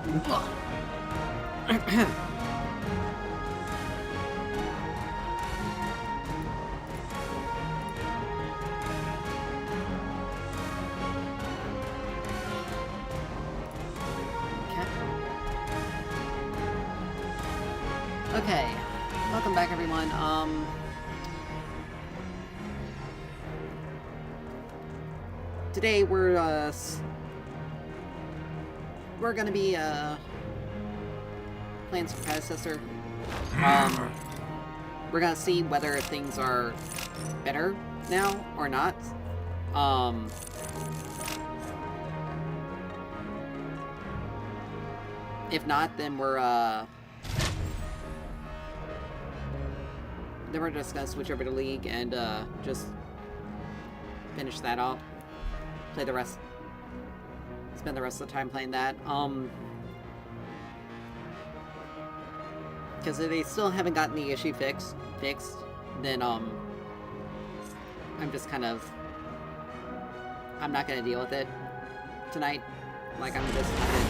Okay, welcome back everyone. Today we're gonna be playing some Predecessor. We're gonna see whether things are better now or not. If not, then we're just gonna switch over to League and just finish that off. Play the rest. Spend the rest of the time playing that. Because if they still haven't gotten the issue fixed, then I'm just kind of, I'm not gonna deal with it tonight. Like, I'm just not gonna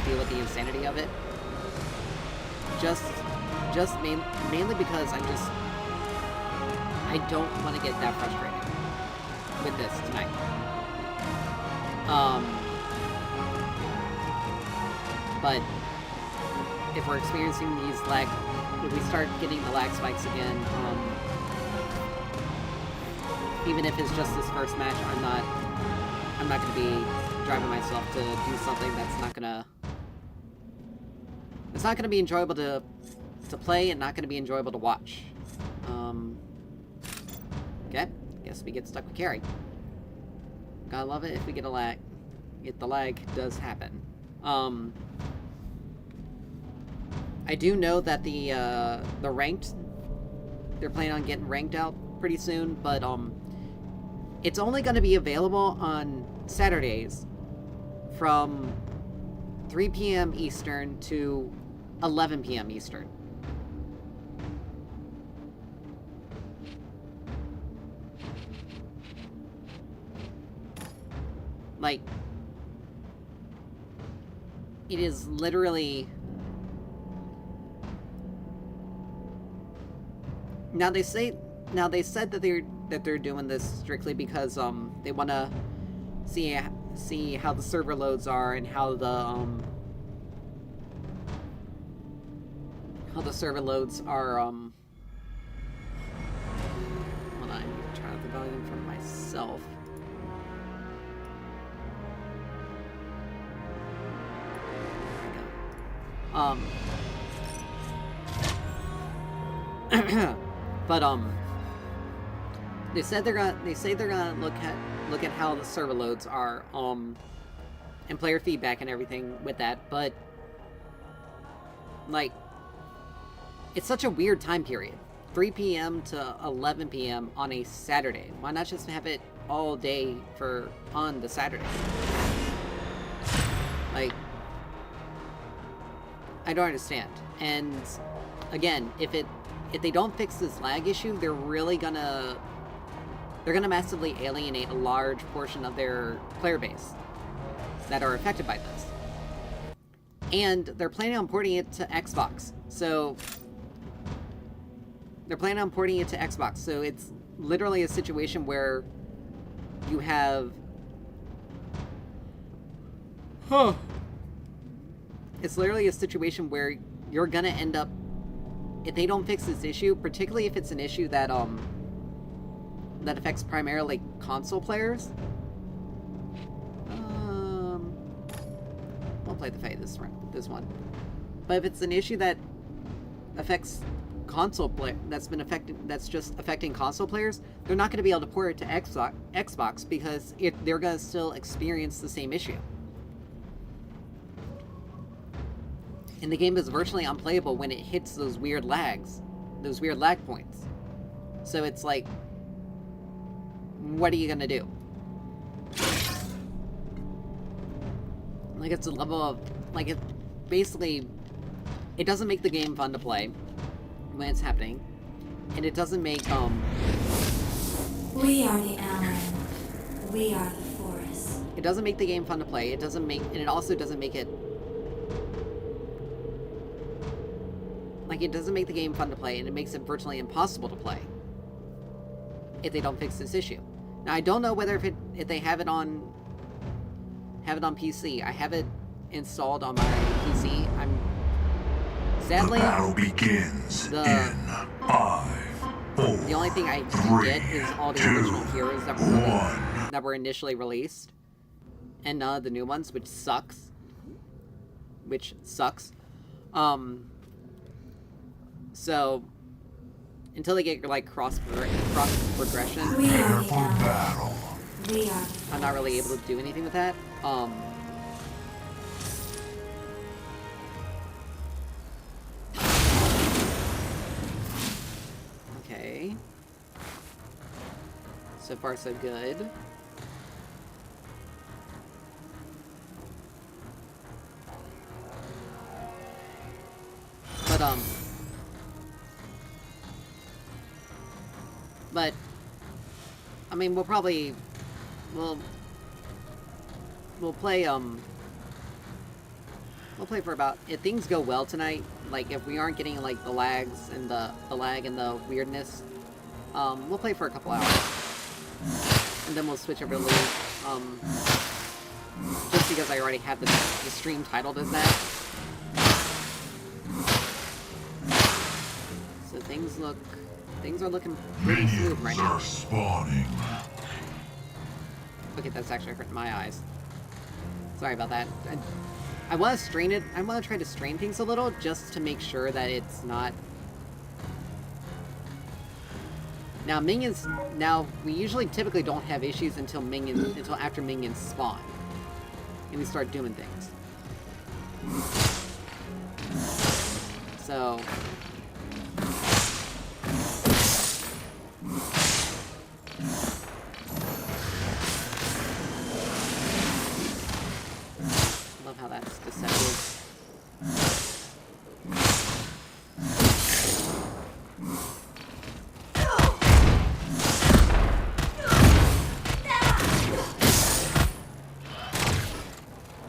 deal with the insanity of it. Just mainly because I don't want to get that frustrated with this tonight. But if we're experiencing these lag, if we start getting the lag spikes again, even if it's just this first match, I'm not gonna be driving myself to do something that's not gonna be enjoyable to play and not gonna be enjoyable to watch. Okay, guess we get stuck with carry. Gotta love it if we get a lag. If the lag does happen. I do know that the ranked, they're planning on getting ranked out pretty soon, but it's only going to be available on Saturdays from 3 p.m. Eastern to 11 p.m. Eastern. Like, it is literally... Now they said that they're doing this strictly because they want to see how the server loads are and how the server loads are hold on, I need to turn up the volume for myself. But they say they're gonna look at how the server loads are and player feedback and everything with that, but like, it's such a weird time period. 3 p.m. to 11 p.m. on a Saturday. Why not just have it all day on the Saturday? Like, I don't understand. And again, if they don't fix this lag issue, they're gonna massively alienate a large portion of their player base that are affected by this. And they're planning on porting it to Xbox. So it's literally a situation where you have it's literally a situation where you're gonna end up, if they don't fix this issue, particularly if it's an issue that that affects primarily console players. We'll play the fight this one. But if it's an issue that affects that's just affecting console players, they're not going to be able to port it to Xbox because they're going to still experience the same issue. And the game is virtually unplayable when it hits those weird lag points. So it's like, what are you gonna do? Like, it's a level of, like, it basically, it doesn't make the game fun to play when it's happening, and it doesn't make, We are the Allen. We are the forest. It doesn't make the game fun to play. And it also doesn't make it Like, it doesn't make the game fun to play, and it makes it virtually impossible to play if they don't fix this issue. Now, I don't know whether if they have it on PC. I have it installed on my PC. Sadly, the battle begins in 5, 4, the only thing I 3, get is all the 2, original heroes that were initially released, and none of the new ones, which sucks. So until they get like cross progression, prepare for battle. I'm not really able to do anything with that. Okay. So far, so good. But I mean, we'll play for about, if things go well tonight, like if we aren't getting like the lags and the lag and the weirdness, we'll play for a couple hours. And then we'll switch over to League. Just because I already have the stream titled as that. So things are looking pretty smooth right now. Spawning. Okay, that's actually hurting my eyes. Sorry about that. I want to strain it. I want to try to strain things a little just to make sure that it's not. Now minions. Now we usually typically don't have issues until after minions spawn, and we start doing things. So. Love how that's deceptive.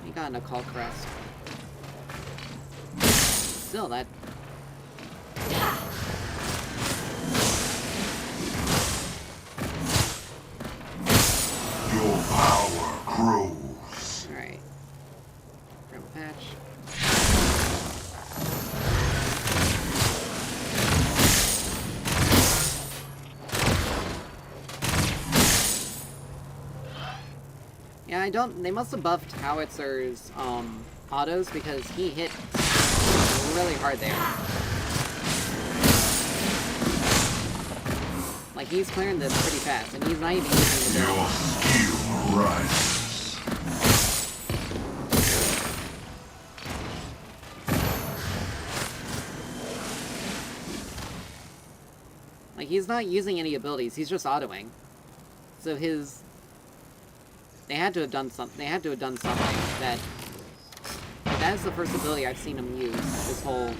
You got an occult crest. Still, that. Your power grows. Alright. Grab a patch. Yeah, I don't. They must have buffed Howitzer's autos because he hit really hard there. Like, he's clearing this pretty fast, and he's not even using the Your barrel. skill rises. Like, he's not using any abilities, he's just autoing. So they had to have done something. They had to have done something that is the first ability I've seen him use this whole.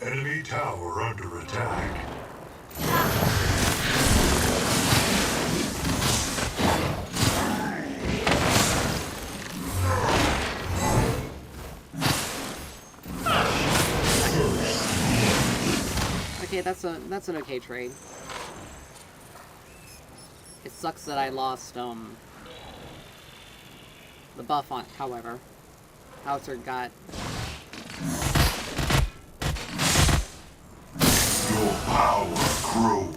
Enemy tower under attack. Okay, that's an okay trade. It sucks that I lost the buff on, however. Howitzer got. Your power grows.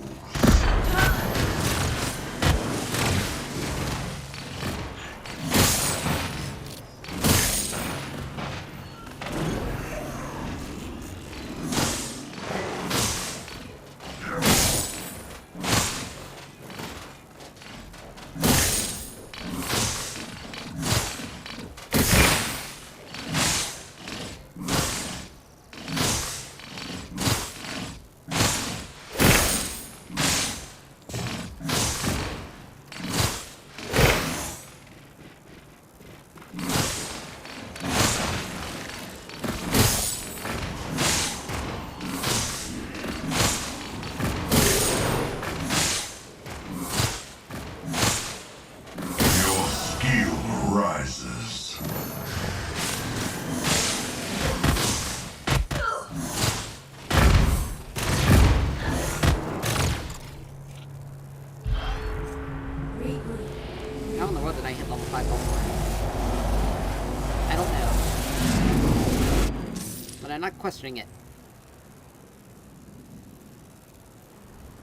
I'm not questioning it.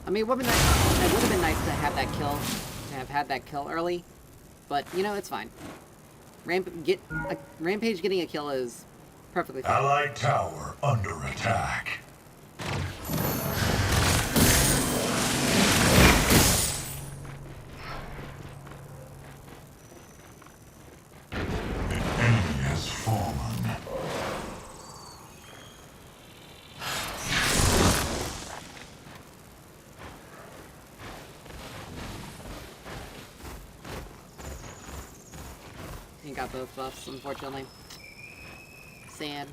I mean, it would have been nice to have that kill, to have had that kill early, but you know, it's fine. Rampage getting a kill is perfectly fine. Allied tower under attack. The enemy has fallen. He got both buffs, unfortunately. Sad.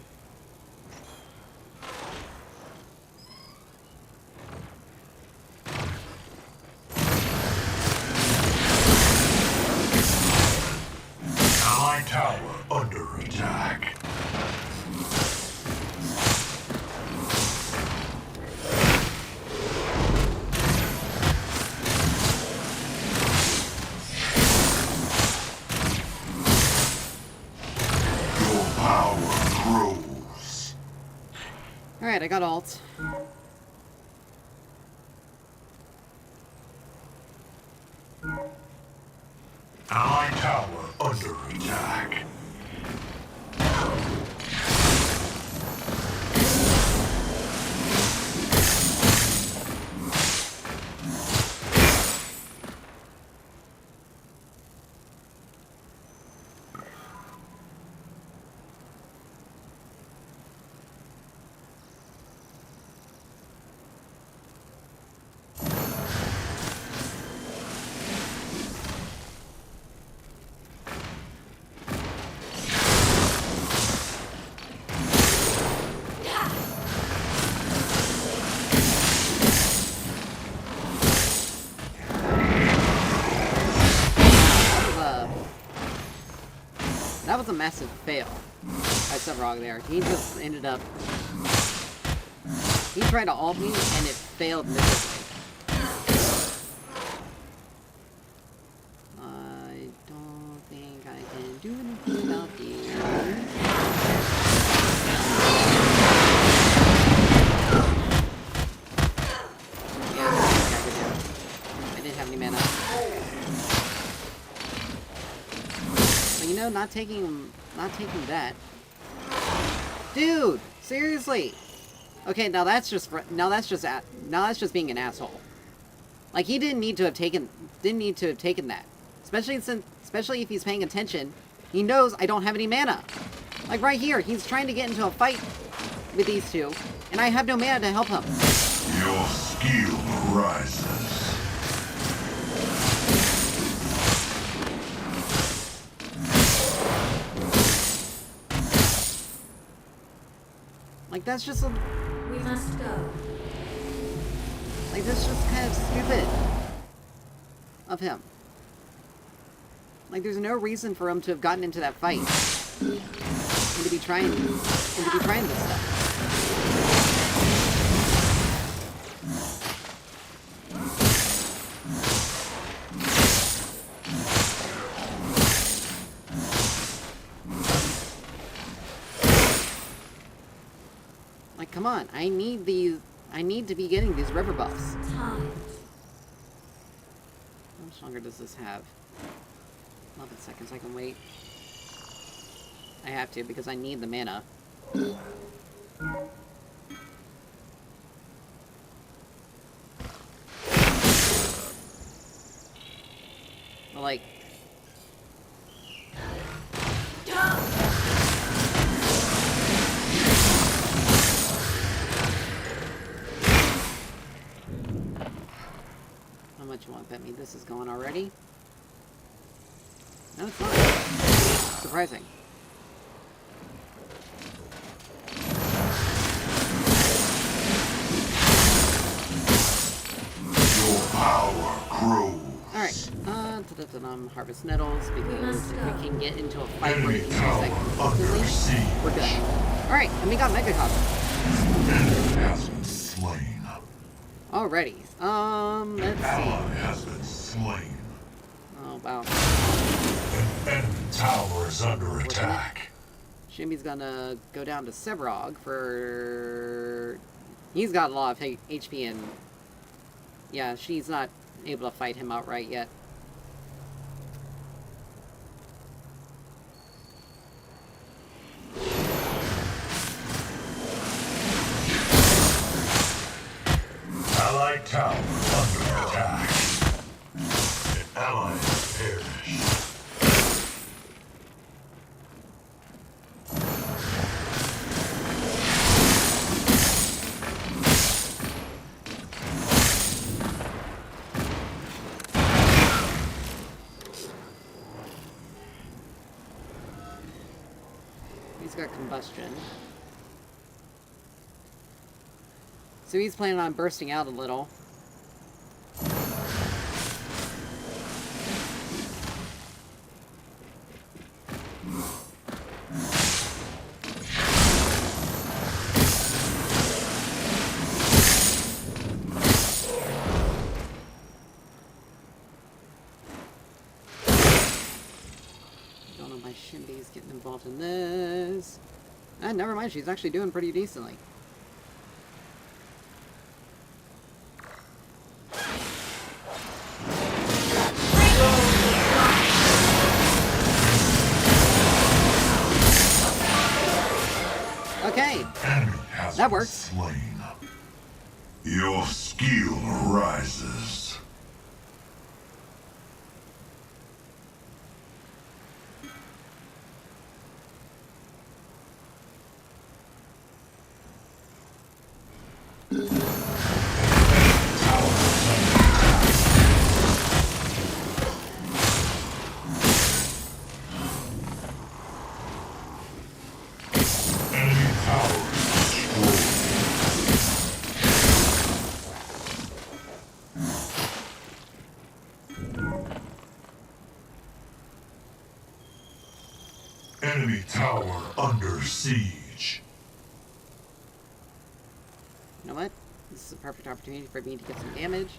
Allied tower under attack. Your power grows. Alright, I got ult. Allied tower under attack. That was a massive fail by Sevarog there. He just ended up... He tried to ult me, and it failed miserably. I don't think I can do anything about you. Yeah, I didn't have any mana. But you know, not taking that. Dude, seriously. Okay, now that's just being an asshole. Like, he didn't need to have taken that. Especially if he's paying attention. He knows I don't have any mana. Like right here, he's trying to get into a fight with these two, and I have no mana to help him. Your skill rises. Like, that's just a... We must go. Like, that's just kind of stupid of him. Like, there's no reason for him to have gotten into that fight. And to be trying this stuff. Like, come on, I need to be getting these river buffs. How much longer does this have? 11 seconds, I can wait. I have to, because I need the mana. But, like... How much you want to bet me this is gone already? No, it's not. Surprising. Your power grows. Alright, harvest nettles, because if we can get into a fight where Enemy we can tower under siege. we're good. Alright, and we got Mega Cosmo. Enemy has been slain. Alrighty, let's see. Ally has been slain. Oh, wow. An enemy tower is under attack. Shimby's gonna go down to Sevrog for... He's got a lot of HP and... Yeah, she's not able to fight him outright yet. Allied tower under attack. An ally has perished. He's got combustion. So he's planning on bursting out a little. Don't know why Shimby's getting involved in this. And never mind, she's actually doing pretty decently. Okay, that works. Slain. Your skill rises. Enemy tower under siege. You know what? This is a perfect opportunity for me to get some damage.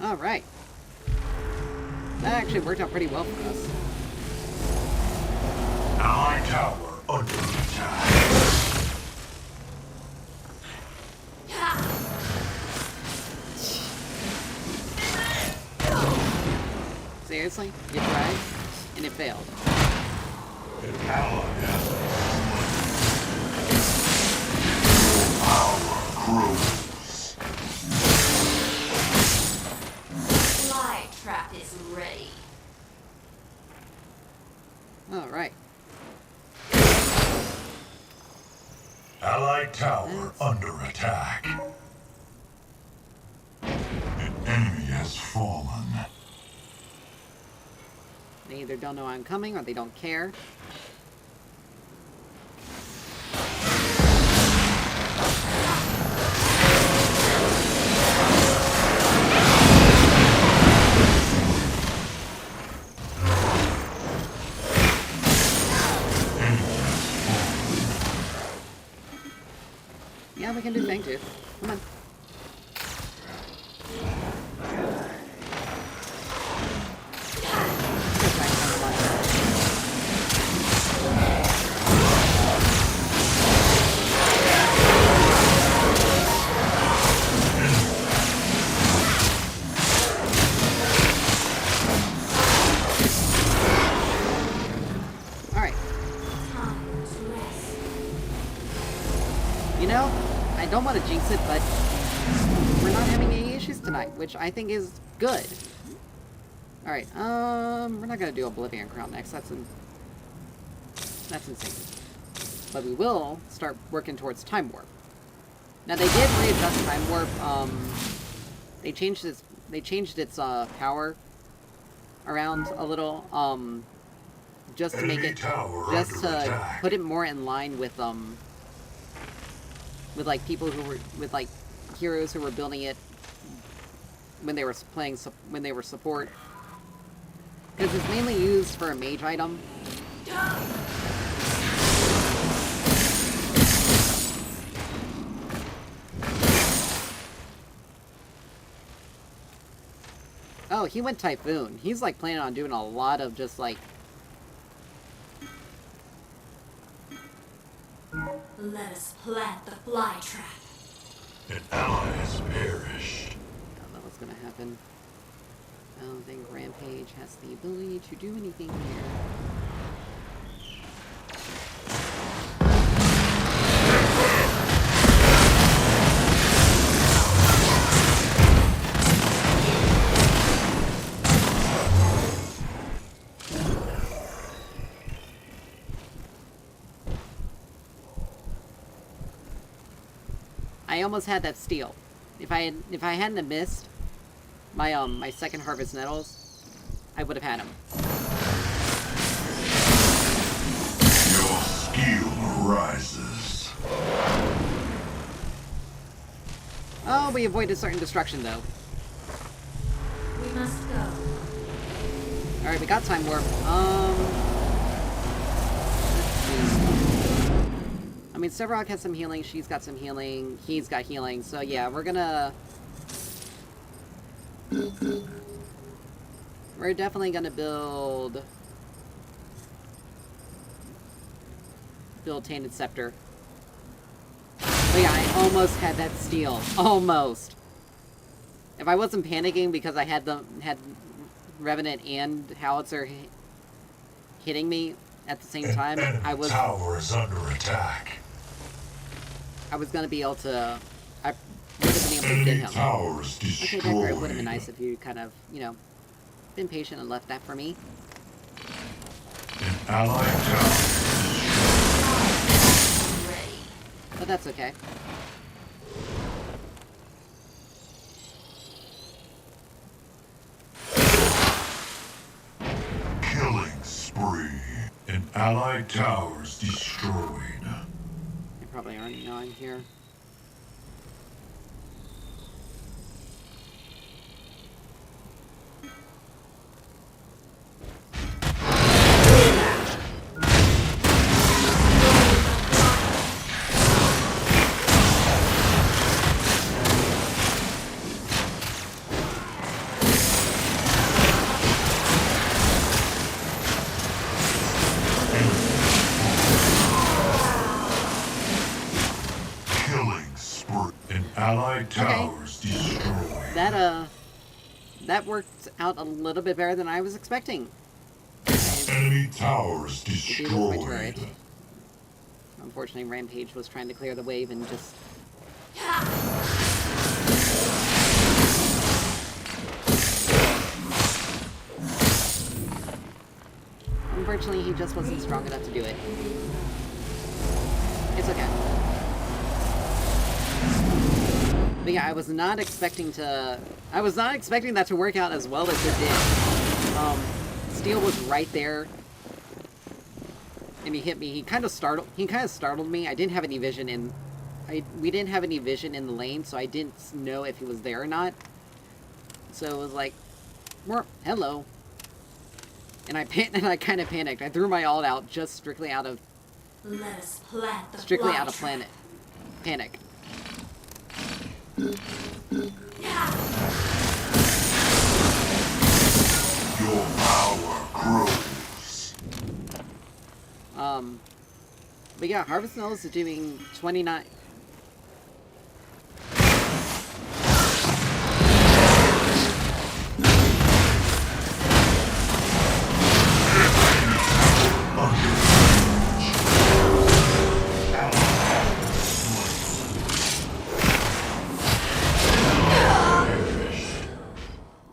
Alright. That actually worked out pretty well for us. Allied tower under attack. Seriously? You tried? And it failed. An ally has been slain. Power grows. Fly trap is ready. Alright. Allied tower under attack. An enemy has fallen. They either don't know I'm coming or they don't care. Yeah, we can do thing too. Come on. Alright. You know, I don't want to jinx it, but we're not having any issues tonight, which I think is good. Alright, we're not gonna do Oblivion Crown next, that's insane. But we will start working towards Time Warp. Now they did readjust Time Warp, they changed its power around a little, just to make it, just to put it more in line with like people who were, with like heroes who were building it when they were playing, when they were support. Because it's mainly used for a mage item. Oh, he went Typhoon. He's, like, planning on doing a lot of just, like... Let us plant the fly trap. An ally has perished. I don't know what's gonna happen. I don't think Rampage has the ability to do anything here. I almost had that steal. If I hadn't have missed my my second Harvest Nettles, I would have had him. Your skill rises. Oh, we avoided certain destruction though. We must go. Alright, we got Time Warp. Let's see. I mean, Sevarog has some healing, she's got some healing, he's got healing, so yeah, we're gonna... We're definitely gonna build Tainted Scepter. But yeah, I almost had that steal. Almost! If I wasn't panicking because I had Revenant and Howitzer hitting me at the same time, I was... tower is under attack. I was gonna be able to... I would have been able to get him. Towers Okay, Decker, it would have been nice if you kind of, you know, been patient and left that for me. An allied tower. Ready. But that's okay. Killing spree. An allied towers destroyed. You probably already know I'm here. Allied towers destroyed. That worked out a little bit better than I was expecting. Enemy towers To deal with my destroyed. turret. Unfortunately, Rampage was trying to clear the wave and just... Unfortunately, he just wasn't strong enough to do it. It's okay. But yeah, I was not expecting that to work out as well as it did. Steel was right there, and he hit me. He kind of startled me. I didn't have any vision in. We didn't have any vision in the lane, so I didn't know if he was there or not. So it was like, hello. And I kind of panicked. I threw my ult out just strictly out of panic. Your power grows. But yeah, Harvest Knowles is doing 29.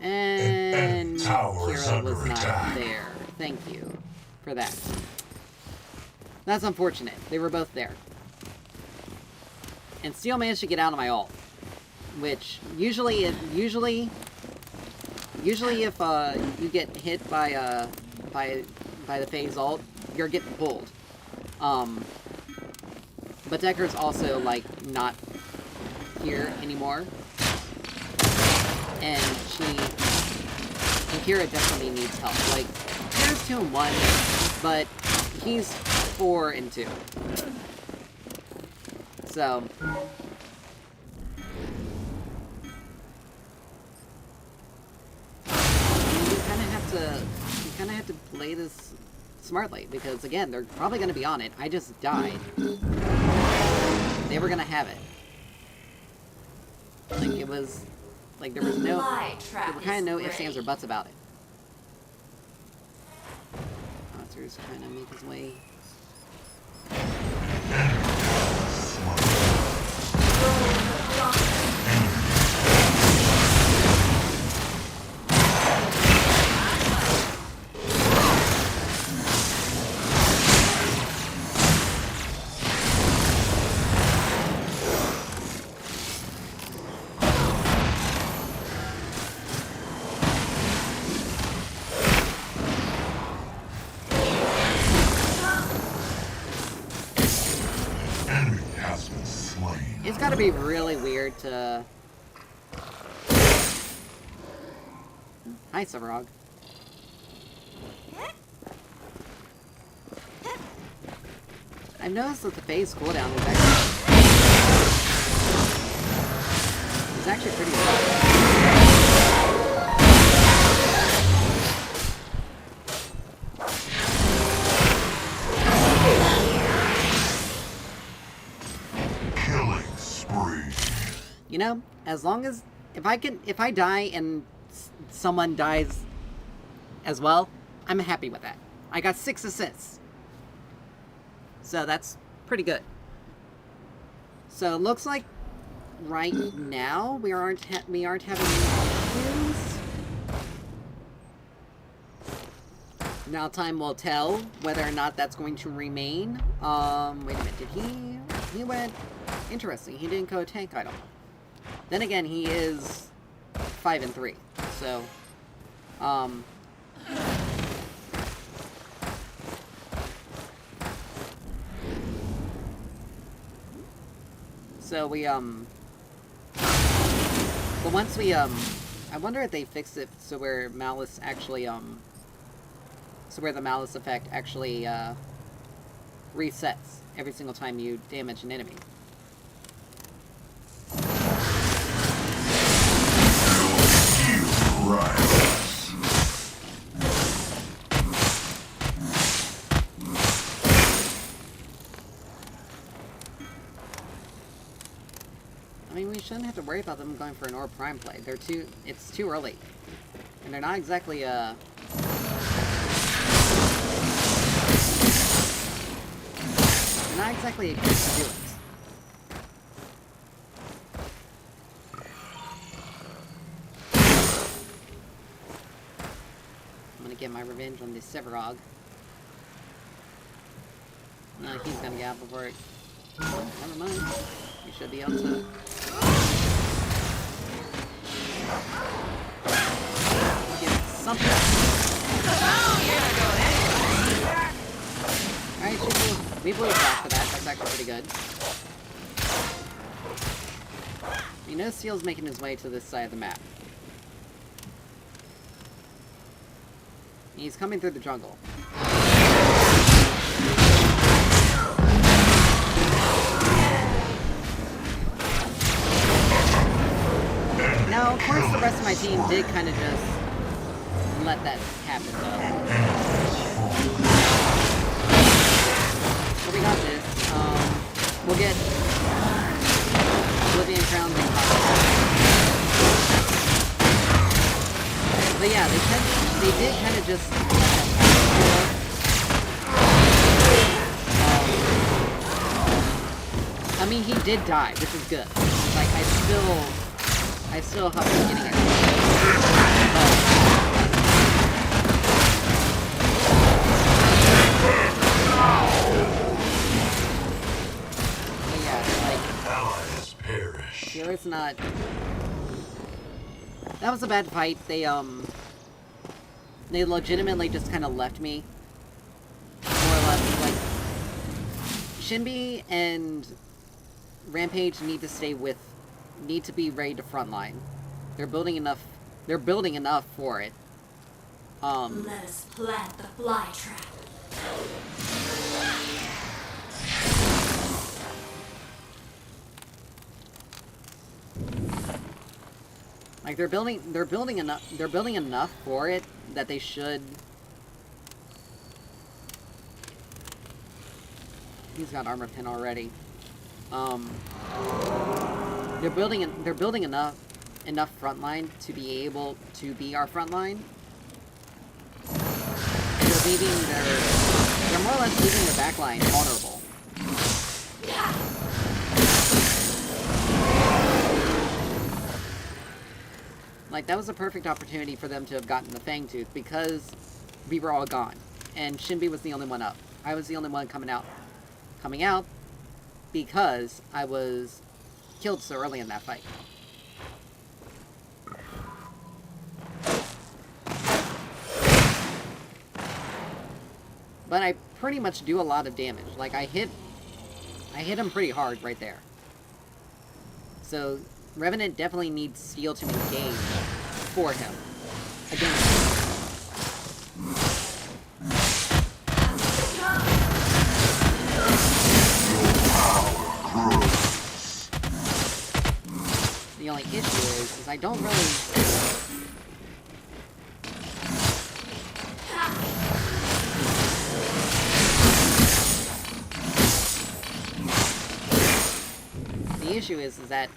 And Kira was not there. Thank you for that. That's unfortunate. They were both there. And Steel managed to get out of my ult. Which, usually if you get hit by the phase ult, you're getting pulled. But Decker's also, like, not here anymore. And Kira definitely needs help. Like, Kira's 2-1, but he's 4-2. So... kind of have to play this smartly, because again, they're probably going to be on it. I just died. They were going to have it. Like, it was... Like, there was no... There were kind of no ifs, ands, or buts about it. Monster's trying to make his way... It's gotta be really weird to... Hi, Severog. I've noticed that the phase cooldown is actually pretty low. You know, as long as... If I die and someone dies as well, I'm happy with that. I got 6 assists. So that's pretty good. So it looks like right now we aren't having any issues. Now time will tell whether or not that's going to remain. Wait a minute, did he went... Interesting, he didn't go tank idol. Then again, he is 5 and 3, so so we but once we I wonder if they fixed it so where Malice actually so where the Malice effect actually resets every single time you damage an enemy. I mean, we shouldn't have to worry about them going for an Orb Prime play. It's too early. And they're not exactly, they're not exactly equipped to do it. I'm gonna get my revenge on this Severog. No, he's gonna get out before it... Never mind. We should be able to... Get something. Alright, we blew it back for that. That's actually pretty good. You know Seal's making his way to this side of the map. He's coming through the jungle. Now, of course, the rest of my team did kind of just let that happen, though. But we got this. We'll get Oblivion Crown and But yeah, they did kind of just let that happen. I mean, he did die, which is good. Like, I still have been getting it. But yeah, like... Allies perish. Here it's not... That was a bad fight. They legitimately just kind of left me. More or less, like... Shinbi and Rampage need to be ready to frontline. They're building enough for it. Let us plant the fly trap. Like they're building enough for it that they should He's got armor 10 already. They're building enough frontline to be able to be our frontline. They're more or less leaving their backline vulnerable. Like, that was a perfect opportunity for them to have gotten the Fangtooth because we were all gone. And Shinbi was the only one up. I was the only one coming out because I was killed so early in that fight. But I pretty much do a lot of damage. Like, I hit him pretty hard right there. So, Revenant definitely needs Steel to engage for him. Against him. The only issue is I don't really... The issue is that,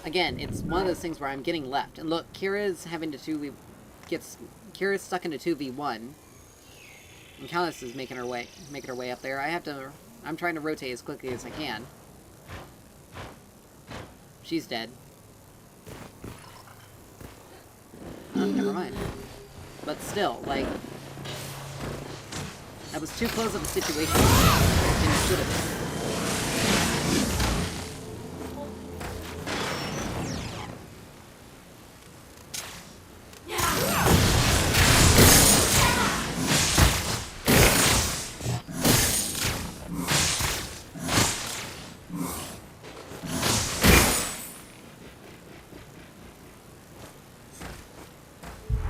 again, it's one of those things where I'm getting left. And look, Kira's having to Kira's stuck into 2v1. And Countess is making her way up there. I'm trying to rotate as quickly as I can. She's dead. Oh, never mind. But still, like, that was too close of a situation. And it should have been.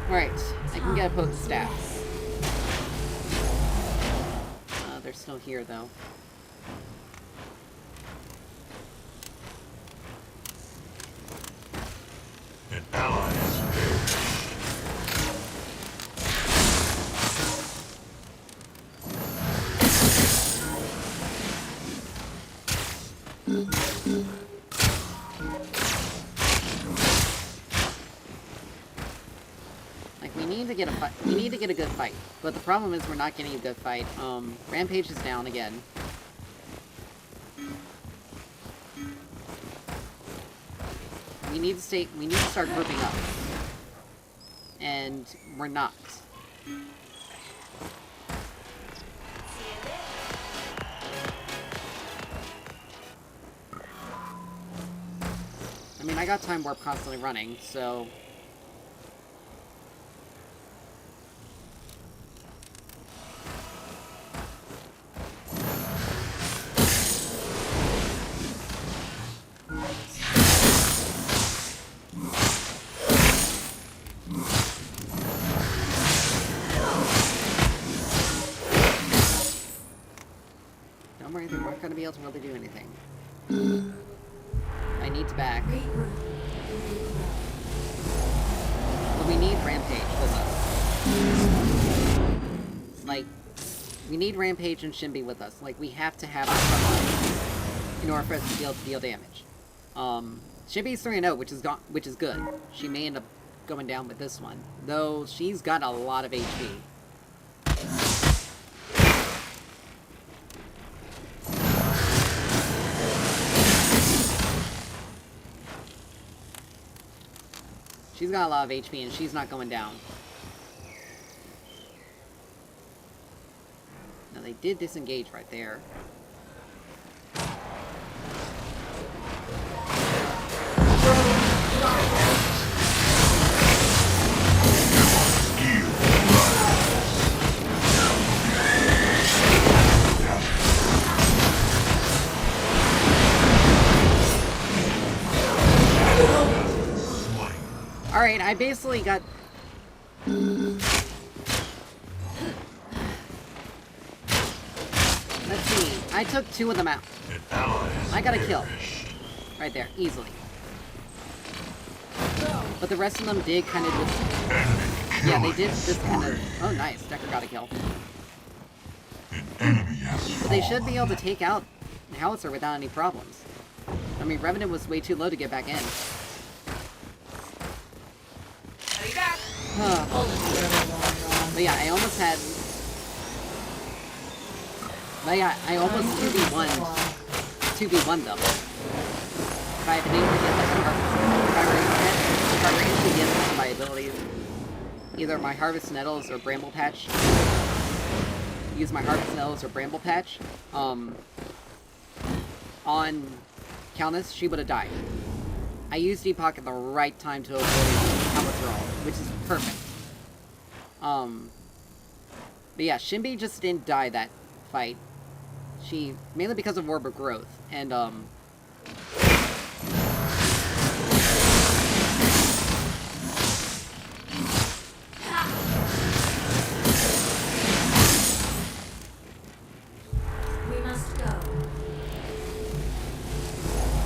Right, I can get both staffs. They're still here, though. An ally has perished. Like, we need to get a fight. We need to get a good fight. But the problem is we're not getting a good fight. Rampage is down again. We need to start grouping up. And we're not. I mean, I got Time Warp constantly running, so... Don't worry, they're not going to be able to really do anything. I need to back. But we need Rampage with us. Like, we need Rampage and Shinbi with us. Like, we have to have our frontline in order for us to be able to deal damage. Shinbi's 3-0, which is good. She may end up going down with this one, though she's got a lot of HP. She's got a lot of HP, and she's not going down. Now, they did disengage right there. Alright, I basically got... Let's see. I took 2 of them out. I got a kill. Right there, easily. But the rest of them did kind of just... Yeah, they did just kind of... Oh, nice. Decker got a kill. An enemy But they should be able to take out Howitzer without any problems. I mean, Revenant was way too low to get back in. But yeah, I almost had... But yeah, I almost 2v1 them. If I had been able to get like if I were able to get some of my abilities, either my Harvest Nettles or Bramble Patch, use my Harvest Nettles or Bramble Patch, on Countess, she would have died. I used Epoch at the right time to avoid Howitzer ult, which is perfect. But yeah, Shinbi just didn't die that fight. She, mainly because of Orb of Growth, and, We must go.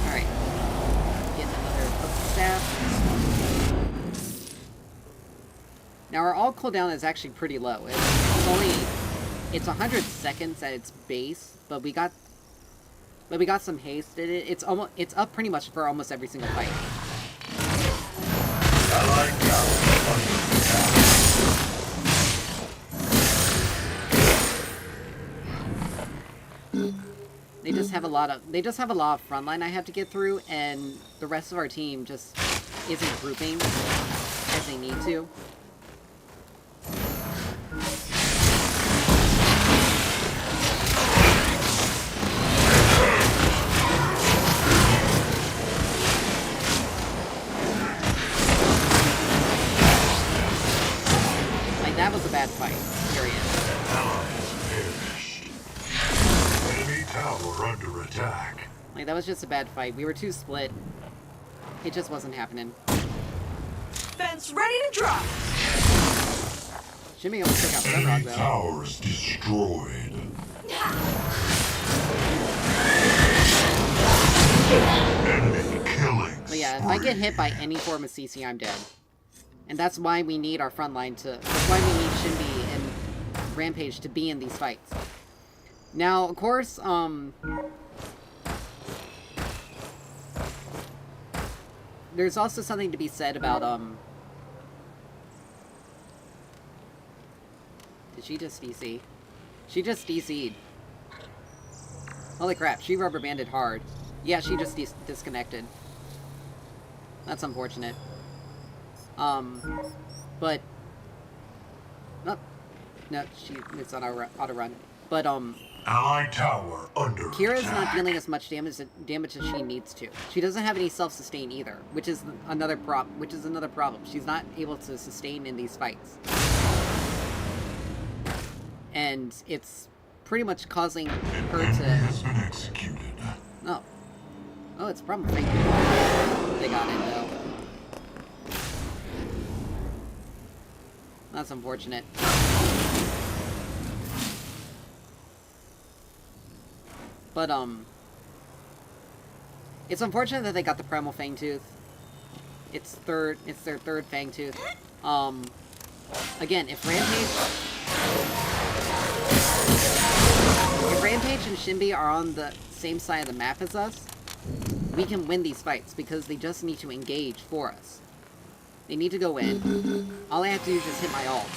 alright. Get another Hook Staff. Now our ult cooldown is actually pretty low. It's 100 seconds at its base, but we got some haste in it. It's up pretty much for almost every single fight. They just have a lot of frontline I have to get through, and the rest of our team just isn't grouping as they need to. That was a bad fight, period. Enemy tower under attack. Like, that was just a bad fight. We were too split. It just wasn't happening. Fence ready to drop. Jimmy almost took out Sunrock, Enemy though. towers destroyed. Enemy killing. But yeah, if I get hit by any form of CC, I'm dead. And that's why we need our frontline to... That's why we need Shinbi and Rampage to be in these fights. Now, of course, there's also something to be said about, Did she just DC? She just DC'd. Holy crap, she rubber banded hard. Yeah, she just disconnected. That's unfortunate. But... No, it's on our auto run. But, Allied tower under Kira's attack. not dealing as much damage as she needs to. She doesn't have any self-sustain either, which is another problem. She's not able to sustain in these fights. And it's pretty much causing her Enemy to... has been executed. Oh. Oh, it's probably fake. They got in, though. That's unfortunate. But, it's unfortunate that they got the Primal Fangtooth. It's their third Fangtooth. Again, if Rampage and Shinbi are on the same side of the map as us, we can win these fights, because they just need to engage for us. They need to go in. All I have to do is just hit my ult.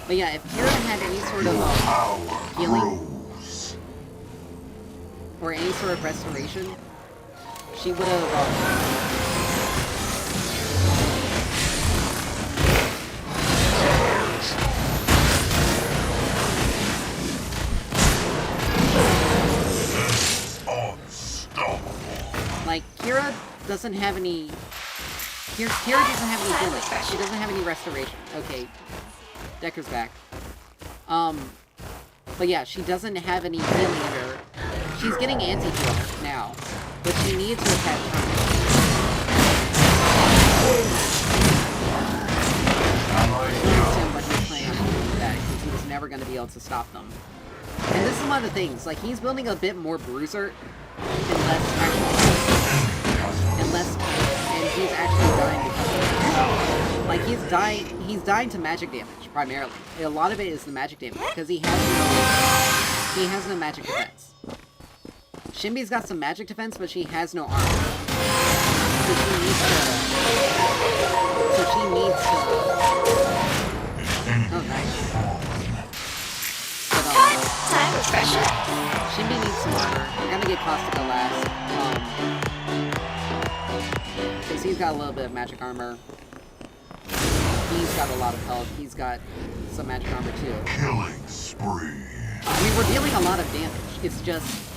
But yeah, if Kira had any sort of healing or any sort of restoration, she would have like, Kira doesn't have any... Kira doesn't have any healing. She doesn't have any restoration. Okay. Decker's back. But yeah, she doesn't have any healing in her. She's getting anti-heal now. But she needs to attack Thomas. But he was planning on doing that, because he was never going to be able to stop them. And this is one of the things. Like, he's building a bit more bruiser and less and he's actually dying because of it. Like, he's dying to magic damage, primarily. A lot of it is the magic damage, because he has no magic defense. Shinbi's got some magic defense, but she has no armor. So she needs to... Oh, nice. But, Time to freshen up. Shinbi needs some armor. We're gonna get Caustica last. Because he's got a little bit of magic armor. He's got a lot of health. He's got some magic armor too. Killing spree. I mean, we're dealing a lot of damage. It's just...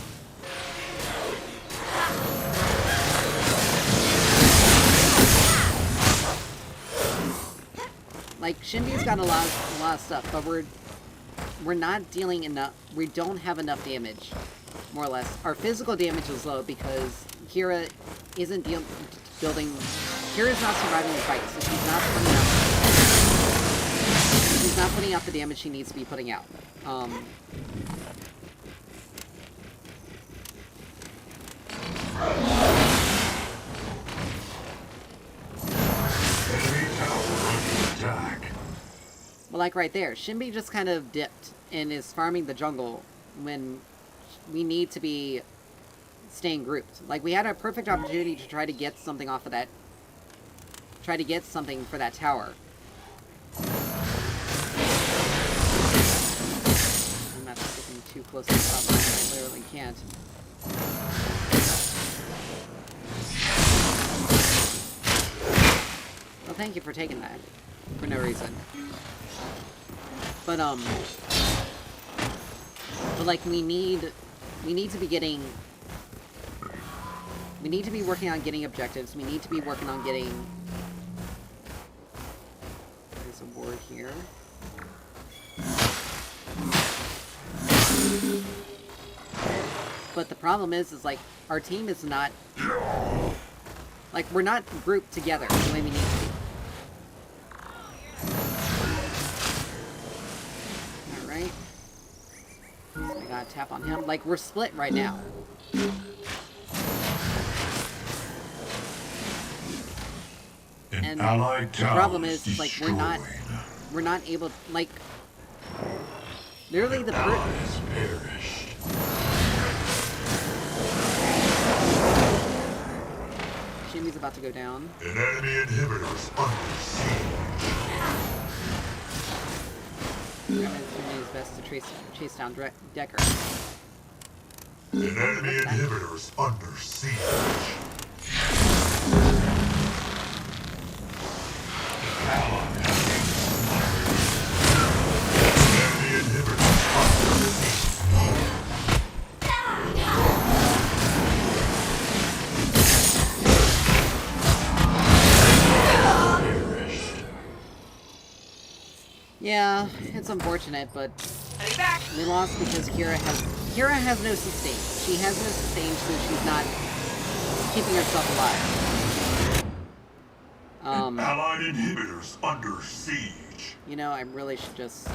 Like, Shinbi's got a lot of stuff, but we're not dealing enough. We don't have enough damage, more or less. Our physical damage is low because Kira isn't building. Kira's not surviving the fight, so she's not putting out the damage she needs to be putting out. Well, like right there, Shinbi just kind of dipped and is farming the jungle when we need to be staying grouped. Like, we had a perfect opportunity to try to get something off of that. Try to get something for that tower. I'm not sticking too close to the top line. I literally can't. Well, thank you for taking that. For no reason. But like, we need to be getting... We need to be working on getting objectives. We need to be working on getting... There's a ward here. But the problem is like, our team is not... Like, we're not grouped together the way we need to be. Alright. So I gotta tap on him. Like, we're split right now. And the problem is, like, we're not able, like, literally the Shinbi's about to go down. An enemy inhibitor's under siege. Doing his best to chase down Decker. An enemy inhibitor's under siege. Yeah, it's unfortunate, but we lost because Kira has no sustain. She has no sustain, so she's not keeping herself alive. Allied inhibitors under siege. You know, I really should just...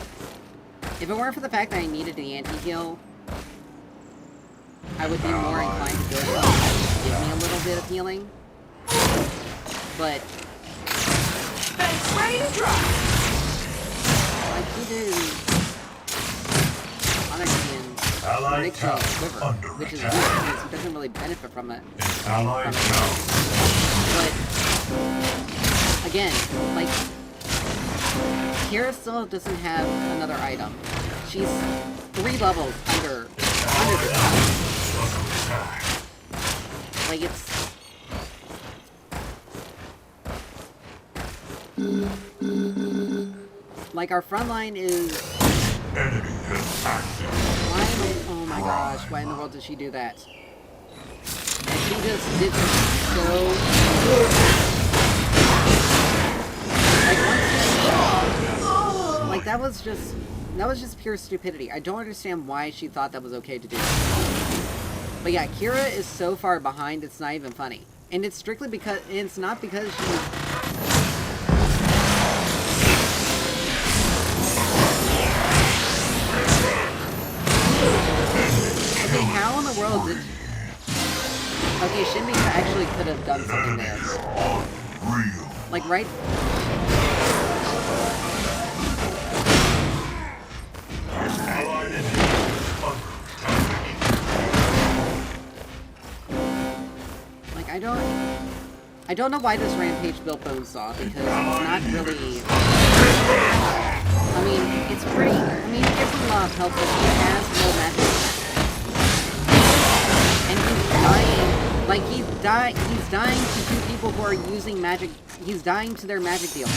If it weren't for the fact that I needed the anti-heal, I would be more inclined to go for it. Give me a little bit of healing. But... Fence ready to drop. Like he did Onyxian Quiver, which is weird because he doesn't really benefit from it. But again, like, Kira still doesn't have another item. She's 3 levels under this. Like, it's... Like, our front line is... Enemy has acted. Why am I... Oh my gosh, why in the world did she do that? Like, she just did so... Like, that was just pure stupidity. I don't understand why she thought that was okay to do. But yeah, Kira is so far behind, it's not even funny. And it's strictly because... It's not because she's... Okay, how in the world did... Okay, Shinbi actually could have done something there. Real. Like, right... Allied enemy under attack. Like, I don't know why this Rampage built Bonesaw, because it's not really... I mean, it's pretty... I mean, it gives him a lot of help, but he has no magic. And he's dying... Like, he's dying to two people who are using magic... He's dying to their magic deal.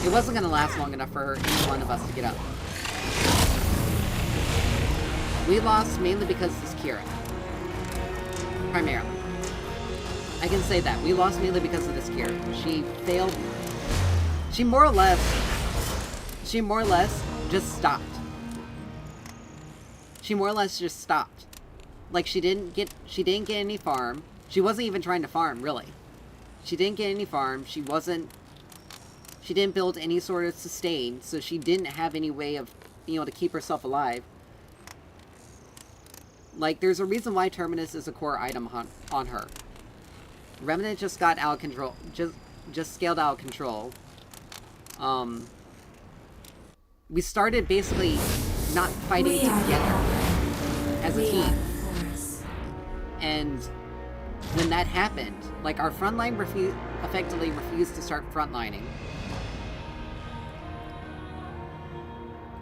It wasn't gonna last long enough for any one of us to get up. We lost mainly because of this Kira. Primarily. I can say that. We lost mainly because of this Kira. She failed. She more or less just stopped. She more or less just stopped. Like, she didn't get any farm. She wasn't even trying to farm, really. She didn't get any farm. She didn't build any sort of sustain, so she didn't have any way of being able to keep herself alive. Like, there's a reason why Terminus is a core item on her. Remnant just got out of control. Just scaled out of control. We started basically not fighting together as a team. And when that happened, like, our frontline effectively refused to start frontlining.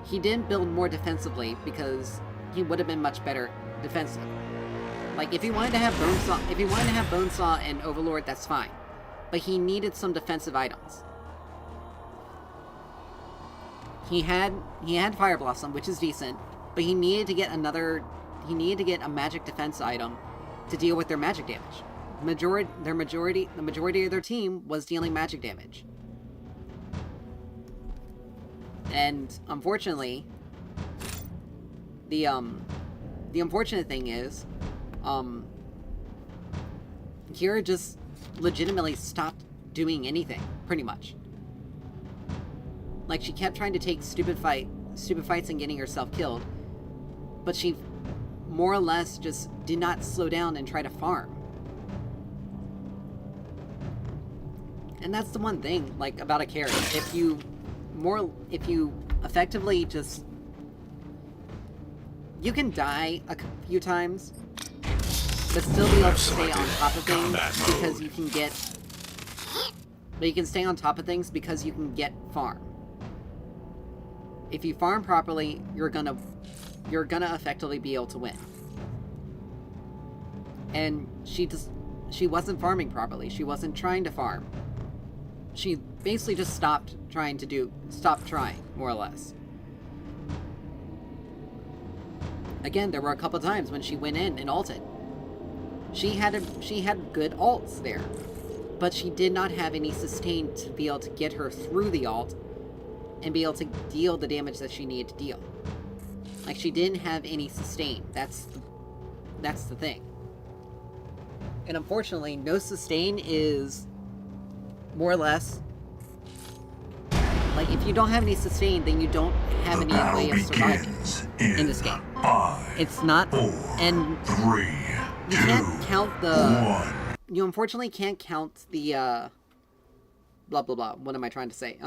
He didn't build more defensively because he would have been much better defensive. Like, if he wanted to have Bonesaw and Overlord, that's fine. But he needed some defensive items. He had Fire Blossom, which is decent, but he needed to get a magic defense item to deal with their magic damage. The majority of their team was dealing magic damage. And unfortunately, the unfortunate thing is, Kira just legitimately stopped doing anything, pretty much. Like, she kept trying to take stupid fights and getting herself killed, but she more or less just did not slow down and try to farm. And that's the one thing, like, about a carry. If you effectively just... You can die a few times, but still be able to stay on top of things because you can get... But you can stay on top of things because you can get farm. If you farm properly, you're gonna effectively be able to win. And she wasn't farming properly. She wasn't trying to farm. She basically just stopped trying, more or less. Again, there were a couple times when she went in and ulted. She had good ults there, but she did not have any sustain to be able to get her through the ult and be able to deal the damage that she needed to deal. Like, she didn't have any sustain. That's the thing. And unfortunately, no sustain is more or less... Like, if you don't have any sustain, then you don't have any way of surviving in this game. It's not... And you can't count the... You unfortunately can't count the, blah, blah, blah. What am I trying to say?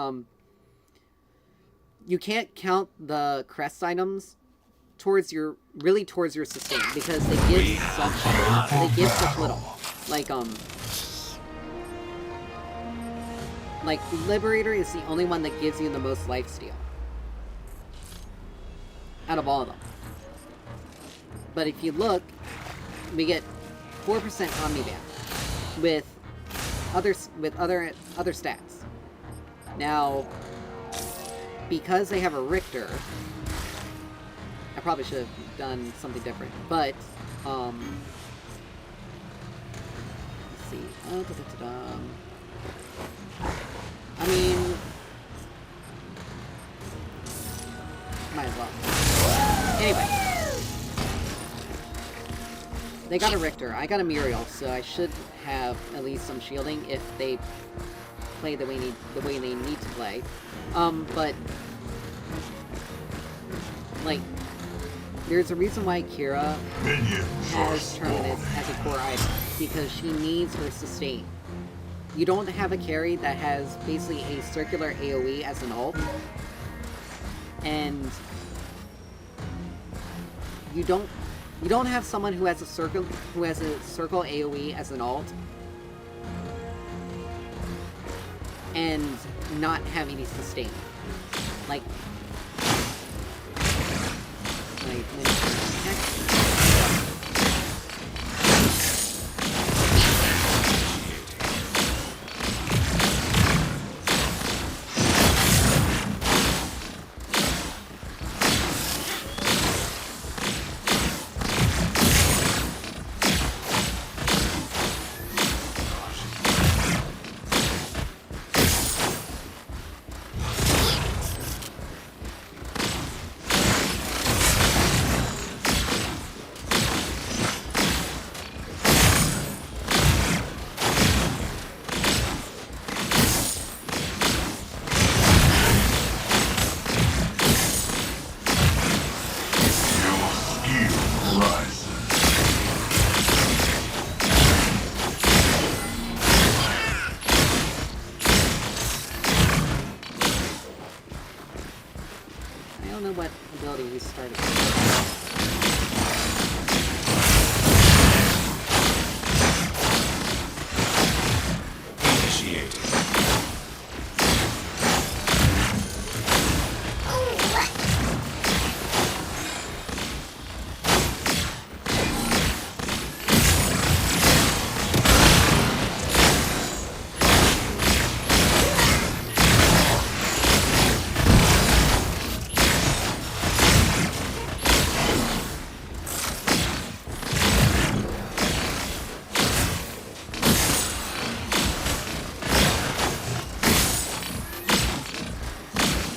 You can't count the crest items towards your sustain, because they give such little. Like, Liberator is the only one that gives you the most lifesteal out of all of them. But if you look, we get 4% Omniban with other stats. Now, because they have a Richter, I probably should have done something different, but Let's see. I mean, might as well. Anyway. They got a Richter. I got a Muriel, so I should have at least some shielding if they play the way they need to play. But like, there's a reason why Kira has Terminus as a core item, because she needs her sustain. You don't have a carry that has basically a circular AoE as an ult, and you don't have someone who has a circle AoE as an ult and not have any sustain. Like what ability we started with. Initiated.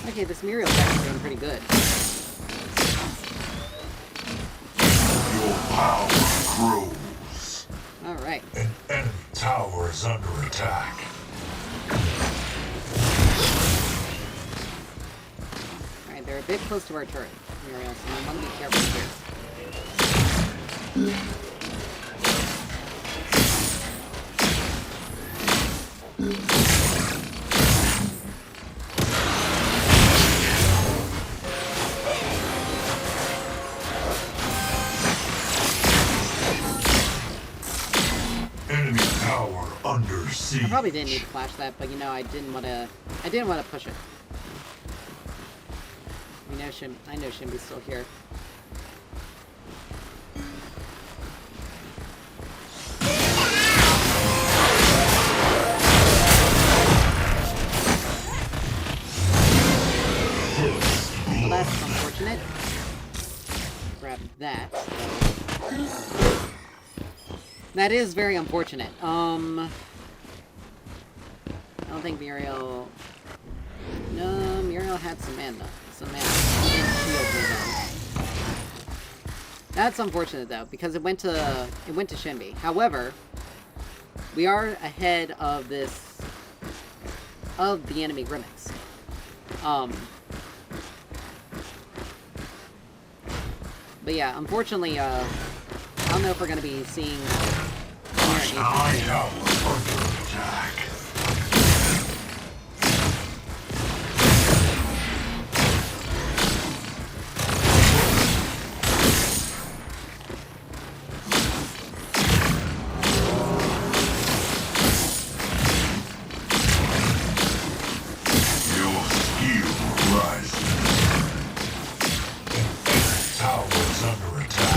Okay, this Muriel's actually doing pretty good. Your power grows. Alright. An enemy tower is under attack. Alright, they're a bit close to our turret, Muriel, so I want to be careful here. Enemy tower under siege. I probably didn't need to flash that, but you know, I didn't want to push it. I know Shimby's still here. Well, that's unfortunate. Grab that. That is very unfortunate. I don't think Muriel... No, Muriel had some mana. That's unfortunate though, because it went to Shimby. However, we are ahead of the enemy Grimmix. But yeah, unfortunately, I don't know if we're gonna be seeing. I tower under attack.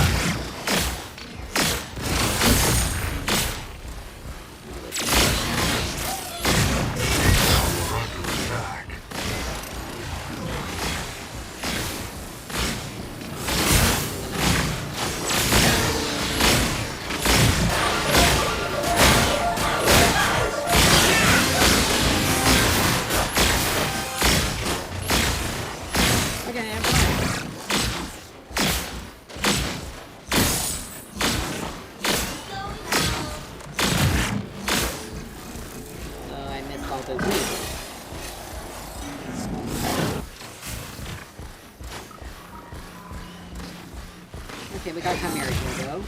Okay, we got Chimera here, though.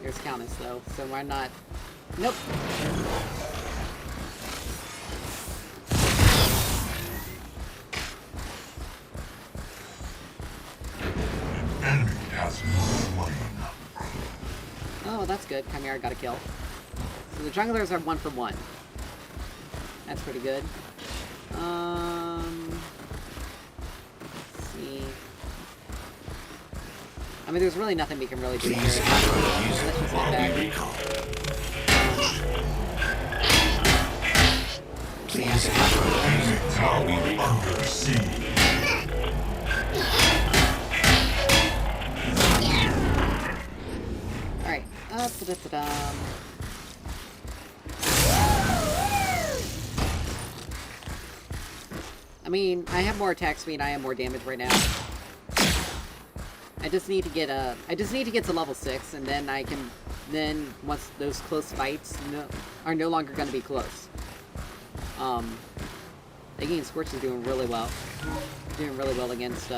Here's Countess, though, so why not... Nope. Enemy has been slain. Oh, that's good. Chimera got a kill. So the junglers are 1 for 1. That's pretty good. Let's see. I mean, there's really nothing we can really do here. Let's just get back. Please tower under siege. Alright. Da-da-da-dum. I mean, I have more attack speed, I have more damage right now. I just need to get to level 6, and then I can, once those close fights are no longer going to be close. Again, Scorch is doing really well. Doing really well against,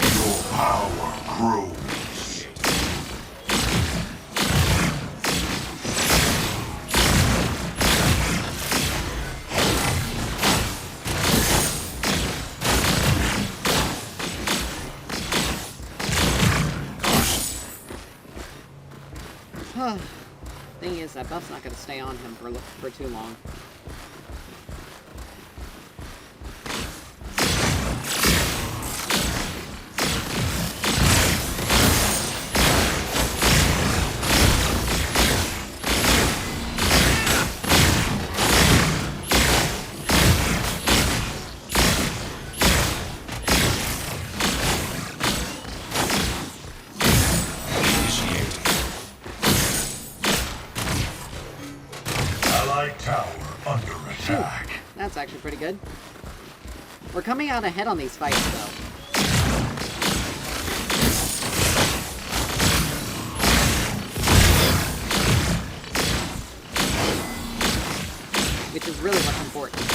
Your power grows. Thing is, that buff's not going to stay on him for too long. Tower under attack. That's actually pretty good. We're coming out ahead on these fights, though. Which is really what's important.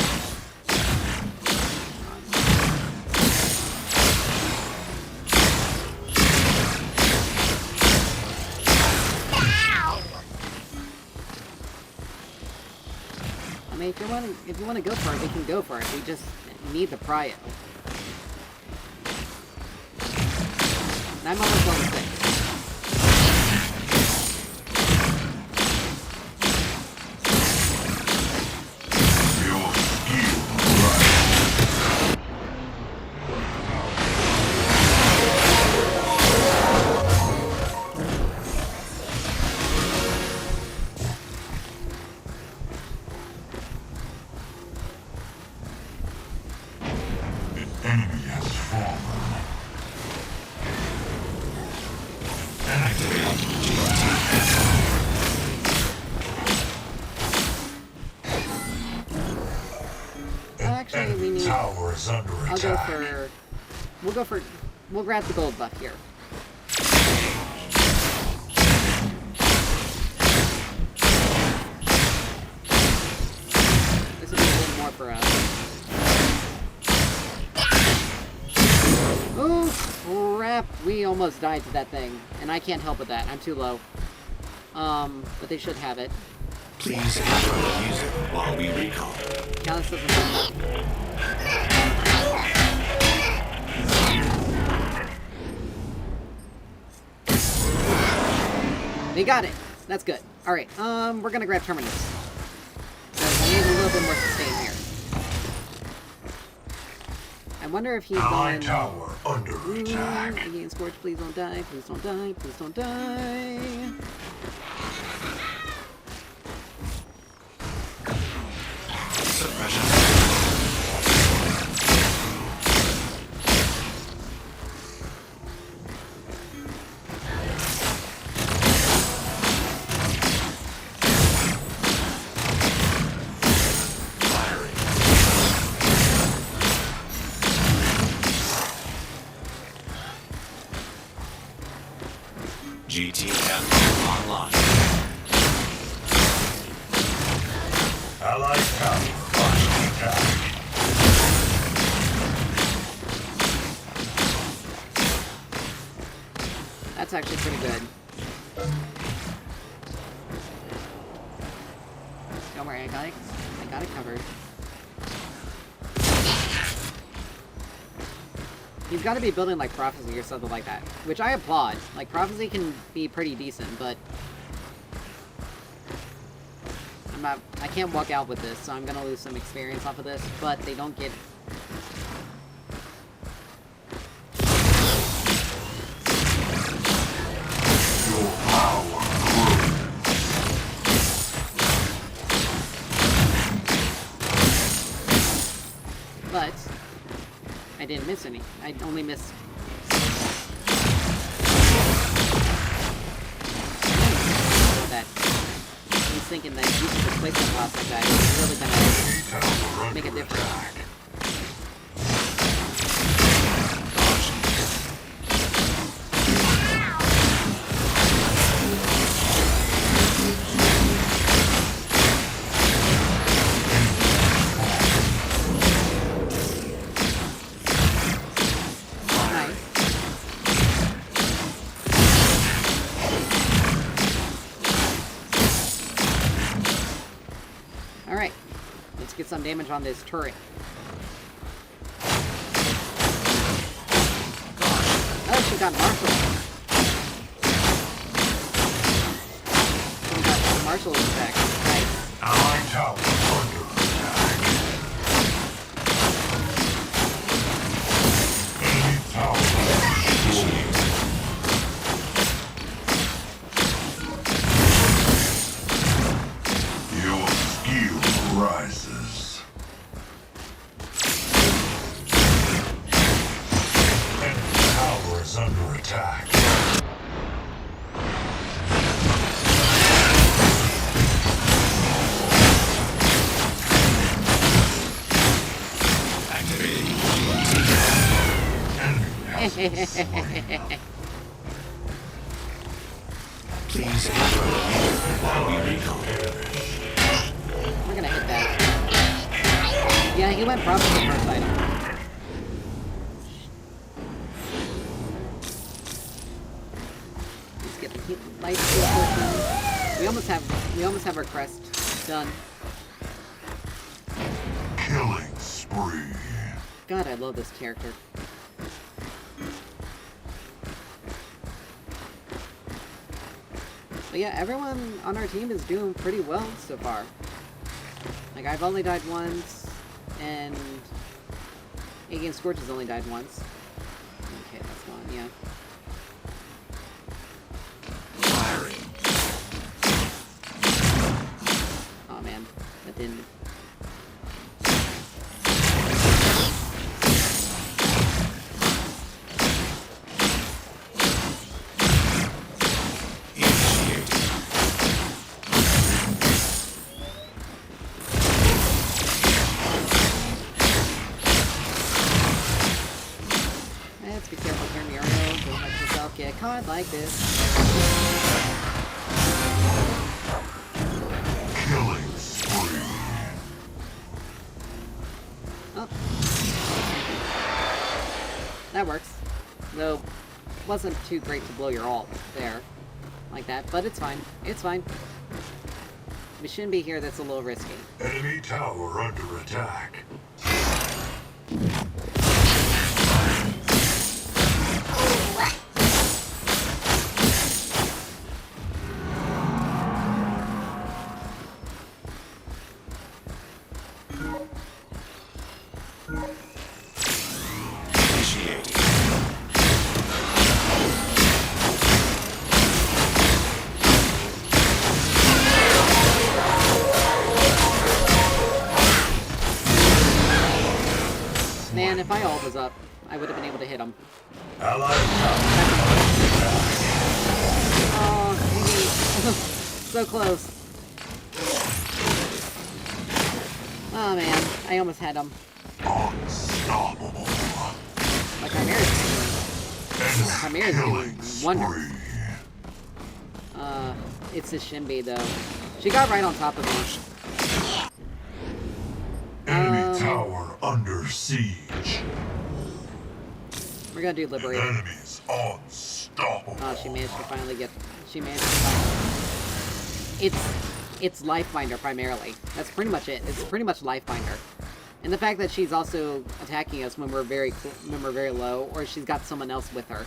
I mean, if you want to go for it, we can go for it. We just need the prio. And I'm almost level 6. Your skill rises. The enemy has fallen. Actually, we need... Tower is under attack. We'll grab the gold buff here. This will be a little more for us. Oh, crap! We almost died to that thing, and I can't help with that. I'm too low. But they should have it. Please use it while we recall. Callis doesn't have enough. They got it. That's good. Alright, we're gonna grab Terminus. Because I need a little bit more sustain here. I wonder if he's High going... tower under attack. Again, Scorch, please don't die. Please don't die. Please don't die. Suppression. Firing. tower under attack. That's actually pretty good. Don't worry, I got it covered. He's got to be building like Prophecy or something like that, which I applaud. Like Prophecy can be pretty decent, but I can't walk out with this, so I'm gonna lose some experience off of this. But they don't get it. Your power grows. But I didn't miss any. I only missed. That he's thinking that using displacement blast like that is really gonna make a difference. Alright, let's get some damage on this turret. Oh, she got Marshall. She got Marshall's attack. Nice. Allied tower under attack. Enemy tower destroyed. Your skill rises. Enemy tower is under attack. Activating. Enemy has been slain. Please control the unit while we recall. We're gonna hit that. Yeah, he went probably the first item. Let's get the light steal potion. We almost have our crest done. Killing spree. God, I love this character. But yeah, everyone on our team is doing pretty well so far. Like, I've only died once, and Aegean Scorch has only died once. Okay, that's gone, yeah. Firing. Oh man, that didn't... Initiating. Let's be careful here, Muriel. Don't let yourself get caught like this. Killing spree. Oh. That works. Though, wasn't too great to blow your ult there. Like that, but it's fine. It's fine. We shouldn't be here, that's a little risky. Enemy tower under attack. Initiating. Man, if my ult was up, I would have been able to hit him. Allied tower Oh, maybe. So close. Oh man, I almost had him. unstoppable. Like Chimera's Killing doing wonders. spree. It's a Shinbi though. She got right on top of me. under siege. We're gonna do liberated. Enemies unstoppable. Oh, she managed to finally get. She managed to find. It's Lifebinder primarily. That's pretty much it. It's pretty much Lifebinder, and the fact that she's also attacking us when we're very low, or she's got someone else with her.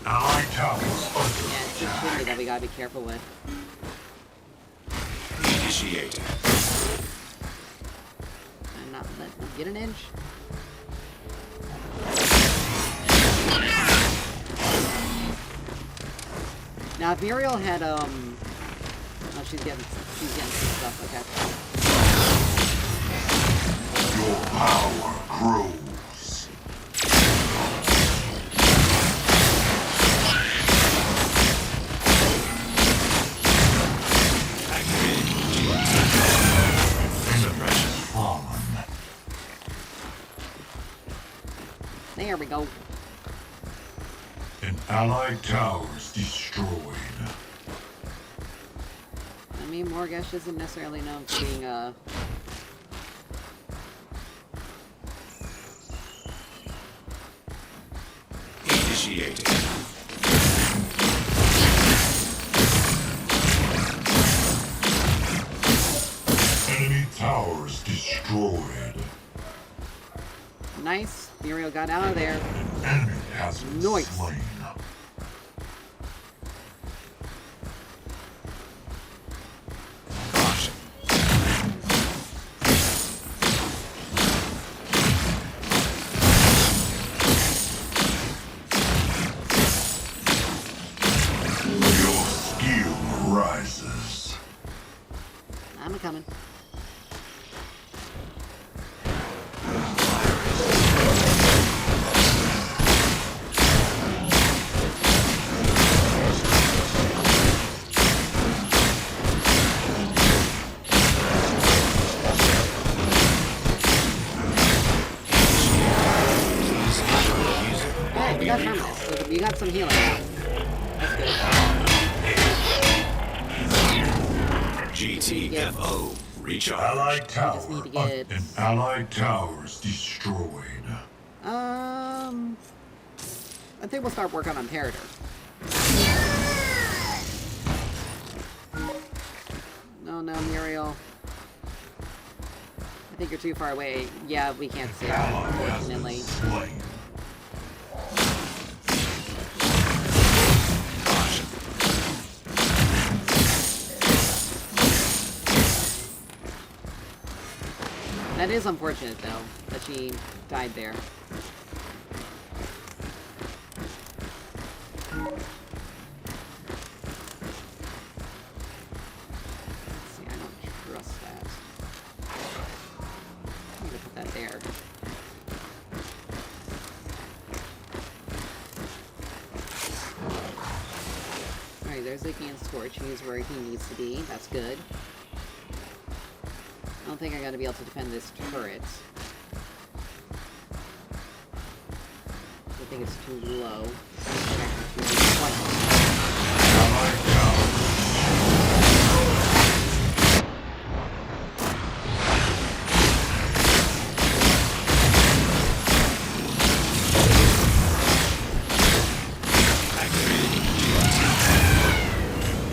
Allied towers under Yeah, it's just shitty that we gotta be careful with. Initiated. And not let them get an inch. Now, if Muriel had, oh, she's getting some stuff, okay. your power grows. Suppression. Fallen. There we go. An allied tower's destroyed. I mean, Morgash isn't necessarily known for being, Initiated. Enemy towers destroyed. nice. Muriel got out of there. Enemy has been Nice. slain. Caution. Your skill rises. I'm coming. Please enjoy the music while Hey, we you got recall. some. You got some healing. That's good. GTFO. Recharge. Allied tower. just need to get- An allied tower's destroyed. I think we'll start working on Imperator. No, Muriel. I think you're too far away. Yeah, we can't see her, Ally has been unfortunately. slain. Caution. That is unfortunate, though, that she died there. Let's see, I don't trust that. I'm gonna put that there. Alright, there's Lycian's torch. He's where he needs to be. That's good. I don't think I'm gonna be able to defend this turret. I think it's too low. It's actually too low. Allied tower.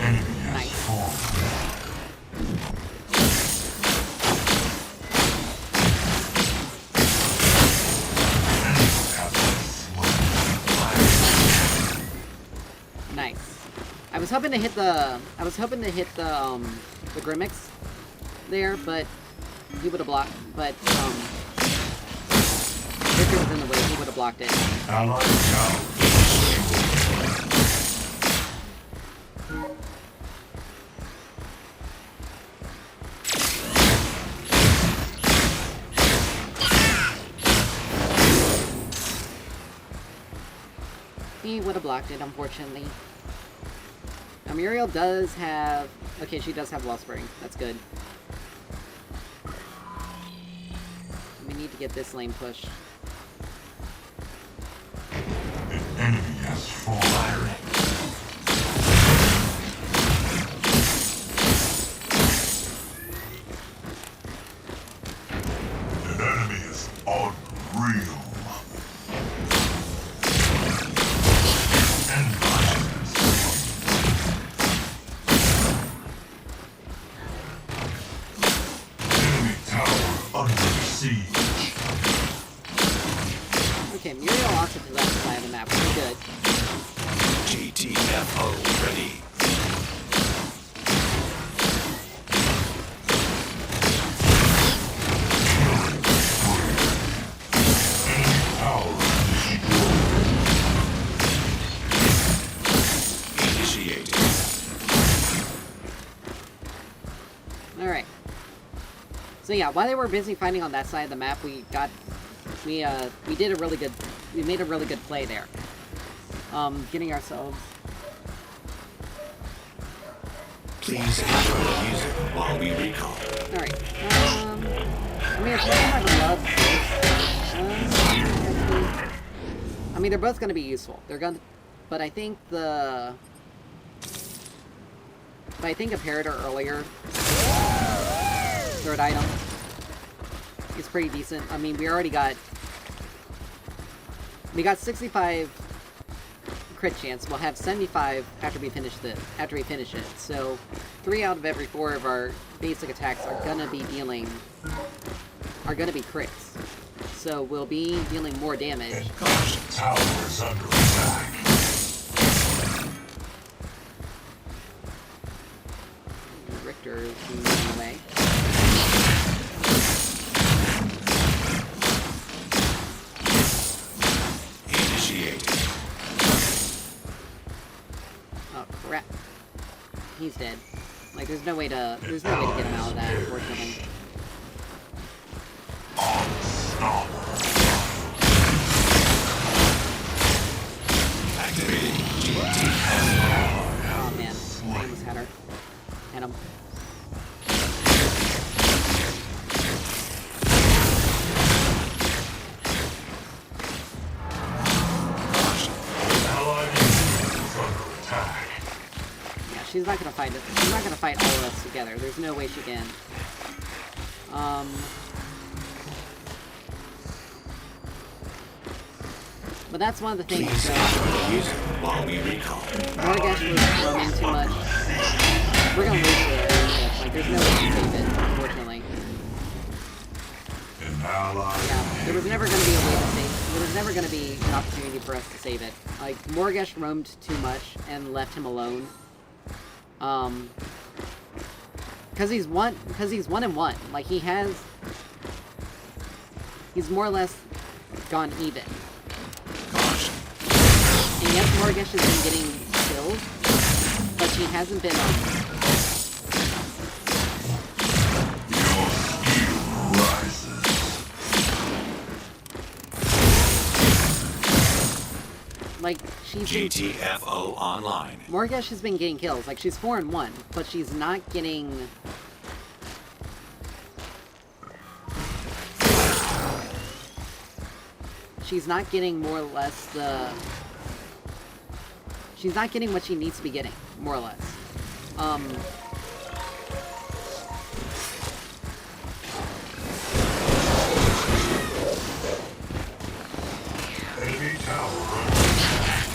Enemy has Nice. fallen. Enemy has been slain. Nice. I was hoping to hit the Grimmix there, but he would have blocked. But Victor was in the way. He would have blocked it. Allied tower. He would have blocked it, unfortunately. Now, Muriel does have... Okay, she does have Wellspring. That's good. We need to get this lane pushed. The enemy has fallen. The enemy is unreal. Enemy tower under siege. Okay, Muriel also to the left side of the map. Pretty good. GTFO ready. Tower Initiated. Alright. So yeah, while they were busy fighting on that side of the map, we did a really good... We made a really good play there. Getting ourselves... Please enjoy the music while we recall. Alright, I mean, it's not like I love this. I mean, they're both going to be useful. They're going to... But I think the... But I think a Parator earlier, third item, is pretty decent. I mean, we already got... We got 65 crit chance. We'll have 75 after we finish it. So 3 out of every 4 of our basic attacks are gonna be crits. So we'll be dealing more damage. tower is under attack. Richter is moving away. Initiated. Oh crap. He's dead. Like there's no way to get him out of that, unfortunately. Activating GTFO. Oh man. I almost had her. Had him. Allied unit is under attack. Yeah, she's not gonna fight it. She's not gonna fight all of us together. There's no way she can. But that's one of the things. Please enjoy the music while we recall. Morgash was roaming too much. We're gonna lose it. Like, there's no way to save it, unfortunately. An ally. Yeah, there was never gonna be a way to save. There was never gonna be an opportunity for us to save it. Like, Morgash roamed too much and left him alone. Because he's 1-1. Like, he's more or less gone even. And yes, Morgash has been getting kills, but she hasn't been Your skill rises. like she's been, GTFO online. Morgash has been getting kills. Like she's 4-1, but she's not getting. She's not getting more or less the. She's not getting what she needs to be getting, more or less. Enemy tower under attack.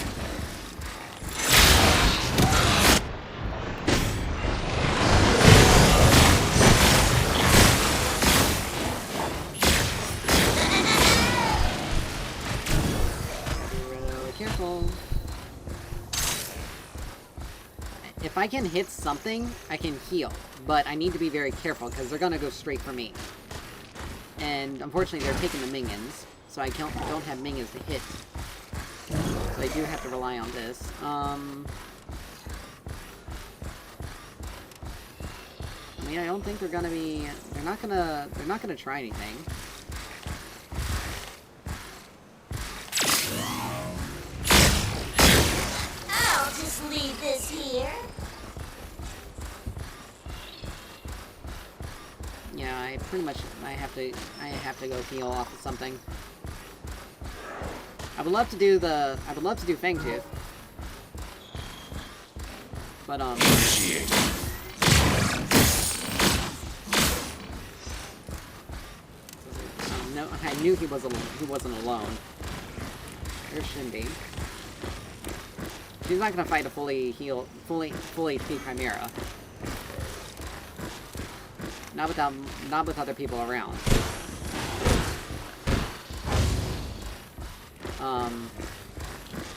Be really careful. If I can hit something, I can heal, but I need to be very careful because they're gonna go straight for me. And unfortunately, they're taking the minions, so I don't have minions to hit. So I do have to rely on this. I mean, I don't think they're gonna be. They're not gonna try anything. Yeah, I pretty much I have to go heal off of something. I would love to do Fangtooth. But Initiate. no, I knew he wasn't alone. There's Shinbi. She's not gonna fight a full HP Chimera. Not with other people around.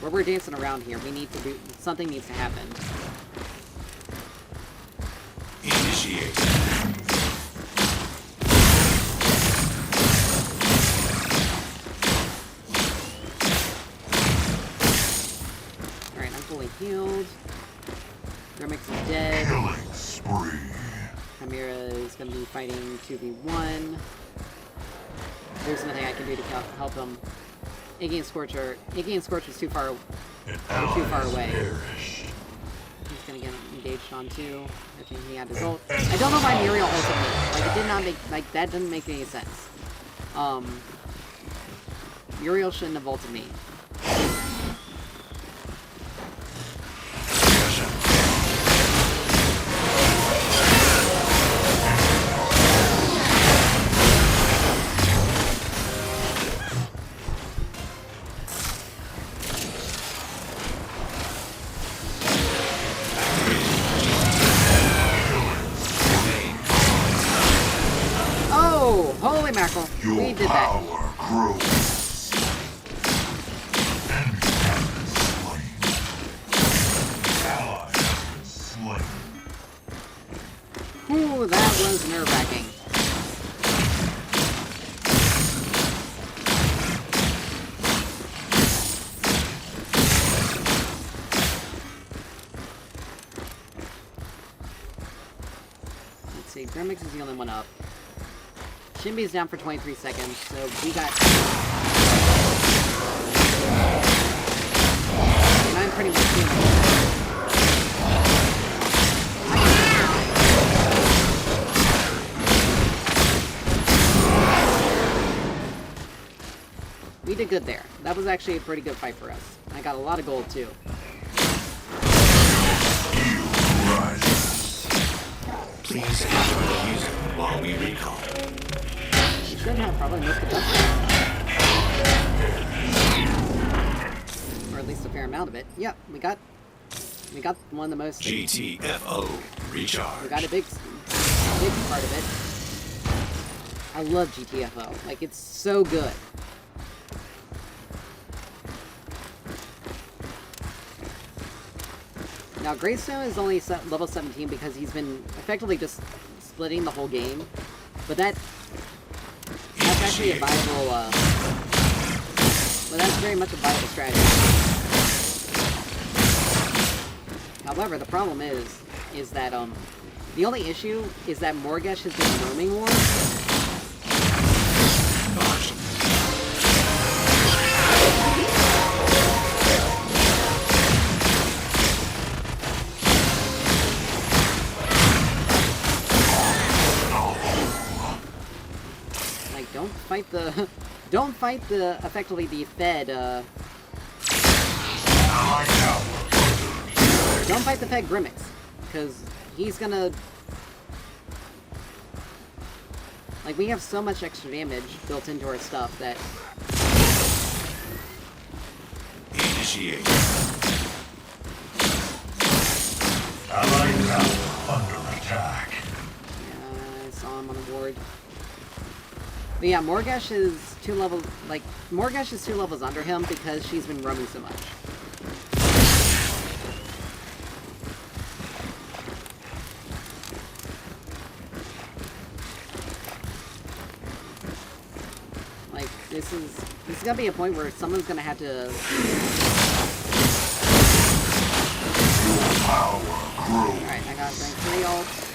Where we're dancing around here, something needs to happen. Initiate. Alright, I'm fully healed. Remix is dead. Killing spree. Chimera is going to be fighting 2v1. There's nothing I can do to help him. Iggy and Scorch is too far away. Perished. He's going to get engaged on too. I think he had his ult. I don't know why Muriel ulted me. Like, it did not make, that didn't make any sense. Muriel shouldn't have ulted me. Oh, holy mackerel. Your We did that. power grows. Enemy has been slain. Ally has been slain. Ooh, that was nerve-wracking. Let's see, Grimmix is the only one up. Shinbi's down for 23 seconds, so we got... And I'm pretty much feeling We did good there. That was actually a pretty good fight for us. I got a lot of gold, too. Please enjoy the music while we recall. You should have probably missed the best. Or at least a fair amount of it. Yep, we got one of the most... GTFO recharge. We got a big part of it. I love GTFO. Like, it's so good. Now, Greystone is only level 17 because he's been effectively just splitting the whole game. But that's actually a viable, but that's very much a viable strategy. However, the problem is that, the only issue is that Morgesh has been roaming more. Like, don't fight the, effectively the Fed, don't fight the Fed Grimmix, because he's gonna... Like, we have so much extra damage built into our stuff that... Initiate. Allied tower under attack. Yeah, I saw him on the board. But yeah, Morgesh is 2 levels, like, Morgesh is 2 levels under him because she's been roaming so much. Like, this is gonna be a point where someone's gonna have to... Power grows. Alright, I got rank 3 ult.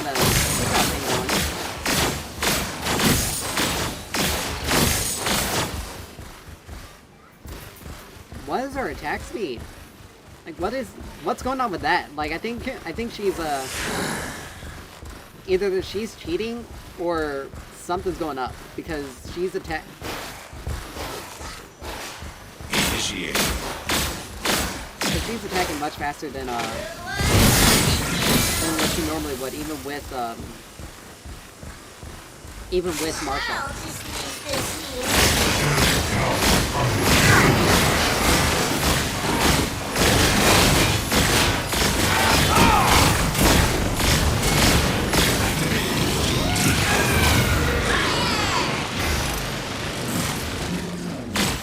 got a thing going. What is her attack speed? Like, what's going on with that? Like, I think she's, either that she's cheating, or something's going up, because she's Initiate. because she's attacking much faster than what she normally would, even with Marshall.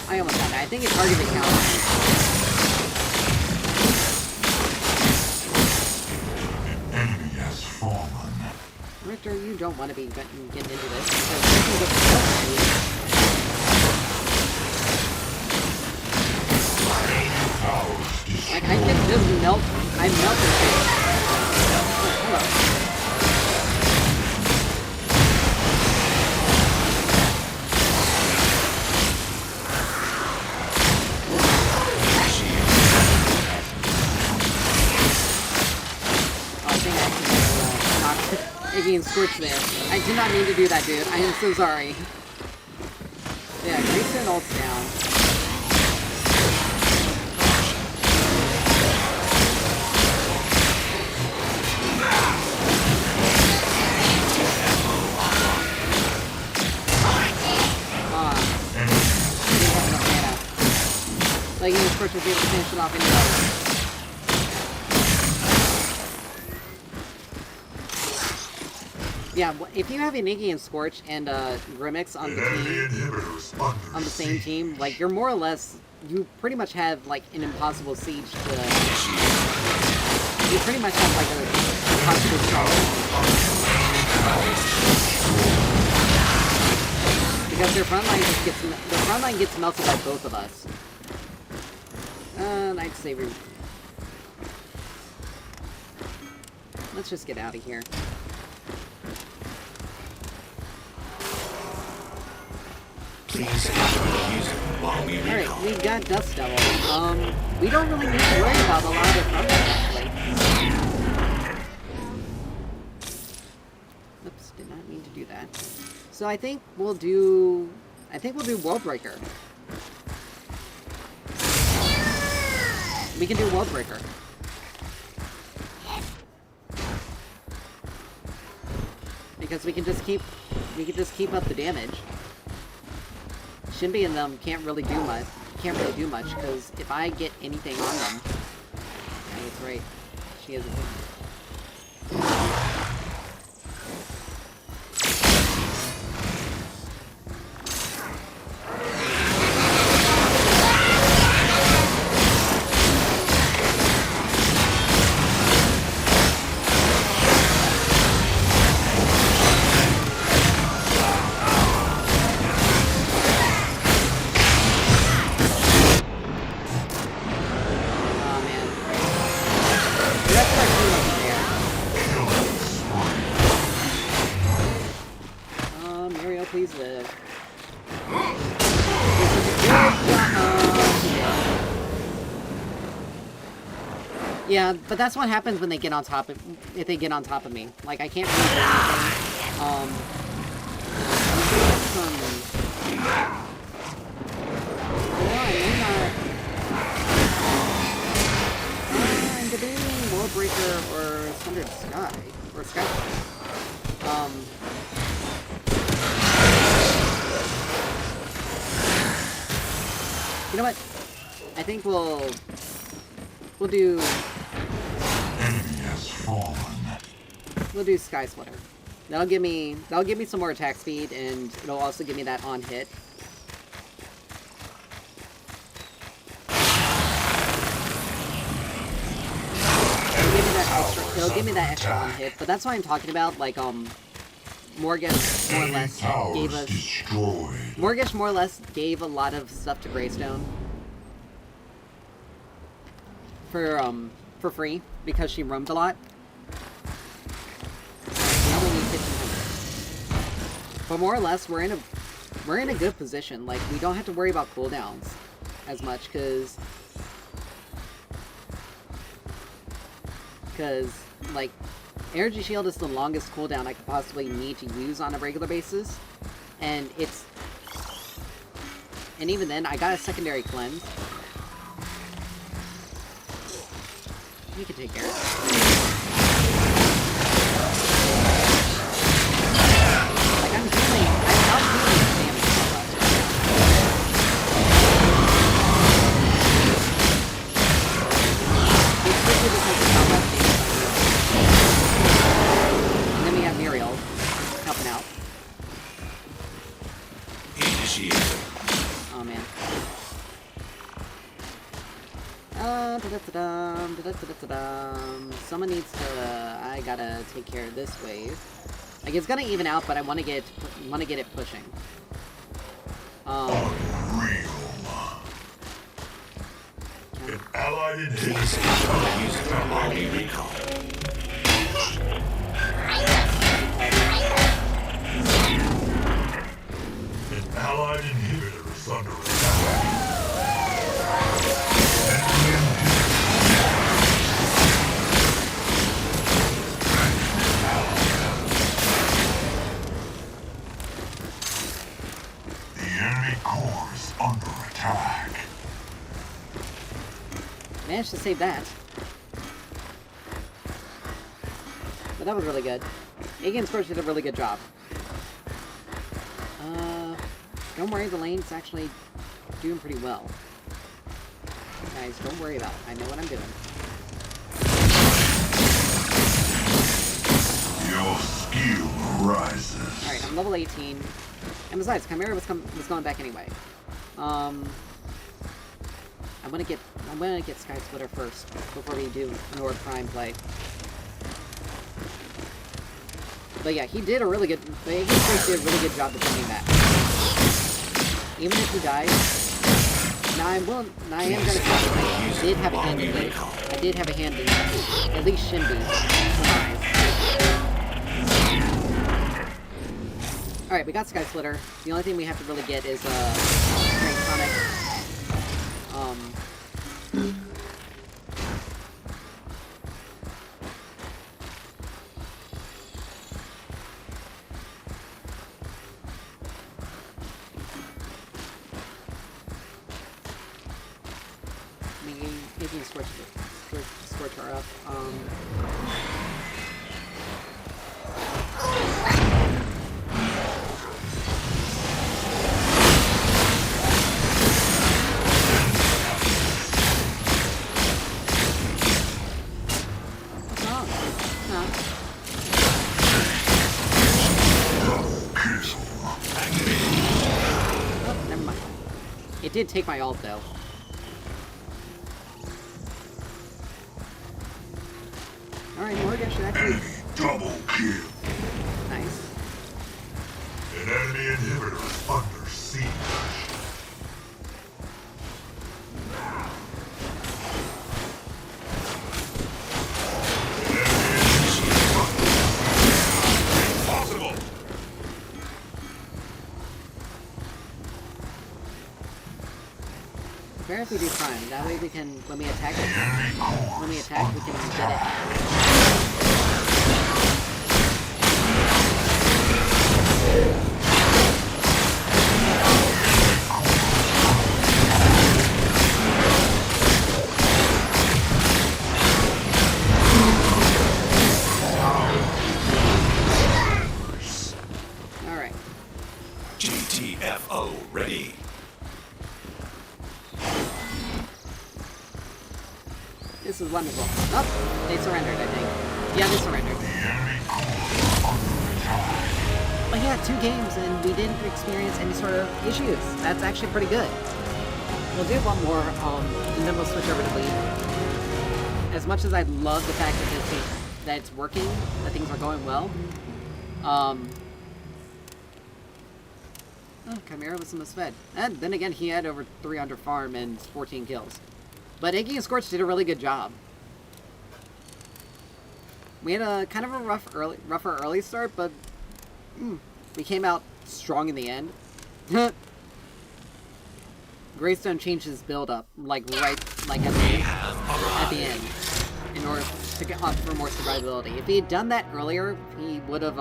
I almost got that. I think it's targeted count. Enemy has fallen. Richter, you don't want to be getting into this, because you can get stuck to you. Like, I can just melt. I melted shit. Oh, hello. Oh, I think I actually knocked Iggy and Scorch there. I did not mean to do that, dude. I am so sorry. Yeah, Greystone ult's down. Like, his first was able to finish it off anyway. Yeah, if you have Inigi and Scorch and Grimmix on the team, on the same team, like, you're more or less, you pretty much have, like, an impossible siege to... You pretty much have, like, a impossible struggle. Because their front line gets melted by both of us. Lightsaber. Let's just get out of here. Please enjoy the music while we recall. Alright, we got Dust Devil. We don't really need to worry about a lot of their front line, actually. Oops, did not mean to do that. So I think we'll do Worldbreaker. We can do Worldbreaker. Because we can just keep up the damage. Shinbi and them can't really do much, because if I get anything on them... Oh, that's right. She has a... Please live. Yeah, but that's what happens when they get on top of... If they get on top of me. Like, I can't really do anything. I'm debating Worldbreaker or Sundered Sky. Or Sky. You know what? I think we'll do... Enemy has fallen. We'll do Sky Splitter. That'll give me some more attack speed, and it'll also give me that on hit. It'll give me that extra on hit, but that's what I'm talking about. Like, Morgish more or less gave us... Morgish more or less gave a lot of stuff to Greystone. For free, because she roamed a lot. But more or less, we're in a good position. Like, we don't have to worry about cooldowns as much, because like, Energy Shield is the longest cooldown I could possibly need to use on a regular basis, and even then, I got a secondary cleanse. We can take care of it. Like, I'm not doing damage so much. It's strictly because of how much damage I do. And then we have Muriel helping out. Initiated. Oh man. Someone needs to. I gotta take care of this wave. Like, it's gonna even out, but I want to get it pushing. Unreal. An allied inhibitor. Use it while we recall. An allied inhibitor is under attack. The enemy core is under attack. Managed to save that. But that was really good. Again, Scorch did a really good job. Don't worry, the lane's actually doing pretty well. Guys, don't worry about it. I know what I'm doing. Your skill rises. Alright, I'm level 18. And besides, Chimera was going back anyway. I'm gonna get Sky Splitter first before we do Nord Prime play. But yeah, he did a really good. He did a really good job defending that. Even if he dies, now I am gonna say I did have a hand in it. I did have a hand in at least Shinbi's demise. Alright, we got Sky Splitter. The only thing we have to really get is Strength Tonic. Making Scorch her up. What's wrong? Huh? Oh, never mind. It did take my ult though. Alright, Morgan should actually... Enemy double kill. Nice. An enemy inhibitor is under siege. Impossible. Fair if we do Prime. That way we can, when we attack, The enemy core we is can under get attack. it. Alright. GTFO ready. This is wonderful. Oh, they surrendered, I think. Yeah, they surrendered. The enemy core is under attack. But yeah, 2 games and we didn't experience any sort of issues. That's actually pretty good. We'll do one more, and then we'll switch over to League. As much as I love the fact that it's working, that things are going well, oh, Chimera was the most fed. And then again, he had over 300 farm and 14 kills. But Iggy and Scorch did a really good job. We had a kind of a rougher early start, but we came out strong in the end. Greystone changed his build up, like right, like at the end, in order to get opt for more survivability. If he had done that earlier, he would have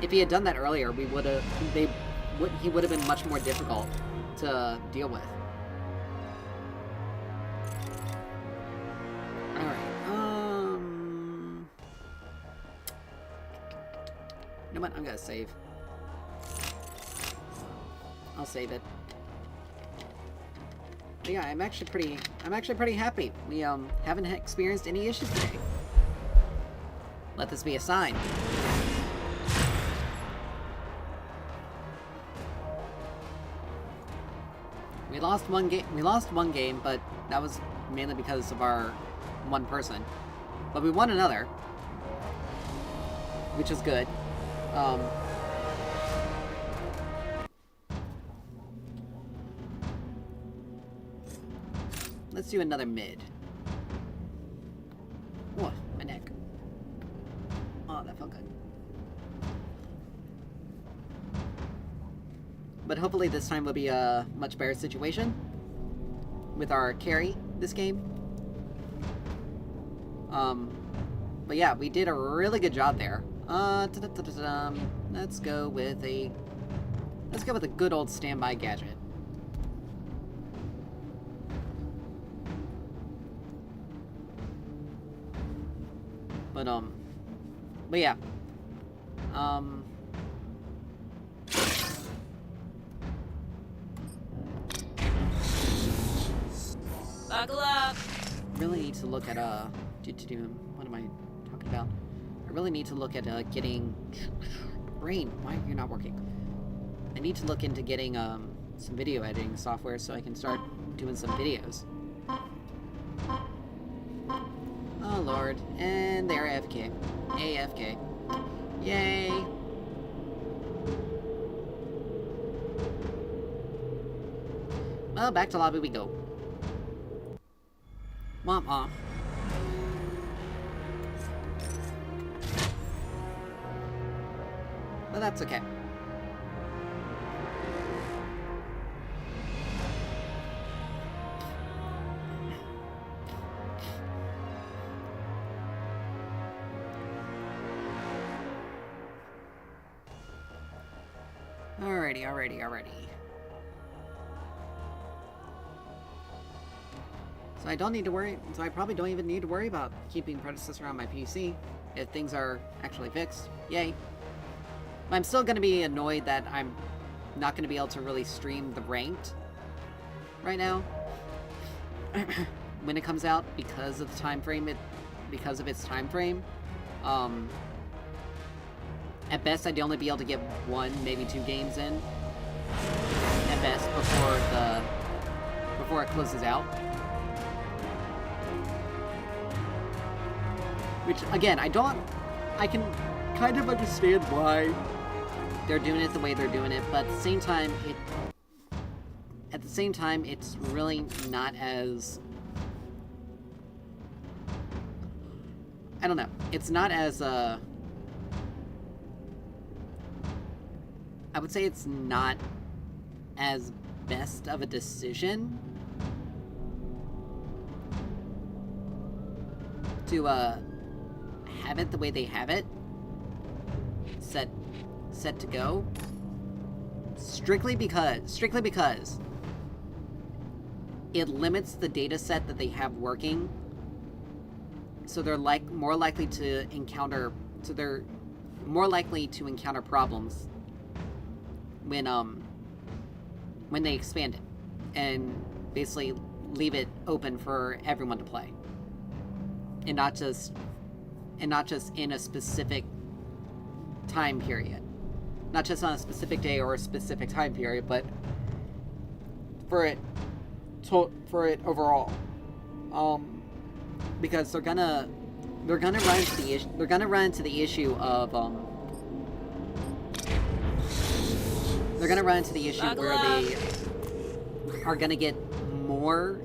If he had done that earlier, he would have been much more difficult to deal with. Alright, you know what? I'm gonna save. I'll save it. But yeah, I'm actually pretty happy. We haven't experienced any issues today. Let this be a sign. We lost one game, but that was mainly because of our one person. But we won another, which is good. Let's do another mid. Oh, my neck. Oh, that felt good. But hopefully this time will be a much better situation with our carry this game. But yeah, we did a really good job there. Let's go with a good old standby gadget. But yeah. Buckle up. Really need to look at what am I talking about? I really need to look at getting brain. Why are you not working? I need to look into getting some video editing software so I can start doing some videos. Oh lord, and they're AFK. AFK. Yay! Well, back to lobby we go. Womp womp. But that's okay. Alrighty. So I probably don't even need to worry about keeping Predecessor on my PC if things are actually fixed. Yay. I'm still going to be annoyed that I'm not going to be able to really stream the ranked right now when it comes out because of the time frame. Because of its time frame. At best, I'd only be able to get 1, maybe 2 games in. At best, before it closes out. Which, again, I can kind of understand why they're doing it the way they're doing it, but at the same time, it's really not as... I don't know. It's not as, I would say it's not as best of a decision to, have it the way they have it set to go, strictly because it limits the data set that they have working, so they're more likely to encounter problems when they expand it and basically leave it open for everyone to play, and not just in a specific time period. Not just on a specific day or a specific time period, but for it overall. Because they're gonna run into the issue of where they are gonna get more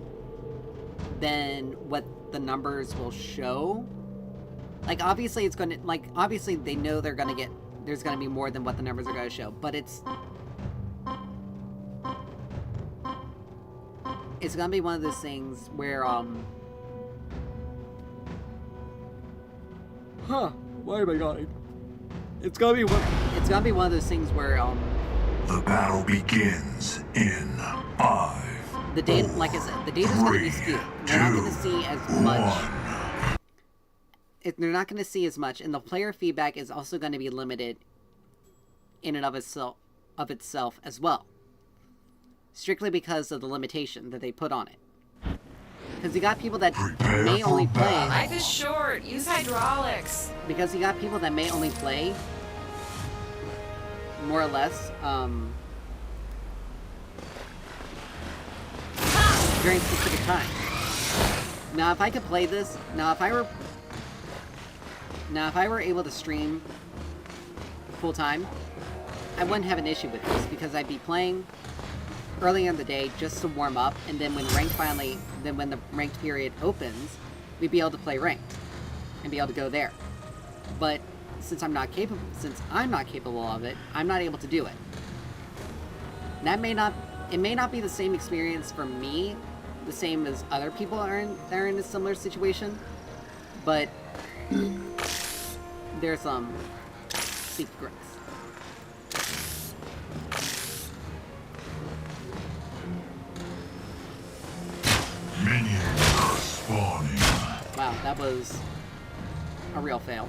than what the numbers will show. Like, obviously they know they're gonna get there's gonna be more than what the numbers are gonna show. But it's gonna be one of those things where, why am I going? It's gonna be one of those things where, The battle begins in 5. the data, like I said, the data's gonna be skewed. They're not gonna see as much. They're not gonna see as much, and the player feedback is also gonna be limited in and of itself as well. Strictly because of the limitation that they put on it. Because you got people that may only play. Life is short. Use hydraulics. Because you got people that may only play, more or less, during specific times. Now, if I could play this, if I were able to stream full time, I wouldn't have an issue with this because I'd be playing earlier in the day just to warm up, and then when when the ranked period opens, we'd be able to play ranked and be able to go there. But since I'm not capable of it, I'm not able to do it. And it may not be the same experience for me, the same as other people that are in a similar situation, but there's some secrets. Minions are spawning. Wow, that was a real fail.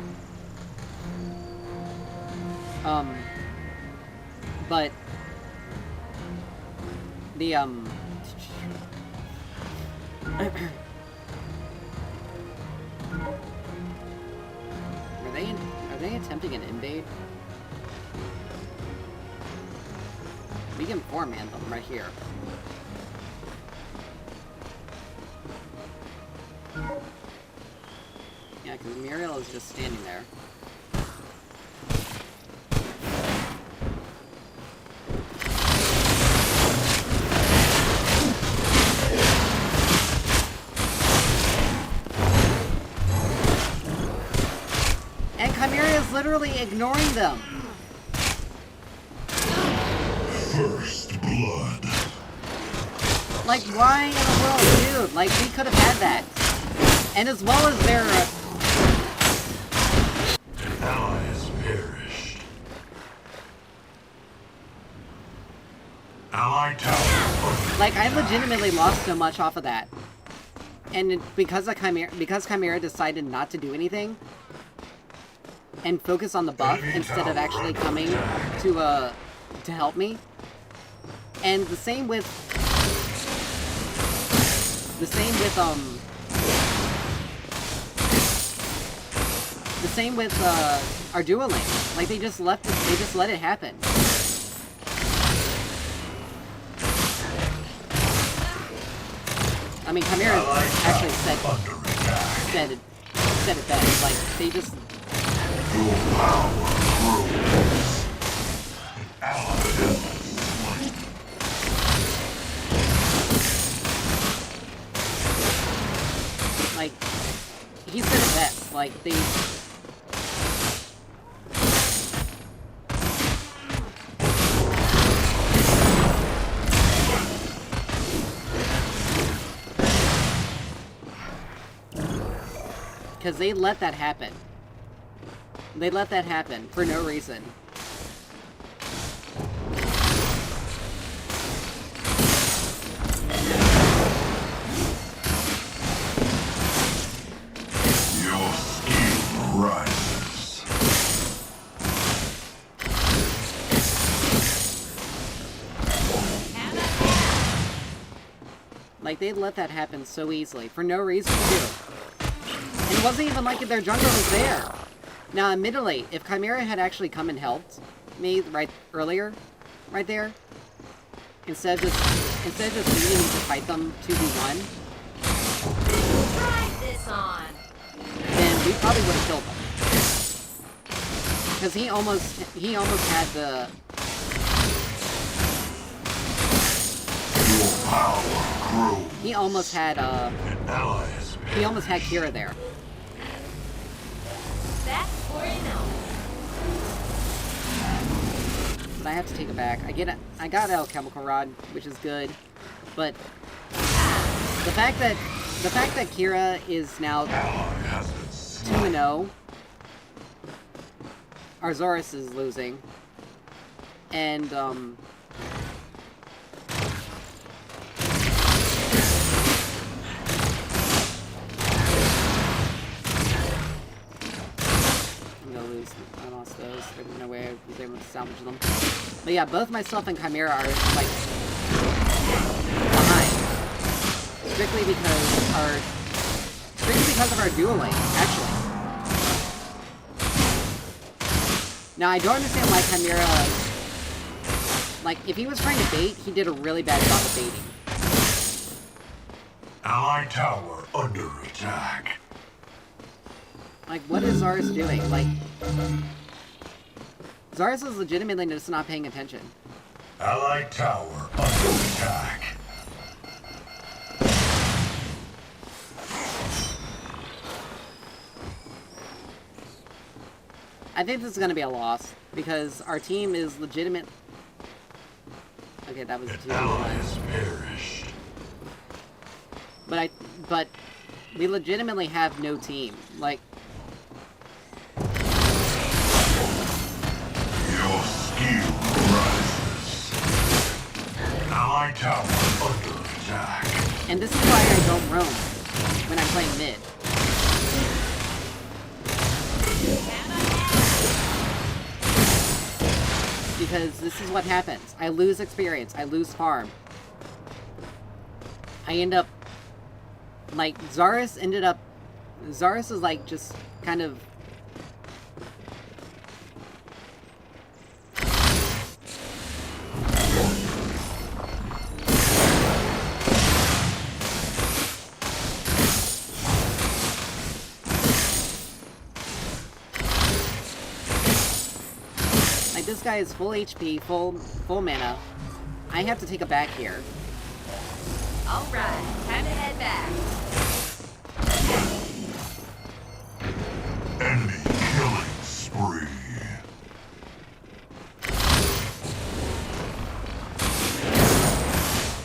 But the are they attempting an invade? We can four-man them right here. Yeah, because Muriel is just standing there. And Chimera is literally ignoring them. First blood. Like, why in the world, dude? Like, we could have had that. And as well as their... An ally has perished. Ally tower. Like, I legitimately lost so much off of that. And because Chimera decided not to do anything, and focus on the buff instead of actually coming to help me. And the same with our duo lane. Like, they just let it happen. I mean, Chimera actually said it best. Like, they just... Your power grows. An ally has like, he said it best. Like, they... Because they let that happen. They let that happen for no reason. Your skill rises. Like, they let that happen so easily for no reason too. And it wasn't even like their jungler was there. Now, admittedly, if Chimera had actually come and helped me right there, instead of just needing to fight them 2v1, Try this on. then we probably would have killed them. Because he almost had the... Your power grows. He almost had, An ally has he almost had Kira there. That's for you know. but I have to take it back. I got Alchemical Rod, which is good, but the fact that Kira is now 2-0, Arzoris is losing, and I'm gonna lose. I lost those. There's no way I was able to salvage them. But yeah, both myself and Chimera are like behind. Strictly because of our dueling, actually. Now I don't understand why Chimera, like, if he was trying to bait, he did a really bad job of baiting. Allied tower under attack. Like, what is Zaris doing? Like, Zaris is legitimately just not paying attention. Allied tower under attack. I think this is going to be a loss, because our team is legitimate. Okay, that was An too ally much. has perished. But we legitimately have no team. Like, Your skill rises. Allied tower under attack. and this is why I don't roam when I'm playing mid. Because this is what happens. I lose experience. I lose farm. I end up... Like, Zaris is, like, just kind of... Like, this guy is full HP, full mana. I have to take a back here. Alright, time to head back. Enemy killing spree.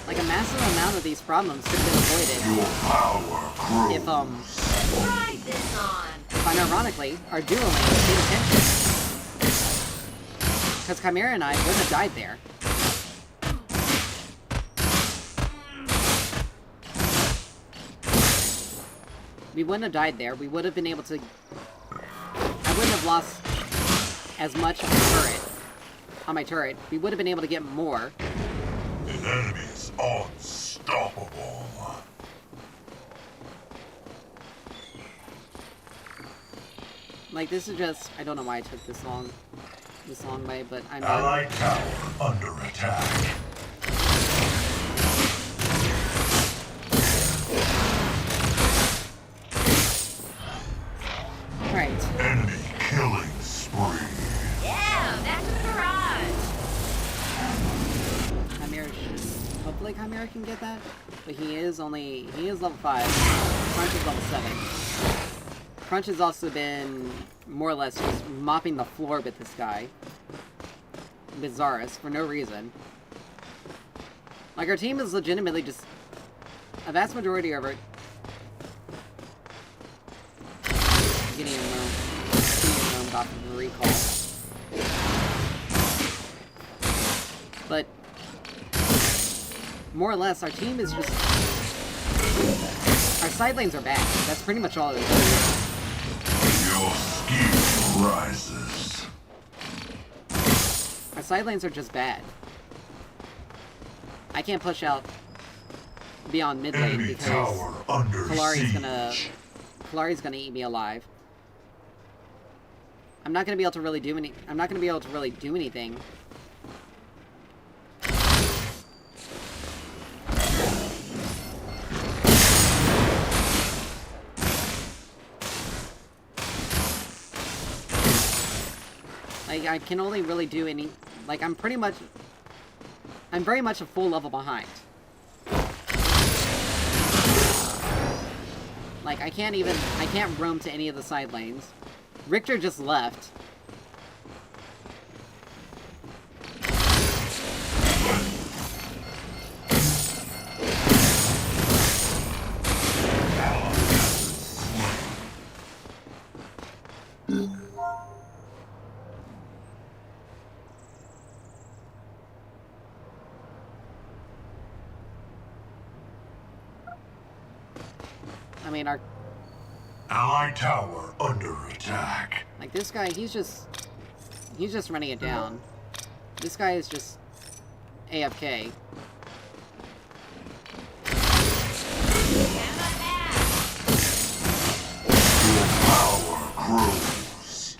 Like, a massive amount of these problems could have been avoided Your power grows. Try this on. if unironically, our dueling paid attention. Because Chimera and I wouldn't have died there. We wouldn't have died there. We would have been able to... I wouldn't have lost as much on my turret. We would have been able to get more. An enemy is unstoppable. Like, this is just... I don't know why I took this long way, but I'm not... Allied tower under attack. Alright. Enemy killing spree. Yeah, back to the garage. Chimera hopefully Chimera can get that. But he is level 5. Crunch is level 7. Crunch has also been more or less just mopping the floor with this guy. With Zaris, for no reason. Like, our team is legitimately just... A vast majority of it... Getting him roamed off of the recall. But... More or less, our team is just... Our side lanes are bad. That's pretty much all it is. Your skill rises. Our side lanes are just bad. I can't push out beyond mid lane Enemy because tower under Kalari's siege. gonna eat me alive. I'm not gonna be able to really do anything. Like, I can only really do any... Like, I'm very much a full level behind. Like, I can't roam to any of the side lanes. Richter just left. I mean, our... Allied tower under attack. Like, this guy, he's just running it down. This guy is just AFK. Your power grows.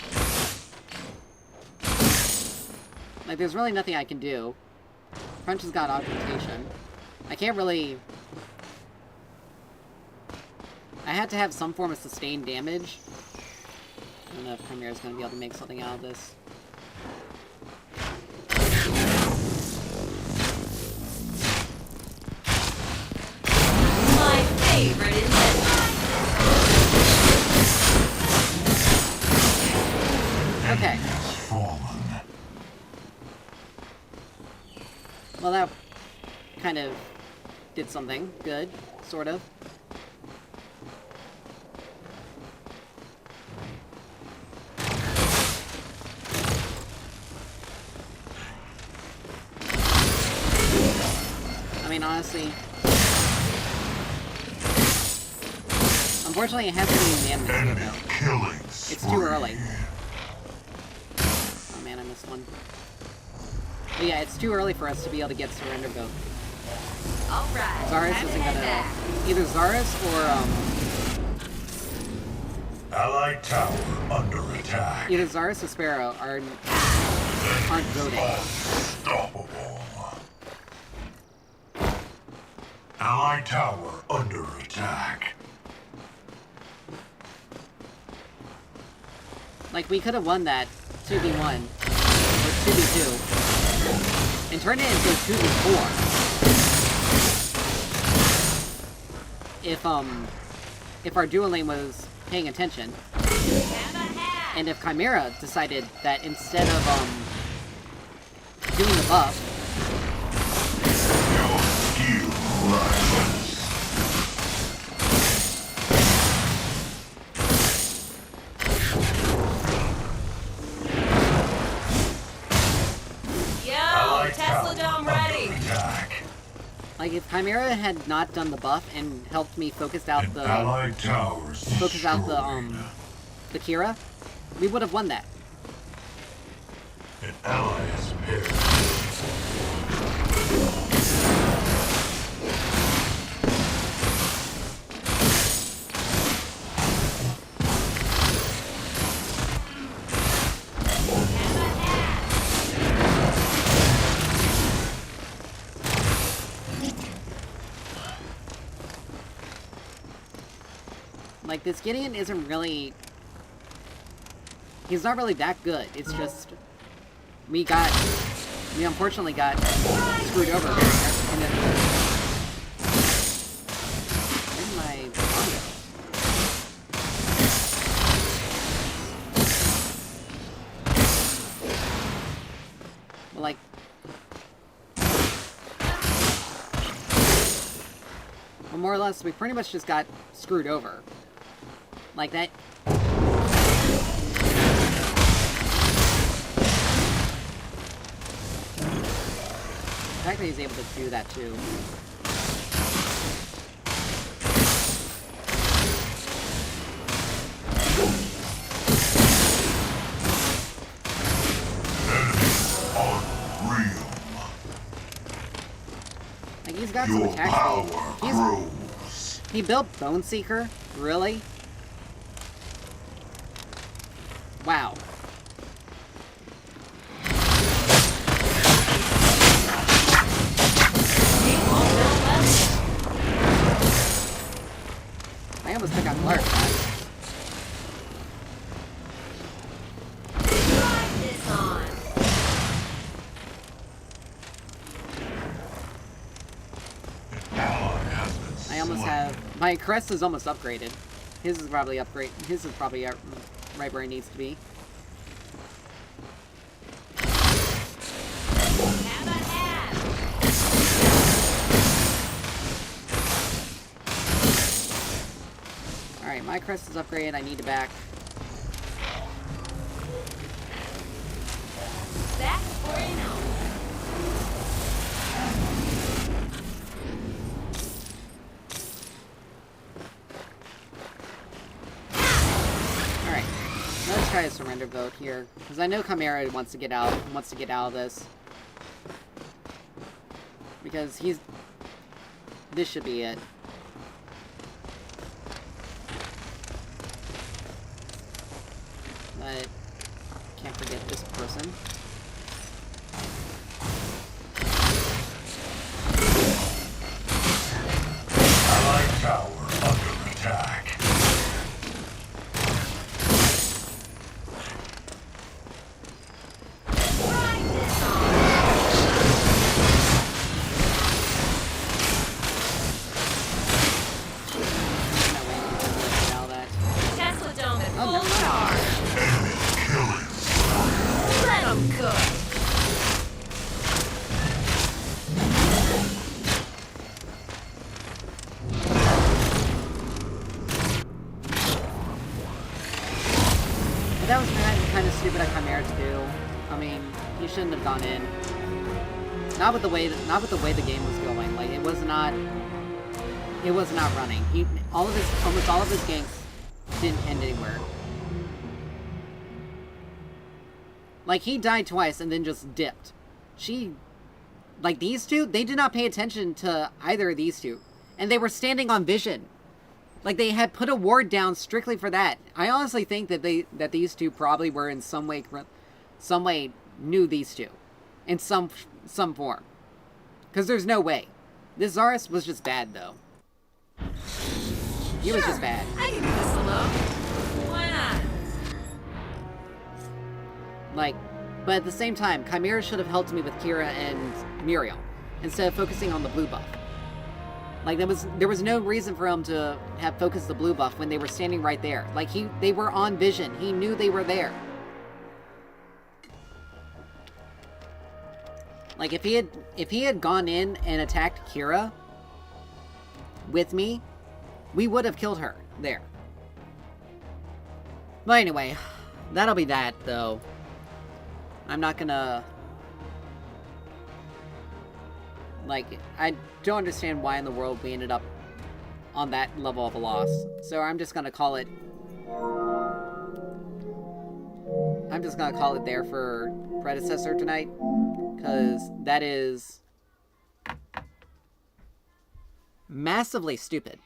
Like, there's really nothing I can do. Crunch has got augmentation. I can't really... I had to have some form of sustained damage. I don't know if Chimera's gonna be able to make something out of this. My favorite invention. Okay. Has fallen. Well, that kind of did something good, sort of. I mean, honestly... Unfortunately, it has to be unanimous here, Enemy though. killing It's too early. Oh man, I missed one. But yeah, it's too early for us to be able to get surrender vote. Alright. Zaris time to isn't head gonna... back. Either Zaris or, Allied tower under attack. Either Zaris or Sparrow aren't voting. Unstoppable. Allied tower under attack. Like, we could have won that 2v1, or 2v2, and turned it into 2v4. If our dual lane was paying attention. And if Chimera decided that instead of, doing the buff, Your skill rises. Yo, Allied Tesla tower Dome ready. under attack. like, if Chimera had not done the buff and helped me focus out An the, allied tower focus out destroyed. the Kira, we would have won that. An ally has perished. Like, this Gideon isn't really... He's not really that good. It's just... We unfortunately got screwed over here. And then... Where's my bongo? Well, like... Well, more or less, we pretty much just got screwed over. Like that. The fact that he's able to do that too. Unreal. Like, he's got some Your attack power speed. grows. He built Bone Seeker? Really? Wow. I almost took out Clark. Try this on. An ally has been I almost slain. have... My crest is almost upgraded. His is probably right where it needs to be. Have a hat. Alright, my crest is upgraded. I need to back. back before you know Alright. Let's try a surrender vote here. Because I know Chimera wants to get out of this. Because this should be it. But can't forget this person. Allied tower under attack. Tesla Dome at Oh, full never mind. charge. Enemy killing. Let 'em cook. But that was kind of stupid of Chimera to do. I mean, he shouldn't have gone in. Not with the way the game was going. Like it was not running. Almost all of his ganks didn't end anywhere. Like he died twice and then just dipped. Like these two, they did not pay attention to either of these two, and they were standing on vision. Like they had put a ward down strictly for that. I honestly think that these two probably were in some way knew these two, in some form. Because there's no way. This Zarus was just bad though. He was just bad. I can do this alone. Why not? Like, but at the same time, Chimera should have helped me with Kira and Muriel instead of focusing on the blue buff. Like there was no reason for him to have focused the blue buff when they were standing right there. Like they were on vision. He knew they were there. Like if he had gone in and attacked Kira with me, we would have killed her there. But anyway, that'll be that though. I'm not gonna... Like, I don't understand why in the world we ended up on that level of a loss. So I'm just gonna call it... I'm just gonna call it there for Predecessor tonight. Because that is... massively stupid.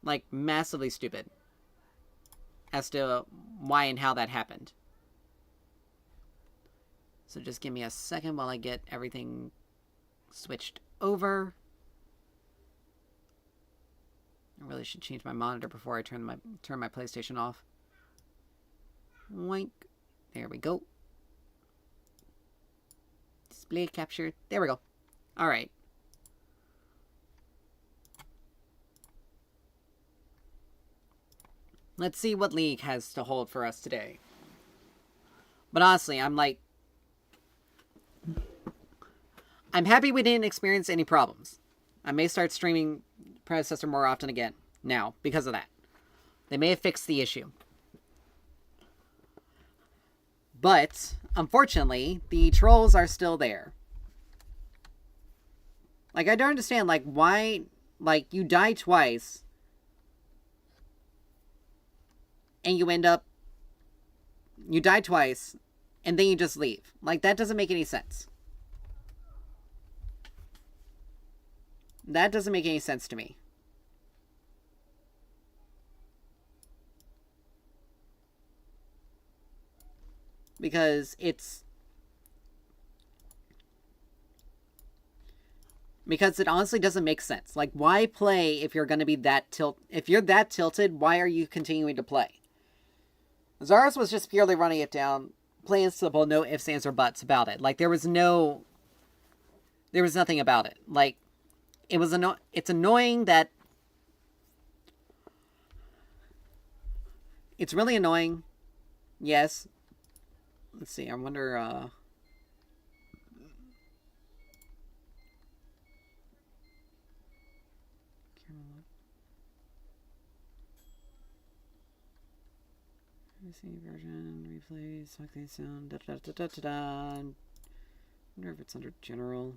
Like, massively stupid. As to why and how that happened. So just give me a second while I get everything switched over. I really should change my monitor before I turn my PlayStation off. Wink. There we go. Display capture. There we go. Alright. Let's see what League has to hold for us today. But honestly, I'm happy we didn't experience any problems. I may start streaming Predecessor more often again now because of that. They may have fixed the issue. But, unfortunately, the trolls are still there. Like, I don't understand, like, why, like, you die twice, and you die twice, and then you just leave. Like, that doesn't make any sense. That doesn't make any sense to me. Because it honestly doesn't make sense. Like, why play if you're going to be if you're that tilted, why are you continuing to play? Zarus was just purely running it down, plain and simple, no ifs, ands, or buts about it. Like, there was nothing about it. Like, it's annoying that... It's really annoying. Yes. Let's see, I wonder, See version, replay, select the sound, da da da da da da. I wonder if it's under general.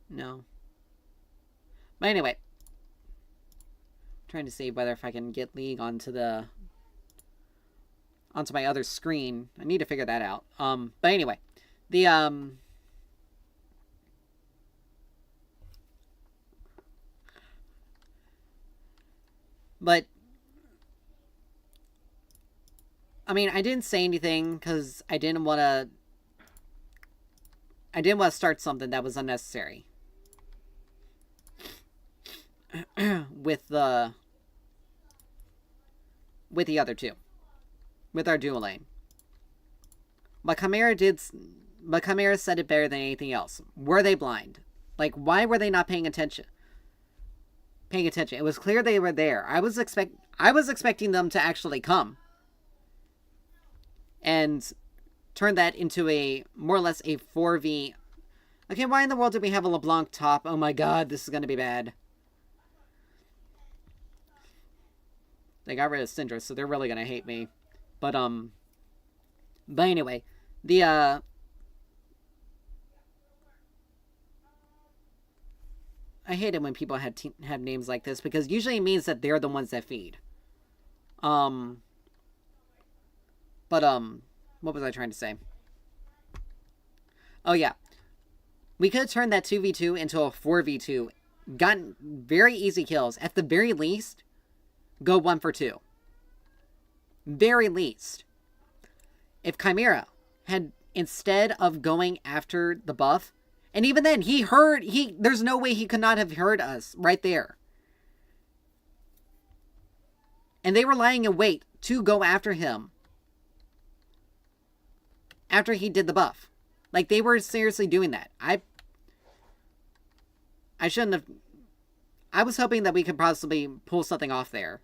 No. But anyway. Trying to see whether if I can get League onto my other screen. I need to figure that out. But anyway. But I mean, I didn't say anything because I didn't want to start something that was unnecessary with the other two, with our dual lane. But Chimera said it better than anything else. Were they blind? Like, why were they not paying attention? It was clear they were there. I was expecting them to actually come and turn that into a more or less a 4v. Okay, why in the world did we have a LeBlanc top? Oh my god, this is gonna be bad. They got rid of Syndra, so they're really gonna hate me. But anyway, I hate it when people have names like this, because usually it means that they're the ones that feed. But, what was I trying to say? Oh, yeah. We could have turned that 2v2 into a 4v2. Gotten very easy kills. At the very least, go 1 for 2. Very least. If Chimera had, instead of going after the buff, and even then, there's no way he could not have heard us right there. And they were lying in wait to go after him after he did the buff. Like, they were seriously doing that. I shouldn't have. I was hoping that we could possibly pull something off there.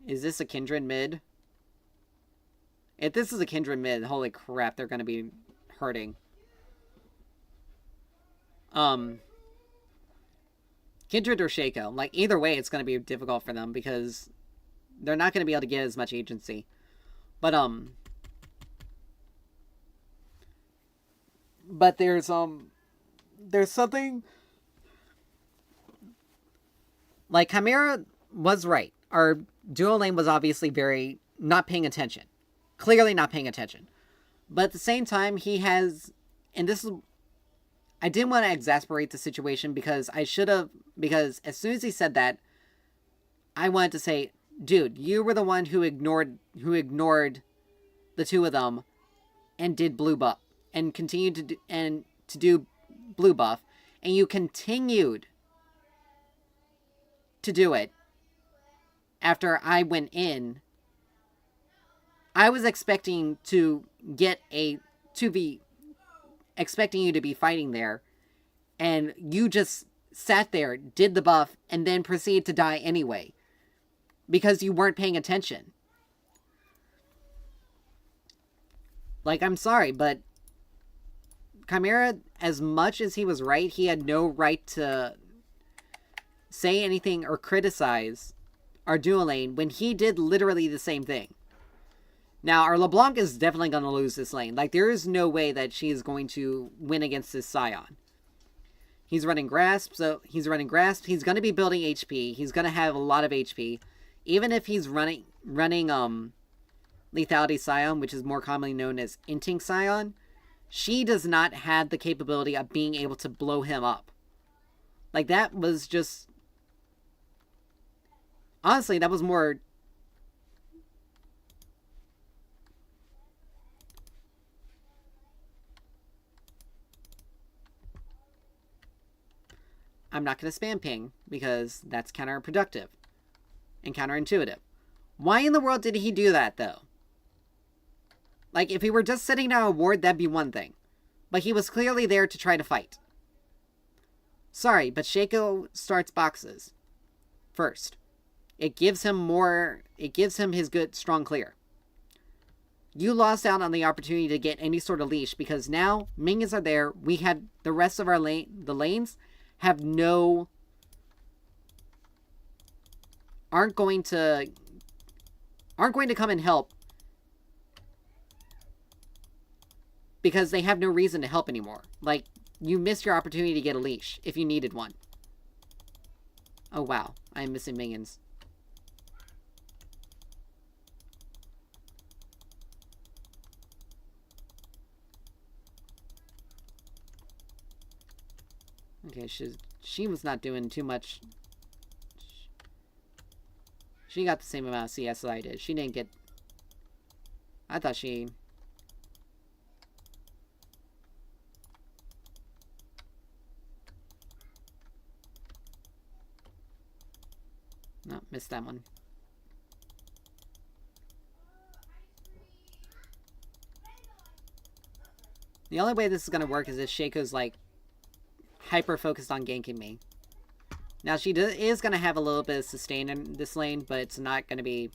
Is this a Kindred mid? If this is a Kindred mid, holy crap, they're going to be hurting. Kindred or Shaco. Like, either way, it's going to be difficult for them because they're not going to be able to get as much agency. But there's something. Like, Chimera was right. Our dual lane was obviously very not paying attention. Clearly not paying attention. But at the same time, he has, and this is, I didn't want to exasperate the situation because because as soon as he said that, I wanted to say, dude, you were the one who ignored the two of them and did blue buff and continued to do blue buff, and you continued to do it after I went in. I was expecting to get expecting you to be fighting there, and you just sat there, did the buff, and then proceeded to die anyway because you weren't paying attention. Like, I'm sorry, but Chimera, as much as he was right, he had no right to say anything or criticize our dual lane when he did literally the same thing. Now, our LeBlanc is definitely going to lose this lane. Like, there is no way that she is going to win against this Scion. He's running Grasp, so he's running Grasp. He's going to be building HP. He's going to have a lot of HP. Even if he's running Lethality Scion, which is more commonly known as Inting Scion, she does not have the capability of being able to blow him up. Like, that was just... Honestly, that was more... I'm not going to spam ping, because that's counterproductive and counterintuitive. Why in the world did he do that, though? Like, if he were just sitting down a ward, that'd be one thing. But he was clearly there to try to fight. Sorry, but Shaco starts boxes first. It gives him his good, strong clear. You lost out on the opportunity to get any sort of leash, because now minions are there. We had the rest of the lanes have no... aren't going to come and help because they have no reason to help anymore. Like, you missed your opportunity to get a leash if you needed one. Oh wow, I am missing minions. Okay, she was not doing too much. She got the same amount of CS as I did. She didn't get... I thought she... No, missed that one. The only way this is going to work is if Shaco's, like, hyper-focused on ganking me. Now, she is going to have a little bit of sustain in this lane, but it's not going to be...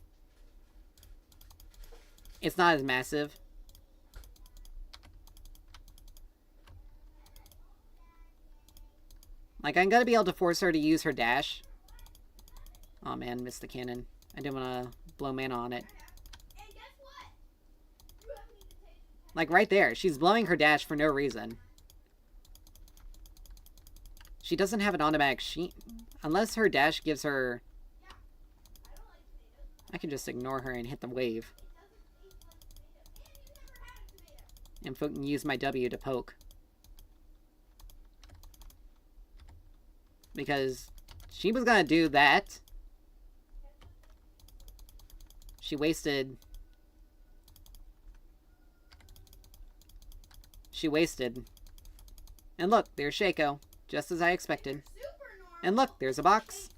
It's not as massive. Like, I'm going to be able to force her to use her dash. Oh man, missed the cannon. I didn't want to blow mana on it. Like, right there. She's blowing her dash for no reason. She doesn't have an automatic sheet. Unless her dash gives her... I can just ignore her and hit the wave. And use my W to poke. Because she was gonna do that. She wasted... And look, there's Shaco. Just as I expected. And look, there's a box.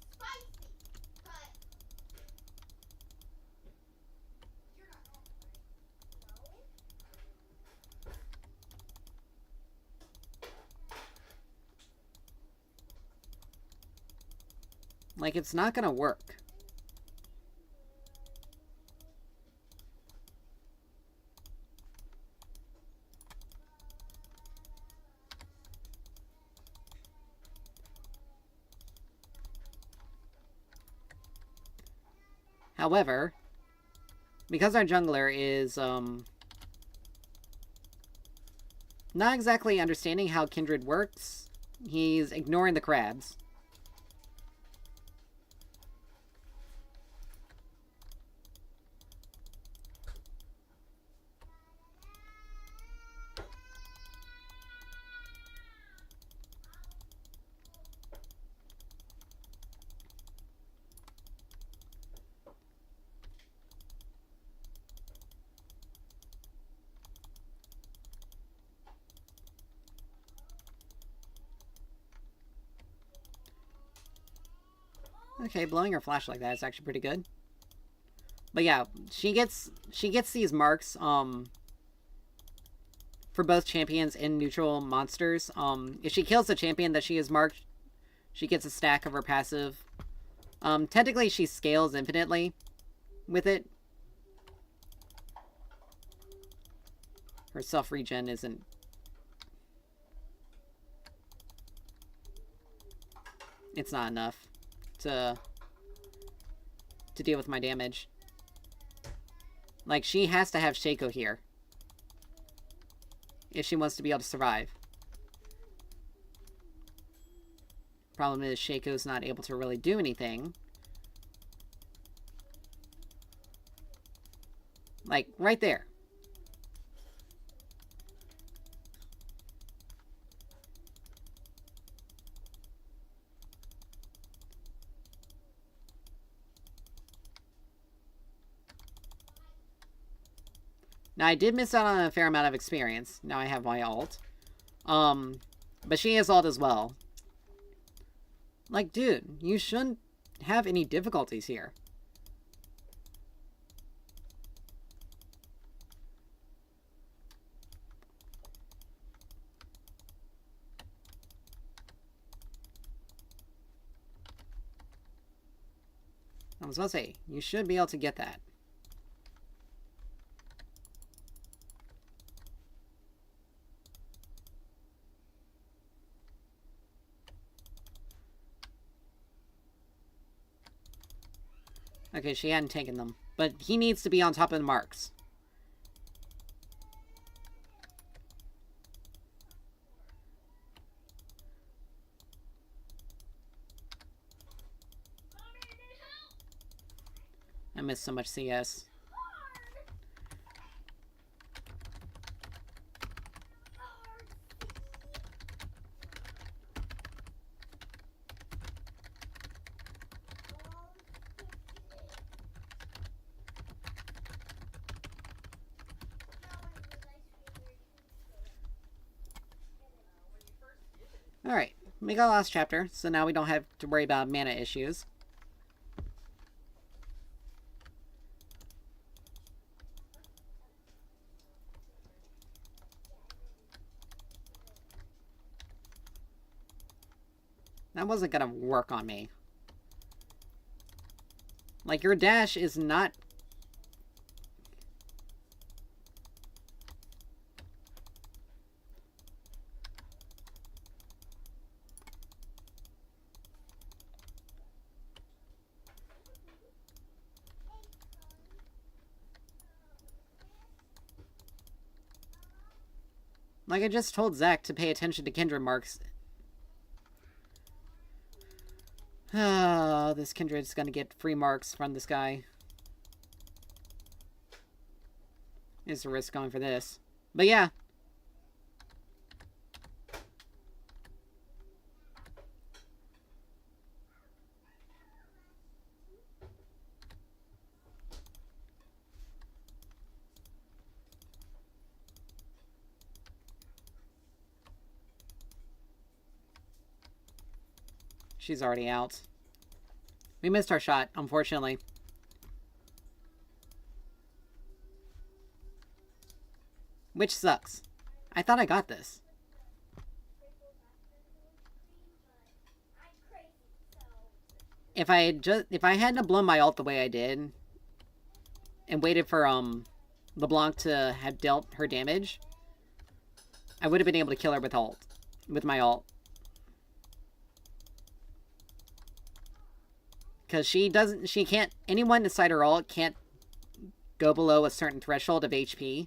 Like, it's not gonna work. However, because our jungler is, not exactly understanding how Kindred works, he's ignoring the crabs. Okay, blowing her flash like that is actually pretty good. But yeah, she gets these marks, for both champions and neutral monsters. If she kills the champion that she has marked, she gets a stack of her passive. Technically she scales infinitely with it. Her self-regen isn't... It's not enough to deal with my damage. Like, she has to have Shaco here if she wants to be able to survive. Problem is, Shaco's not able to really do anything. Like, right there. Now, I did miss out on a fair amount of experience. Now I have my ult. But she has ult as well. Like, dude, you shouldn't have any difficulties here. I was about to say, you should be able to get that. Okay, she hadn't taken them. But he needs to be on top of the marks. I missed so much CS. Alright, we got last chapter, so now we don't have to worry about mana issues. That wasn't gonna work on me. Like, your dash is not... Like, I just told Zach to pay attention to kindred marks. Oh, this kindred's gonna get free marks from this guy. Is the risk going for this? But yeah. She's already out. We missed our shot, unfortunately. Which sucks. I thought I got this. If I hadn't blown my ult the way I did and waited for LeBlanc to have dealt her damage, I would have been able to kill her with my ult. Because she can't, anyone inside her ult can't go below a certain threshold of HP.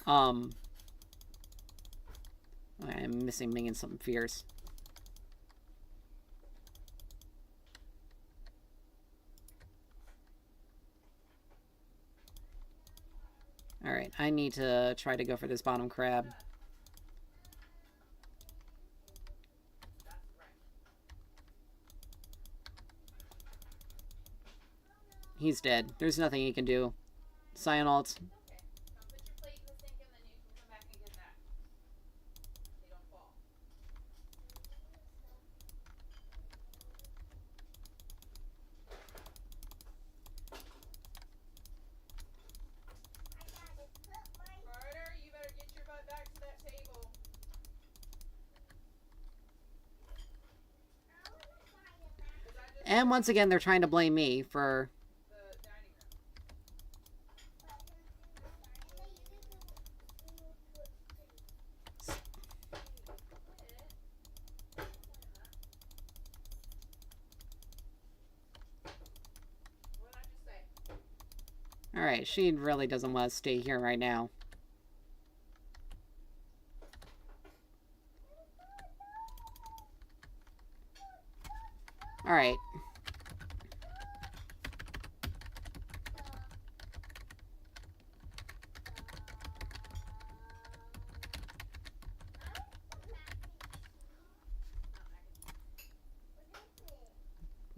I'm missing Ming and something fierce. Alright, I need to try to go for this bottom crab. He's dead. There's nothing he can do. Scion ult. And once again, they're trying to blame me for... Alright, she really doesn't want to stay here right now. Alright.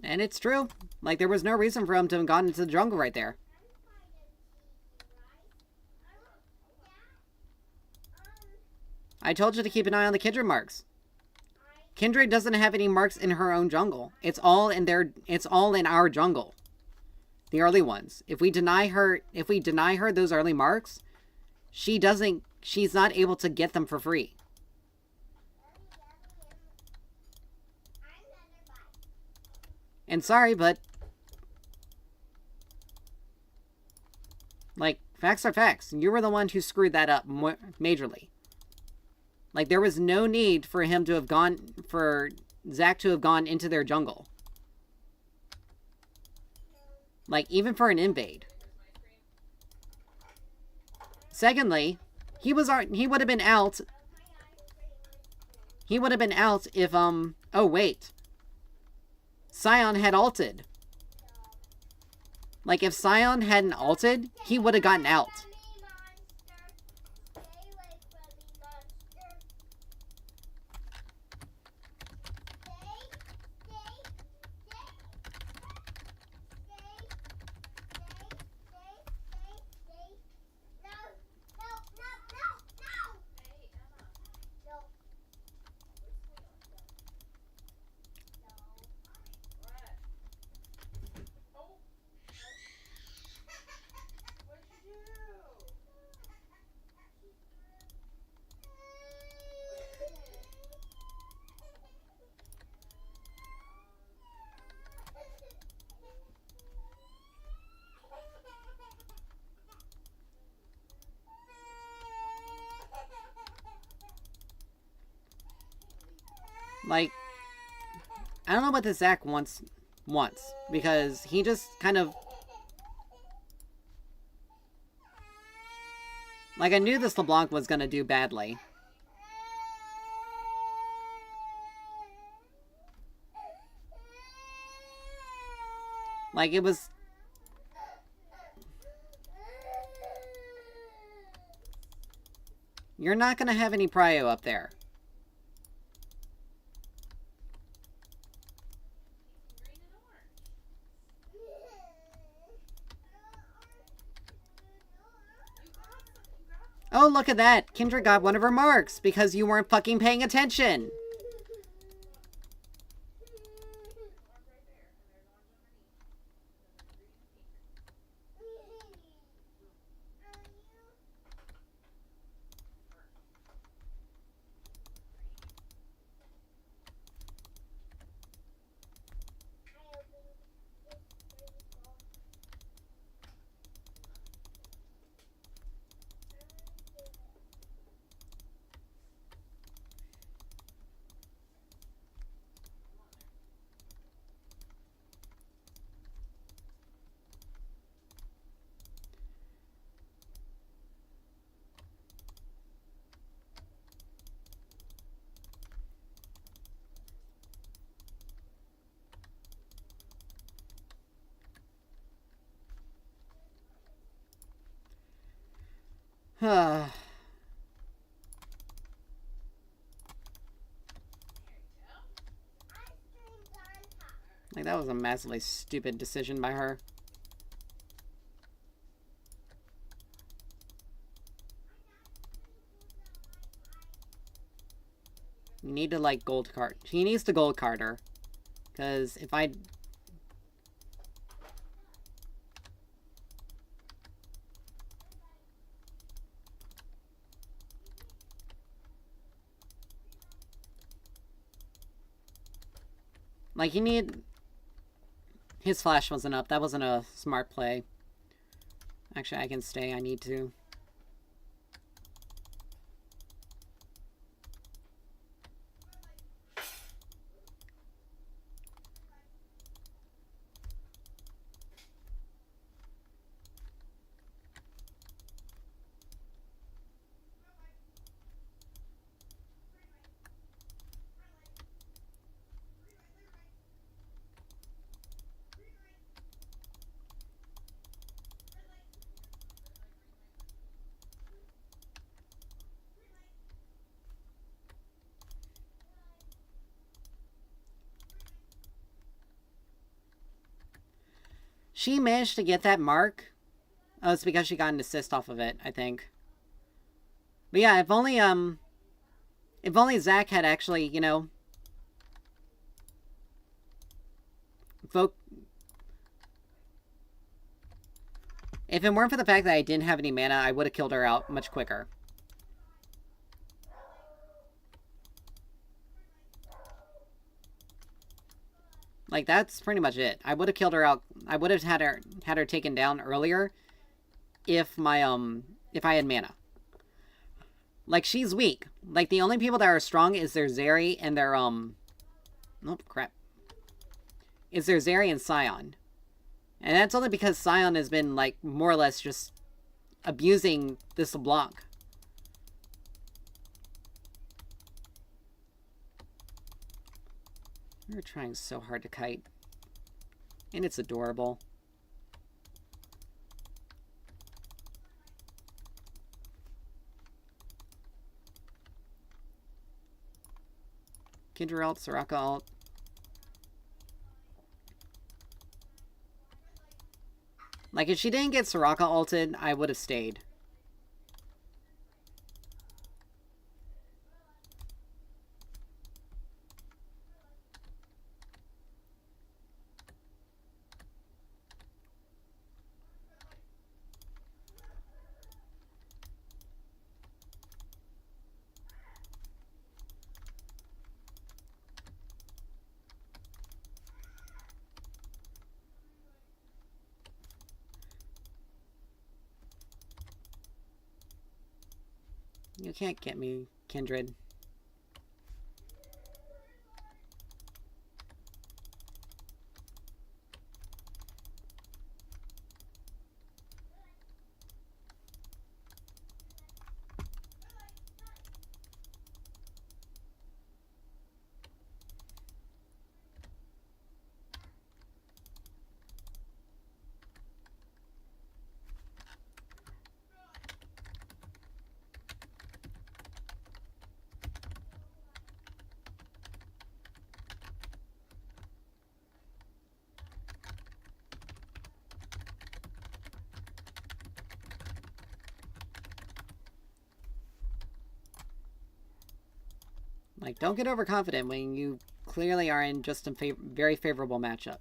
And it's true. Like, there was no reason for him to have gone into the jungle right there. I told you to keep an eye on the Kindred marks. Kindred doesn't have any marks in her own jungle. It's all in our jungle. The early ones. If we deny her those early marks, she's not able to get them for free. And sorry, but like, facts are facts. You were the one who screwed that up majorly. Like, there was no need for him to have gone, for Zach to have gone into their jungle. Like, even for an invade. Secondly, he would have been out. He would have been out if, oh wait. Scion had ulted. Like, if Scion hadn't ulted, he would have gotten out. Like, I don't know what this Zach wants, because he just kind of... Like, I knew this LeBlanc was gonna do badly. Like, it was... You're not gonna have any prio up there. Oh, look at that! Kendra got one of her marks because you weren't fucking paying attention! Like, that was a massively stupid decision by her. You need to, like, gold card. He needs to gold card her. Because if I... Like, he need... His flash wasn't up. That wasn't a smart play. Actually, I can stay. I need to. She managed to get that mark. Oh, it's because she got an assist off of it, I think. But yeah, if only Zach had actually, you know, if it weren't for the fact that I didn't have any mana, I would have killed her out much quicker. Like, that's pretty much it. I would have killed her out. I would have had her taken down earlier if my, if I had mana. Like, she's weak. Like, the only people that are strong is their Zeri and their, oh, crap. Is their Zeri and Scion. And that's only because Scion has been, like, more or less just abusing this LeBlanc. We're trying so hard to kite. And it's adorable. Kindra ult, Soraka ult. Like, if she didn't get Soraka ulted, I would have stayed. You can't get me, Kindred. Like, don't get overconfident when you clearly are in just a very favorable matchup.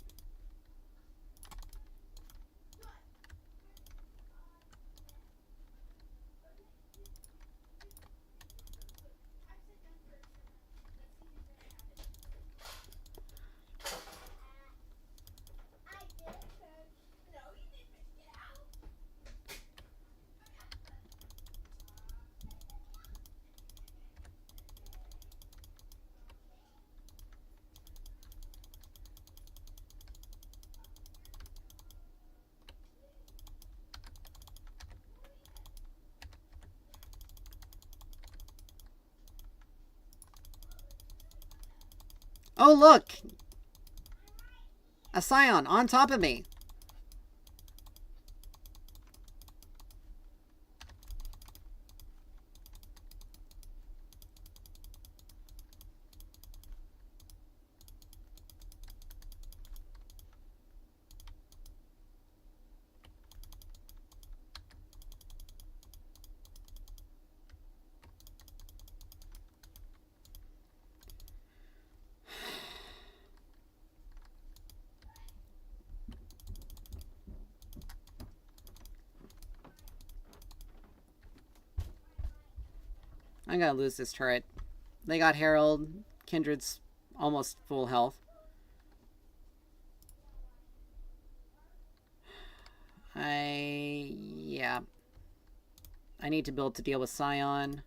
Oh, look! A Scion on top of me! I'm gonna lose this turret. They got Herald. Kindred's almost full health. Yeah. I need to build to deal with Scion.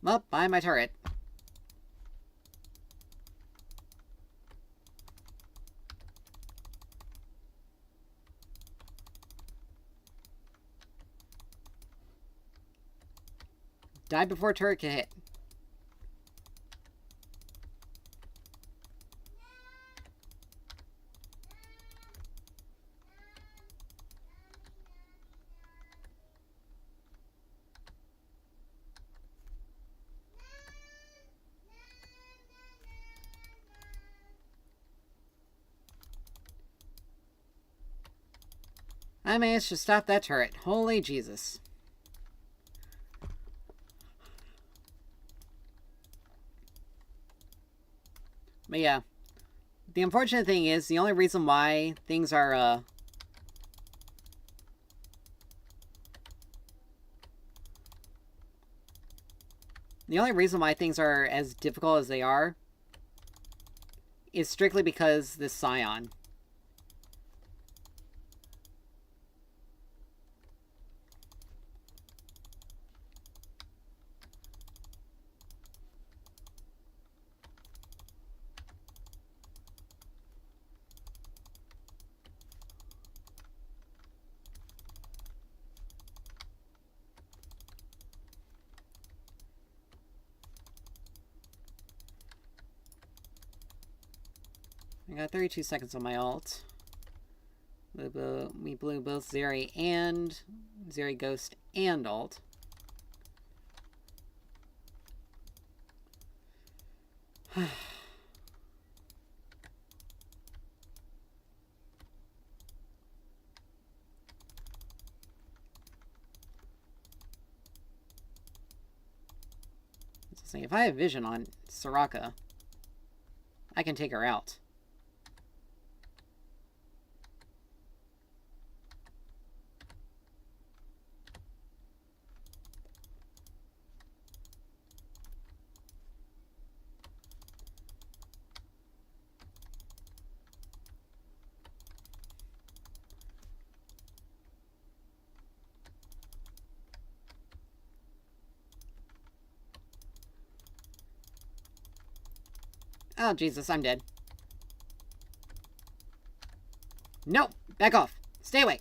Well, buy my turret. Die before turret can hit. I managed to stop that turret. Holy Jesus. But yeah. The unfortunate thing is, the only reason why things are, the only reason why things are as difficult as they are is strictly because this Scion. I got 32 seconds on my ult. We blew both Zeri Ghost and ult. So if I have vision on Soraka, I can take her out. Oh, Jesus, I'm dead. Nope! Back off! Stay away!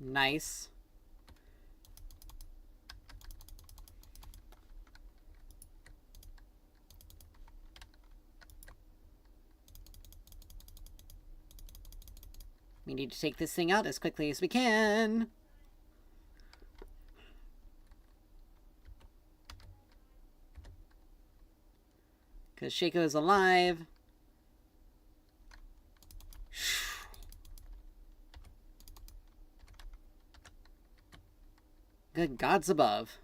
Nice. We need to take this thing out as quickly as we can. Because Shaco is alive. Good gods above.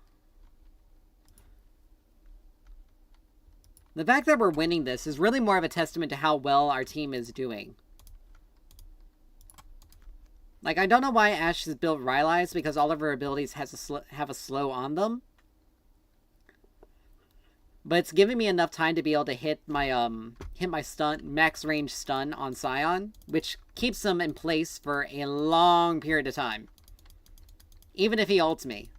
The fact that we're winning this is really more of a testament to how well our team is doing. Like, I don't know why Ashe has built Rylai's, because all of her abilities have a slow on them. But it's giving me enough time to be able to hit my stun, max range stun on Scion, which keeps him in place for a long period of time. Even if he ults me.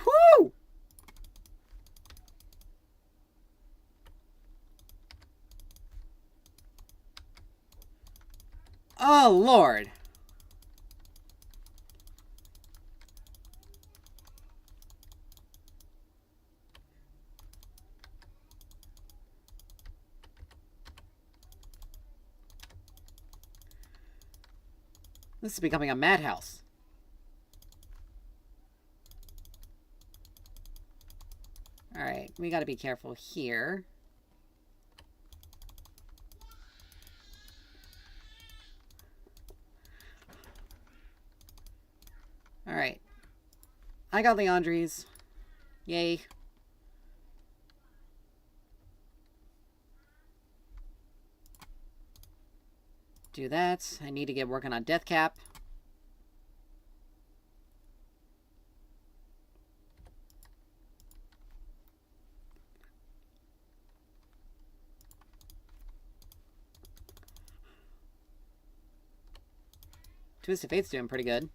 Woo! Oh, Lord. This is becoming a madhouse. Alright, we gotta be careful here. Alright. I got Leandri's. Yay. Do that. I need to get working on Death Cap. Twisted Fate's doing pretty good.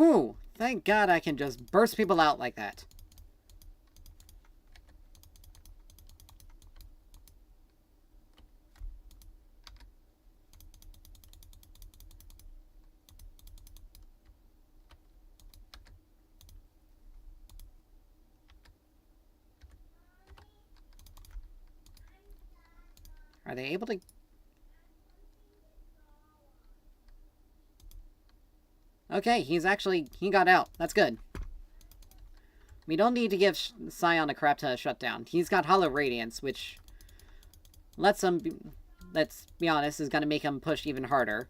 Whew! Thank God I can just burst people out like that. Are they able to... Okay, he got out. That's good. We don't need to give Scion a crap ton of shutdown. He's got Hollow Radiance, which let's be honest, is going to make him push even harder.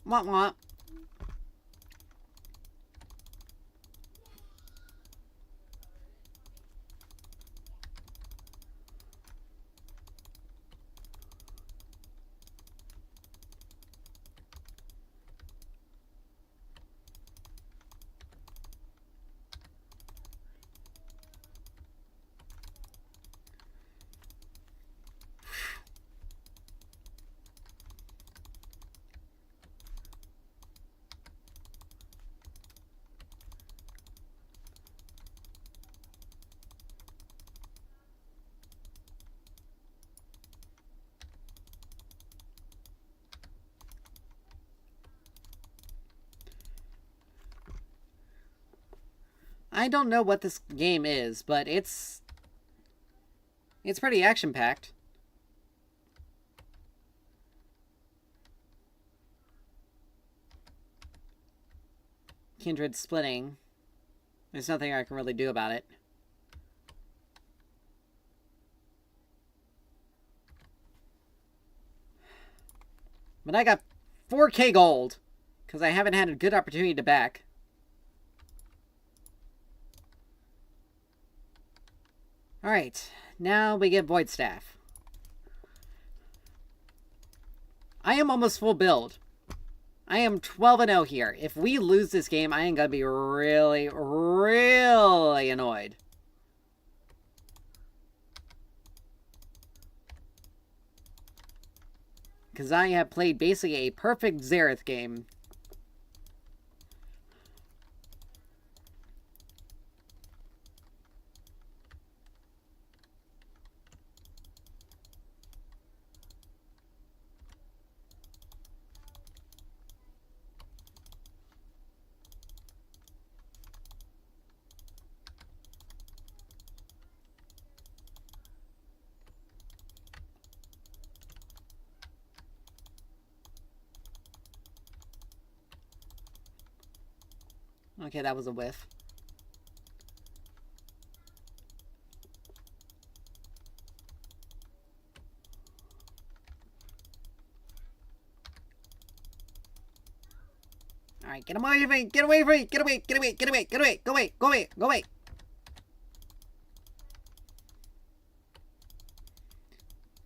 Wah wah. I don't know what this game is, but it's pretty action-packed. Kindred splitting. There's nothing I can really do about it. But I got 4K gold, because I haven't had a good opportunity to back. Alright, now we get Void Staff. I am almost full build. I am 12-0 here. If we lose this game, I am going to be really, really annoyed. Because I have played basically a perfect Xerath game. Okay, that was a whiff. Alright, get away from me! Get away from me! Get away! Get away! Get away! Get away! Go away! Go away! Go away!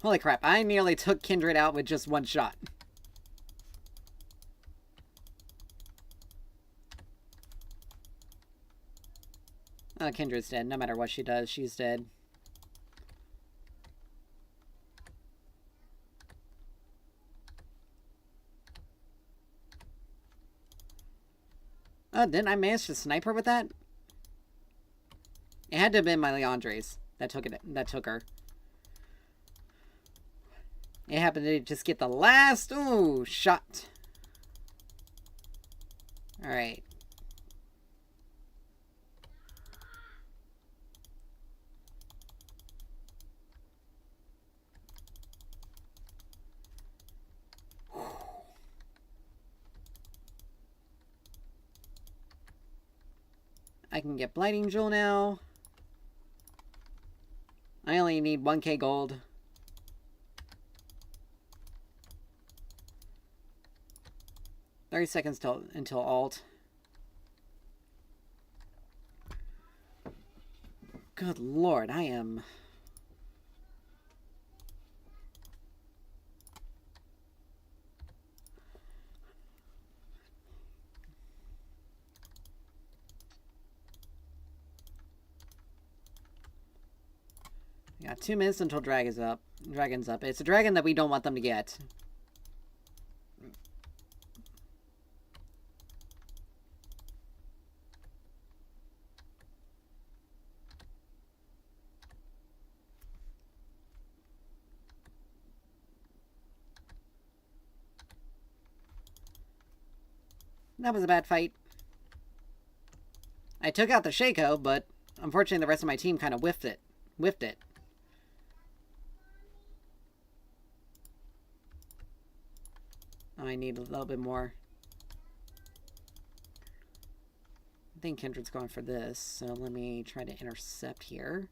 Holy crap, I nearly took Kindred out with just one shot. Oh, Kindred's dead. No matter what she does, she's dead. Oh, didn't I manage to snipe her with that? It had to have been my Leandre's that took her. It happened to just get the last shot. Alright. I can get Blighting Jewel now. I only need 1k gold. $30 seconds until alt. Good lord, I am... We got 2 minutes until Dragon's up. It's a dragon that we don't want them to get. That was a bad fight. I took out the Shaco, but unfortunately the rest of my team kind of whiffed it. Oh, I need a little bit more. I think Kindred's going for this, so let me try to intercept here.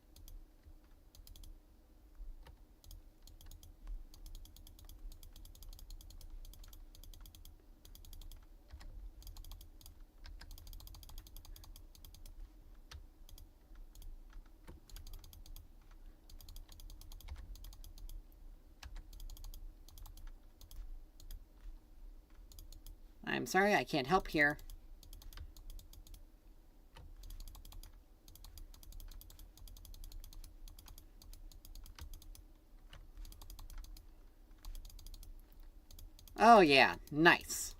I'm sorry, I can't help here. Oh yeah, nice.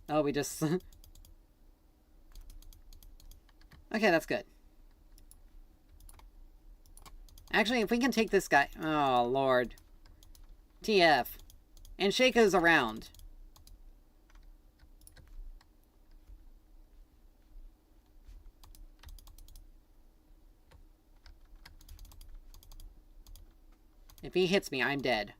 Oh, we just... Okay, that's good. Actually, if we can take this guy... Oh, Lord. TF. And Shaco's around. If he hits me, I'm dead.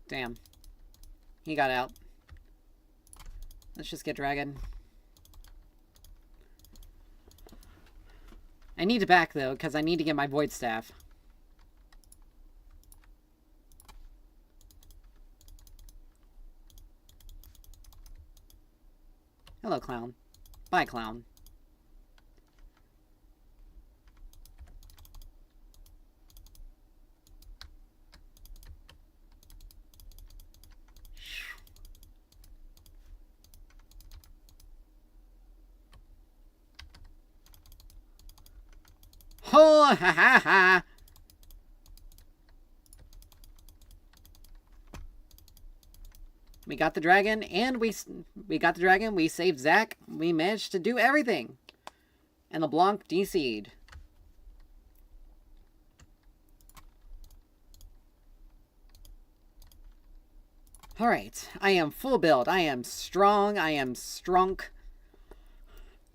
Damn. He got out. Let's just get Dragon. I need to back, though, because I need to get my Void Staff. Hello, Clown. Bye, Clown. Oh, ha ha ha! got the dragon, and we got the dragon. We saved Zack. We managed to do everything. And LeBlanc DC'd. Alright, I am full build. I am strong. I am strunk.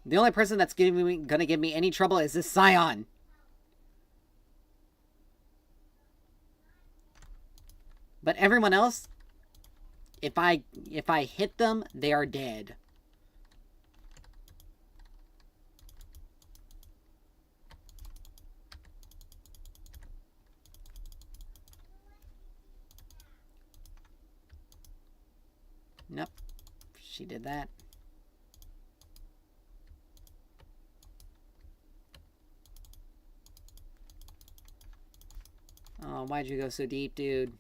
The only person that's gonna give me any trouble is this Scion. But everyone else, if I hit them, they are dead. Nope. She did that. Oh, why'd you go so deep, dude?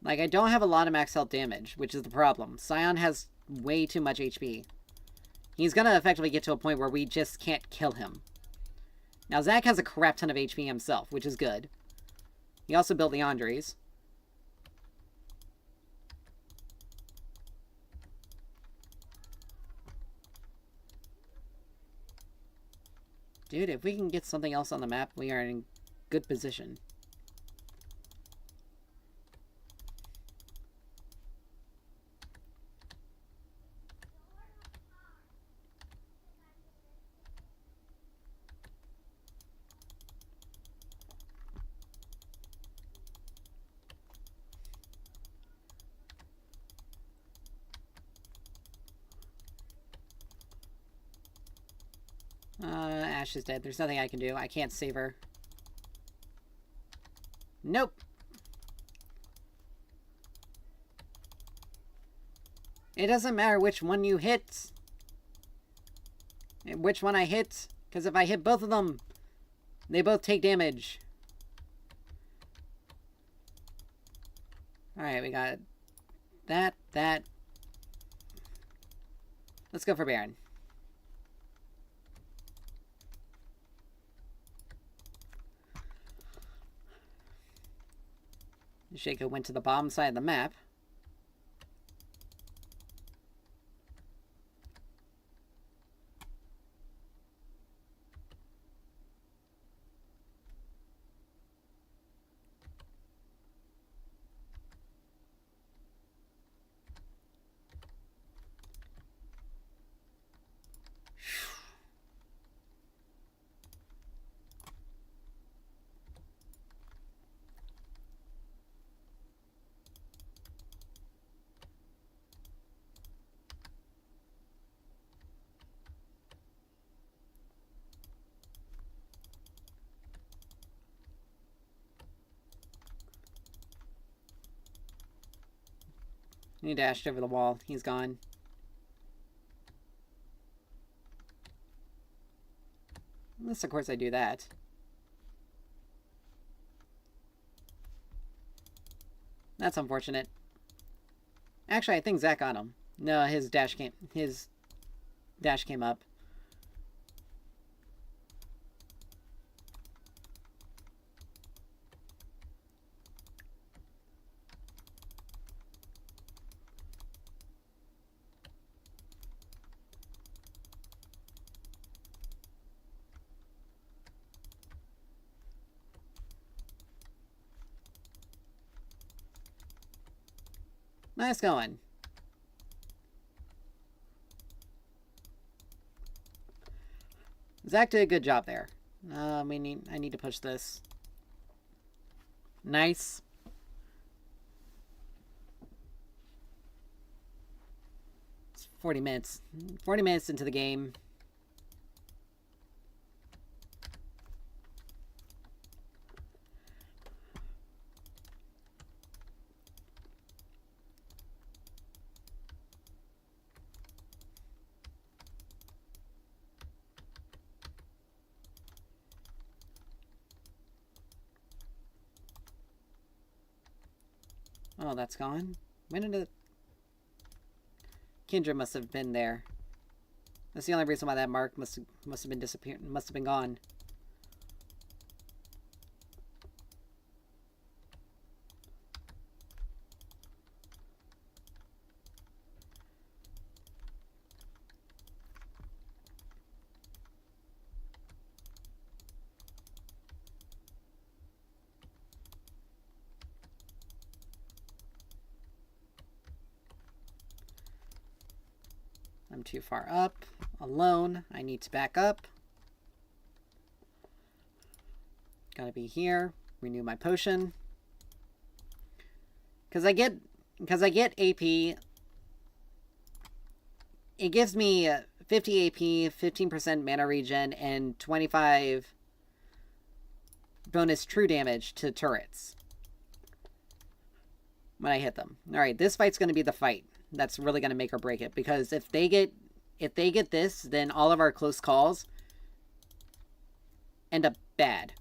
Like, I don't have a lot of max health damage, which is the problem. Scion has way too much HP. He's gonna effectively get to a point where we just can't kill him. Now, Zack has a crap ton of HP himself, which is good. He also built Leandres. Dude, if we can get something else on the map, we are in good position. Ash is dead. There's nothing I can do. I can't save her. Nope. It doesn't matter which one you hit. Which one I hit. Because if I hit both of them, they both take damage. Alright, we got that. Let's go for Baron. Shaco went to the bottom side of the map. He dashed over the wall. He's gone. Unless, of course, I do that. That's unfortunate. Actually, I think Zack got him. No, his dash came up. Nice going. Zack did a good job there. I need to push this. Nice. It's 40 minutes. 40 minutes into the game. Oh, that's gone? When did it... Kindred must have been there. That's the only reason why that mark must have been disappeared. Must have been gone. I'm too far up. Alone. I need to back up. Gotta be here. Renew my potion. Because I get AP. It gives me 50 AP, 15% mana regen, and 25 bonus true damage to turrets when I hit them. Alright, this fight's going to be the fight that's really going to make or break it, because if they get this, then all of our close calls end up bad.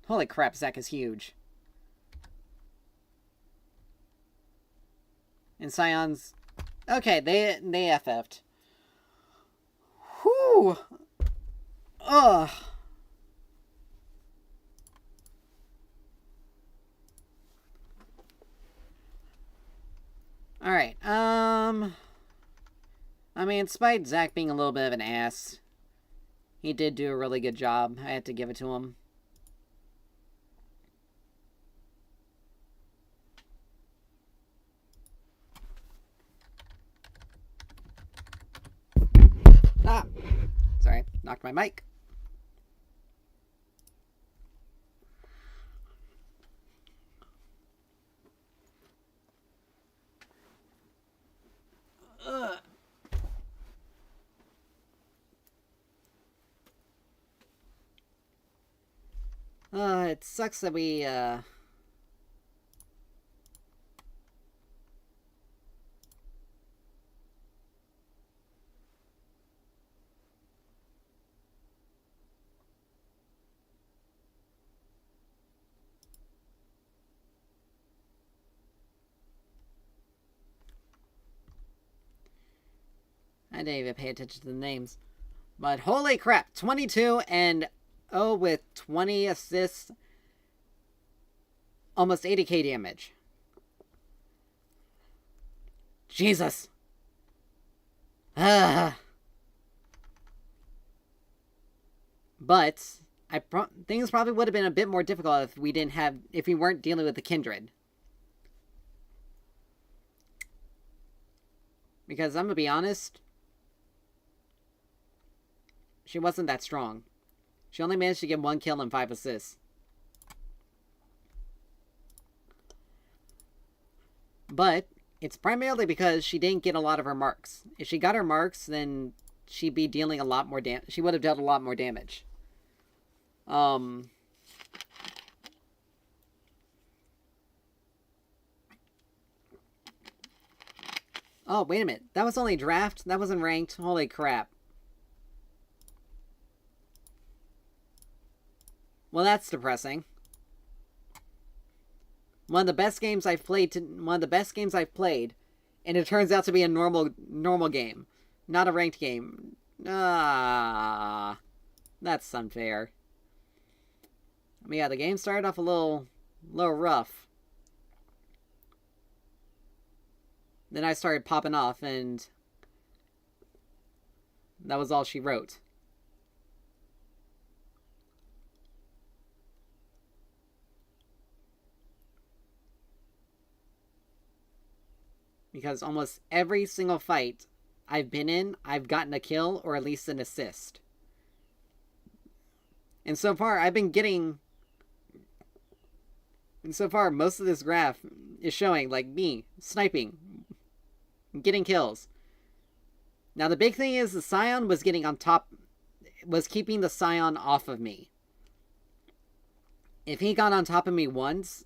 Holy crap, Zac is huge. And Scions... Okay, they FF'd. Whew! Ugh! Alright, I mean, despite Zac being a little bit of an ass, he did do a really good job. I had to give it to him. Ah! Sorry, knocked my mic. Ugh. It sucks that we, I didn't even pay attention to the names. But holy crap, 22 and with 20 assists, almost 80k damage. Jesus. But things probably would have been a bit more difficult if we weren't dealing with the Kindred. Because I'm gonna be honest, she wasn't that strong. She only managed to get 1 kill and 5 assists. But it's primarily because she didn't get a lot of her marks. If she got her marks, then she'd be dealing a lot more damage. She would have dealt a lot more damage. Oh, wait a minute. That was only draft? That wasn't ranked? Holy crap. Well, that's depressing. One of the best games I've played, and it turns out to be a normal game, not a ranked game. Ah, that's unfair. I mean, yeah, the game started off a little rough. Then I started popping off, and that was all she wrote. Because almost every single fight I've been in, I've gotten a kill or at least an assist. And so far, most of this graph is showing, like, me sniping, getting kills. Now, the big thing is the Scion was keeping the Scion off of me. If he got on top of me once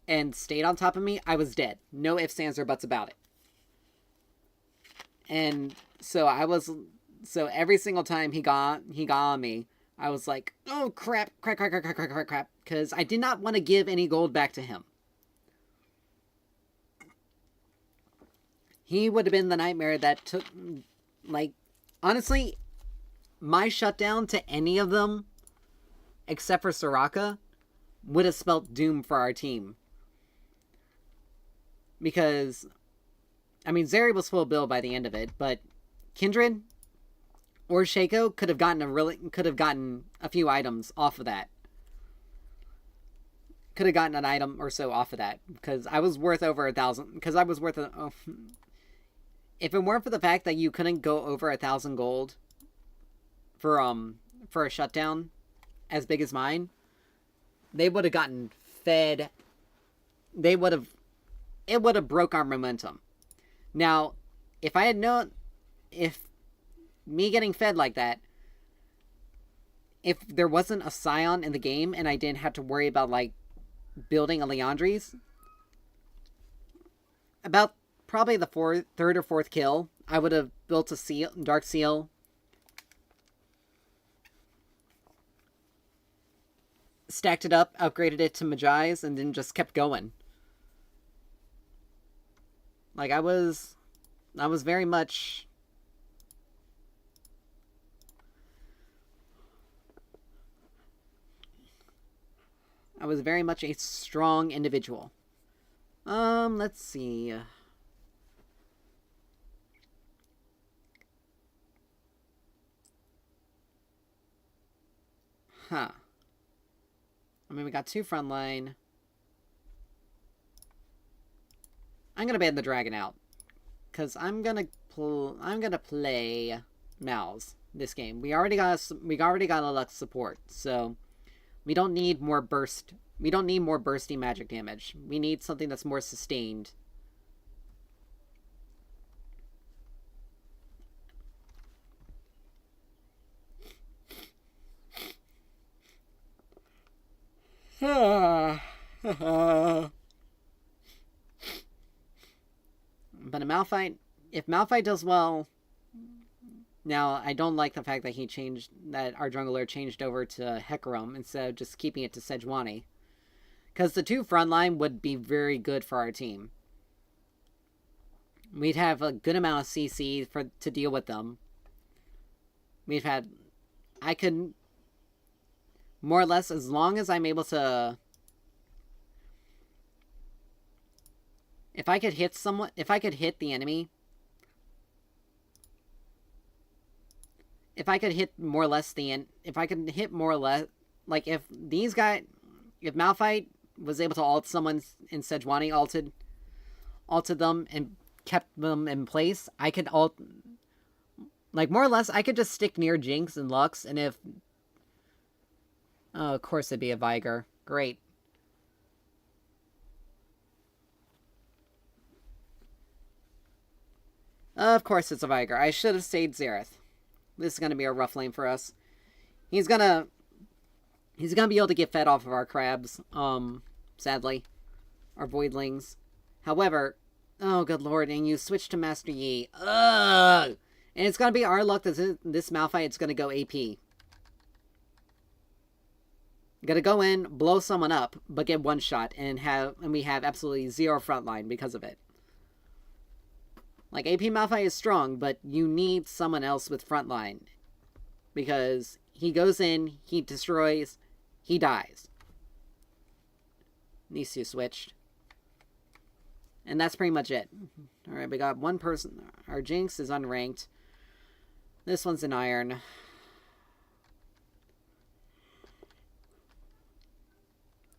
and stayed on top of me, I was dead. No ifs, ands, or buts about it. And so every single time he got on me, I was like, oh crap, because I did not want to give any gold back to him. He would have been the nightmare that took, like, honestly, my shutdown to any of them, except for Soraka, would have spelt doom for our team. Because, I mean, Zeri was full build by the end of it, but Kindred or Shaco could have gotten a few items off of that. Could have gotten an item or so off of that, because I was worth over 1,000. Because I was worth if it weren't for the fact that you couldn't go over 1,000 gold for a shutdown as big as mine, they would have gotten fed. It would have broke our momentum. Now, if me getting fed like that, if there wasn't a Scion in the game and I didn't have to worry about, like, building a Leandries, about probably the third or fourth kill, I would have built a Dark Seal, stacked it up, upgraded it to Magi's, and then just kept going. Like, I was very much... I was very much a strong individual. Let's see. Huh. I mean, we got 2 frontline. I'm gonna ban the dragon out, cause I'm gonna play Mal's this game. We already got a Lux support, so we don't need more burst. We don't need more bursty magic damage. We need something that's more sustained. But a Malphite, if Malphite does well, now I don't like the fact that our jungler changed over to Hecarim instead of just keeping it to Sejuani. Because the 2 frontline would be very good for our team. We'd have a good amount of CC to deal with them. I could, more or less, as long as I'm able to... If I could hit the enemy... If I could hit more or less like, if Malphite was able to ult someone in Sejuani ulted them and kept them in place, I could ult, like, more or less, I could just stick near Jinx and Lux, and if... Oh, of course it'd be a Viger. Great. Of course it's a Viger. I should have stayed Xerath. This is going to be a rough lane for us. He's gonna be able to get fed off of our crabs, sadly. Our voidlings. However, oh good lord, and you switch to Master Yi. Ugh! And it's gonna be our luck that this Malphite is gonna go AP. Gonna go in, blow someone up, but get one shot, and we have absolutely 0 frontline because of it. Like, AP Malphite is strong, but you need someone else with frontline. Because he goes in, he destroys, he dies. These 2 switched. And that's pretty much it. Alright, we got one person. Our Jinx is unranked. This one's an Iron.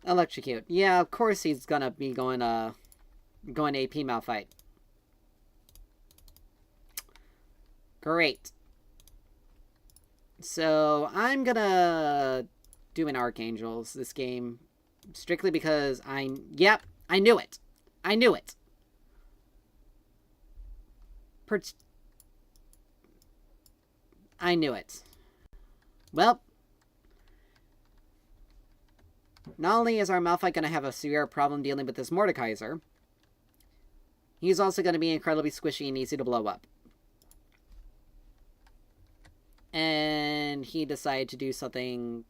Electrocute. Yeah, of course he's gonna be going AP Malphite. Great. So, I'm gonna do an Archangels this game. Strictly because yep, I knew it. I knew it. I knew it. Well, not only is our Malphite going to have a severe problem dealing with this Mordekaiser, he's also going to be incredibly squishy and easy to blow up. and he decided to do something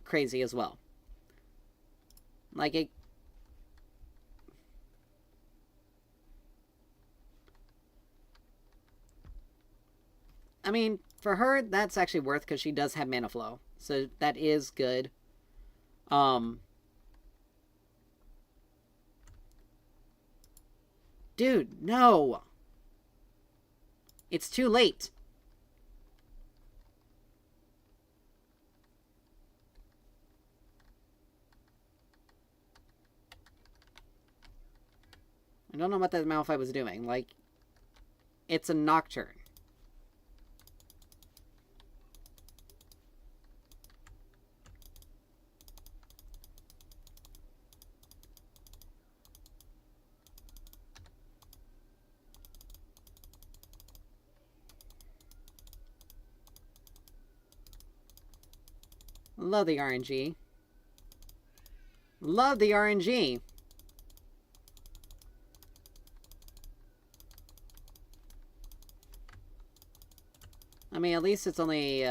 crazy as well. Like it. I mean, for her, that's actually worth because she does have mana flow, so that is good. Dude, no! It's too late. I don't know what that Malphite was doing. Like, it's a Nocturne. Love the RNG. Love the RNG. I mean, at least it's only,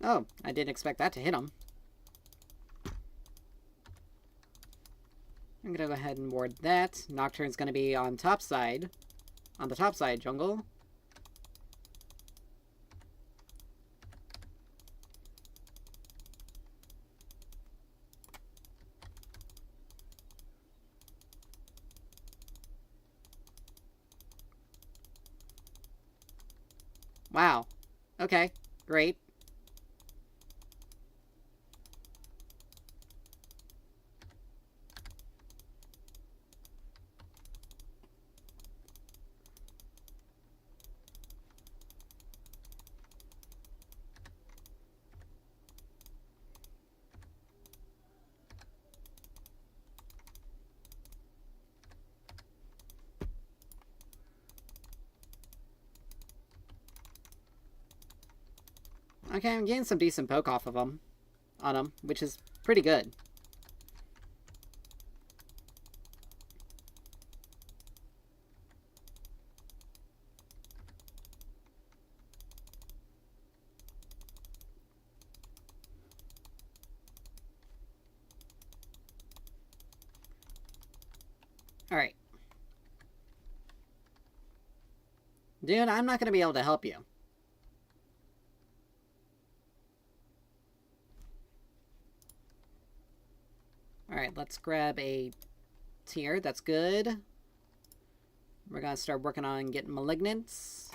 Oh, I didn't expect that to hit him. I'm gonna go ahead and ward that. Nocturne's gonna be on top side. On the top side, jungle. Wow. Okay, great. Okay, I'm getting some decent poke off of him. On him, which is pretty good. Alright. Dude, I'm not going to be able to help you. Alright, let's grab a tier. That's good. We're going to start working on getting Malignants.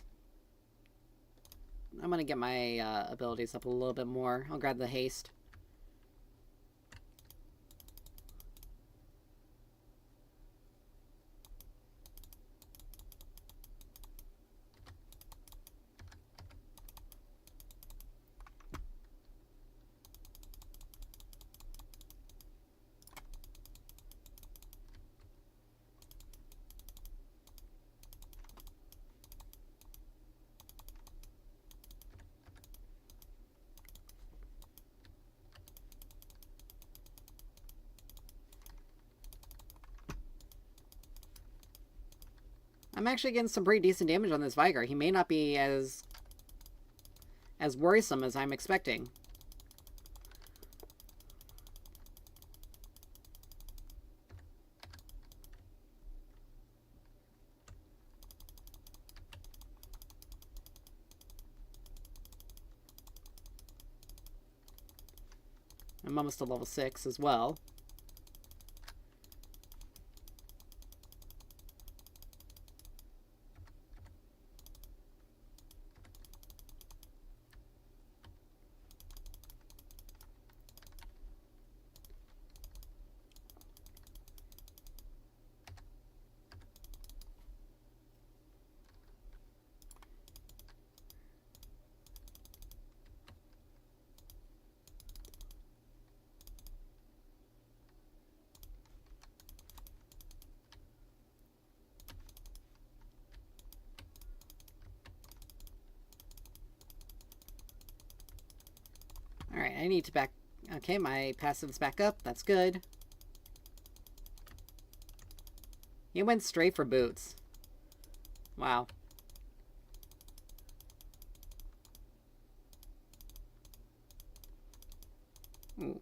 I'm going to get my abilities up a little bit more. I'll grab the haste. I'm actually getting some pretty decent damage on this Vigar. He may not be as worrisome as I'm expecting. I'm almost to level 6 as well. Alright, I need to back... Okay, my passive's back up. That's good. He went straight for boots. Wow. Ooh.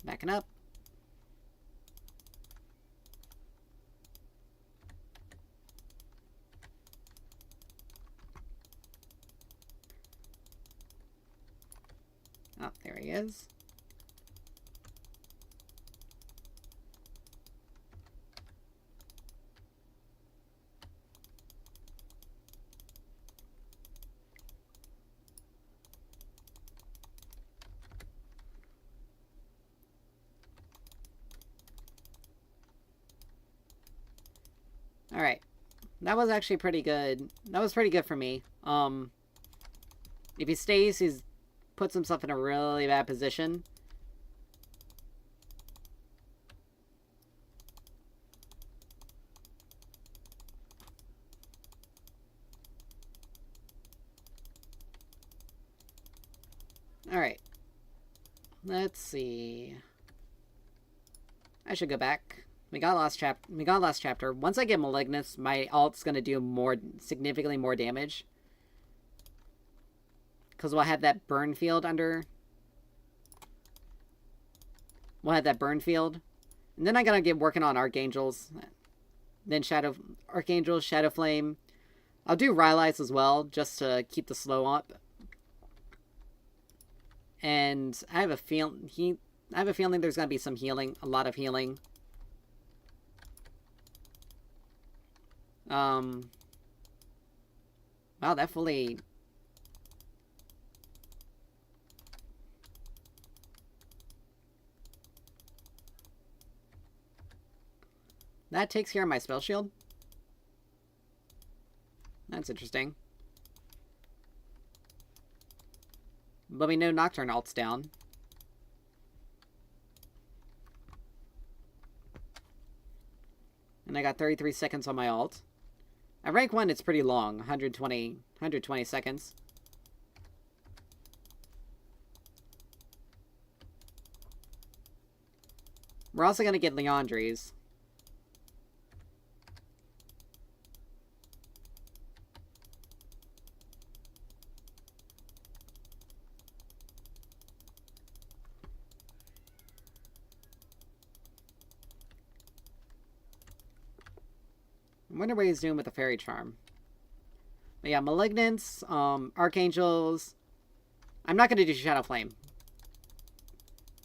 Backing up. Oh, there he is. Alright. That was actually pretty good. That was pretty good for me. If he stays, he's puts himself in a really bad position. Alright. Let's see. I should go back. We got last chapter. Once I get Malignus, my alt's gonna do significantly more damage. Because we'll have that burn field under... We'll have that burn field. And then I gotta get working on Archangels. Then Archangels, Shadow Flame. I'll do Rylai's as well, just to keep the slow up. And I have a feeling there's gonna be some healing, a lot of healing. Wow, that fully... That takes care of my spell shield? That's interesting. But we know Nocturne alt's down. And I got 33 seconds on my alt. At rank 1, it's pretty long. 120 seconds. We're also going to get Leandri's. I wonder what he's doing with the Fairy Charm. But yeah, Malignance, Archangels. I'm not going to do Shadow Flame.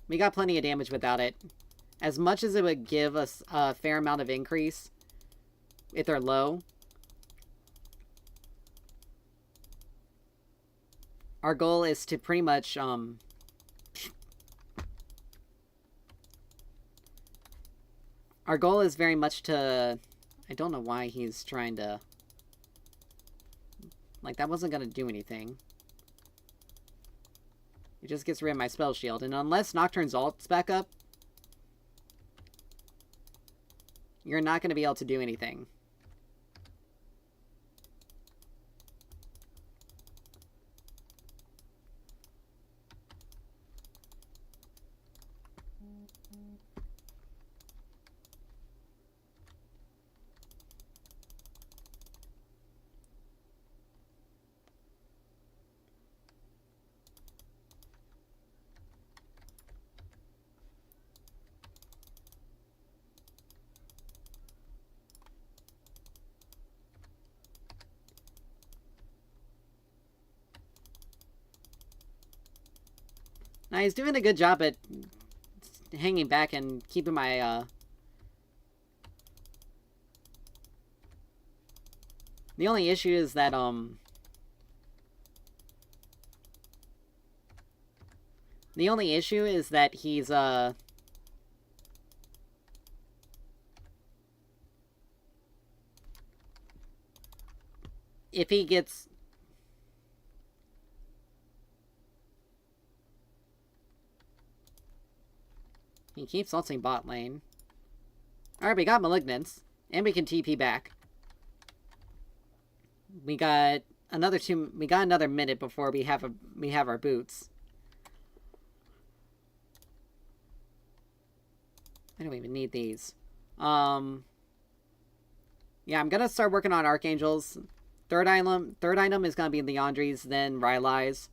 We got plenty of damage without it. As much as it would give us a fair amount of increase if they're low. Our goal is to pretty much, our goal is very much to... I don't know why he's trying to... Like, that wasn't going to do anything. It just gets rid of my spell shield. And unless Nocturne's alt's back up, you're not going to be able to do anything. Now, he's doing a good job at hanging back and keeping my, The only issue is that, The only issue is that he's, If he gets... He keeps ulting bot lane. Alright, we got Malignance. And we can TP back. We got another minute before we have our boots. I don't even need these. Yeah, I'm gonna start working on Archangels. Third item is gonna be Leandri's, then Rylai's.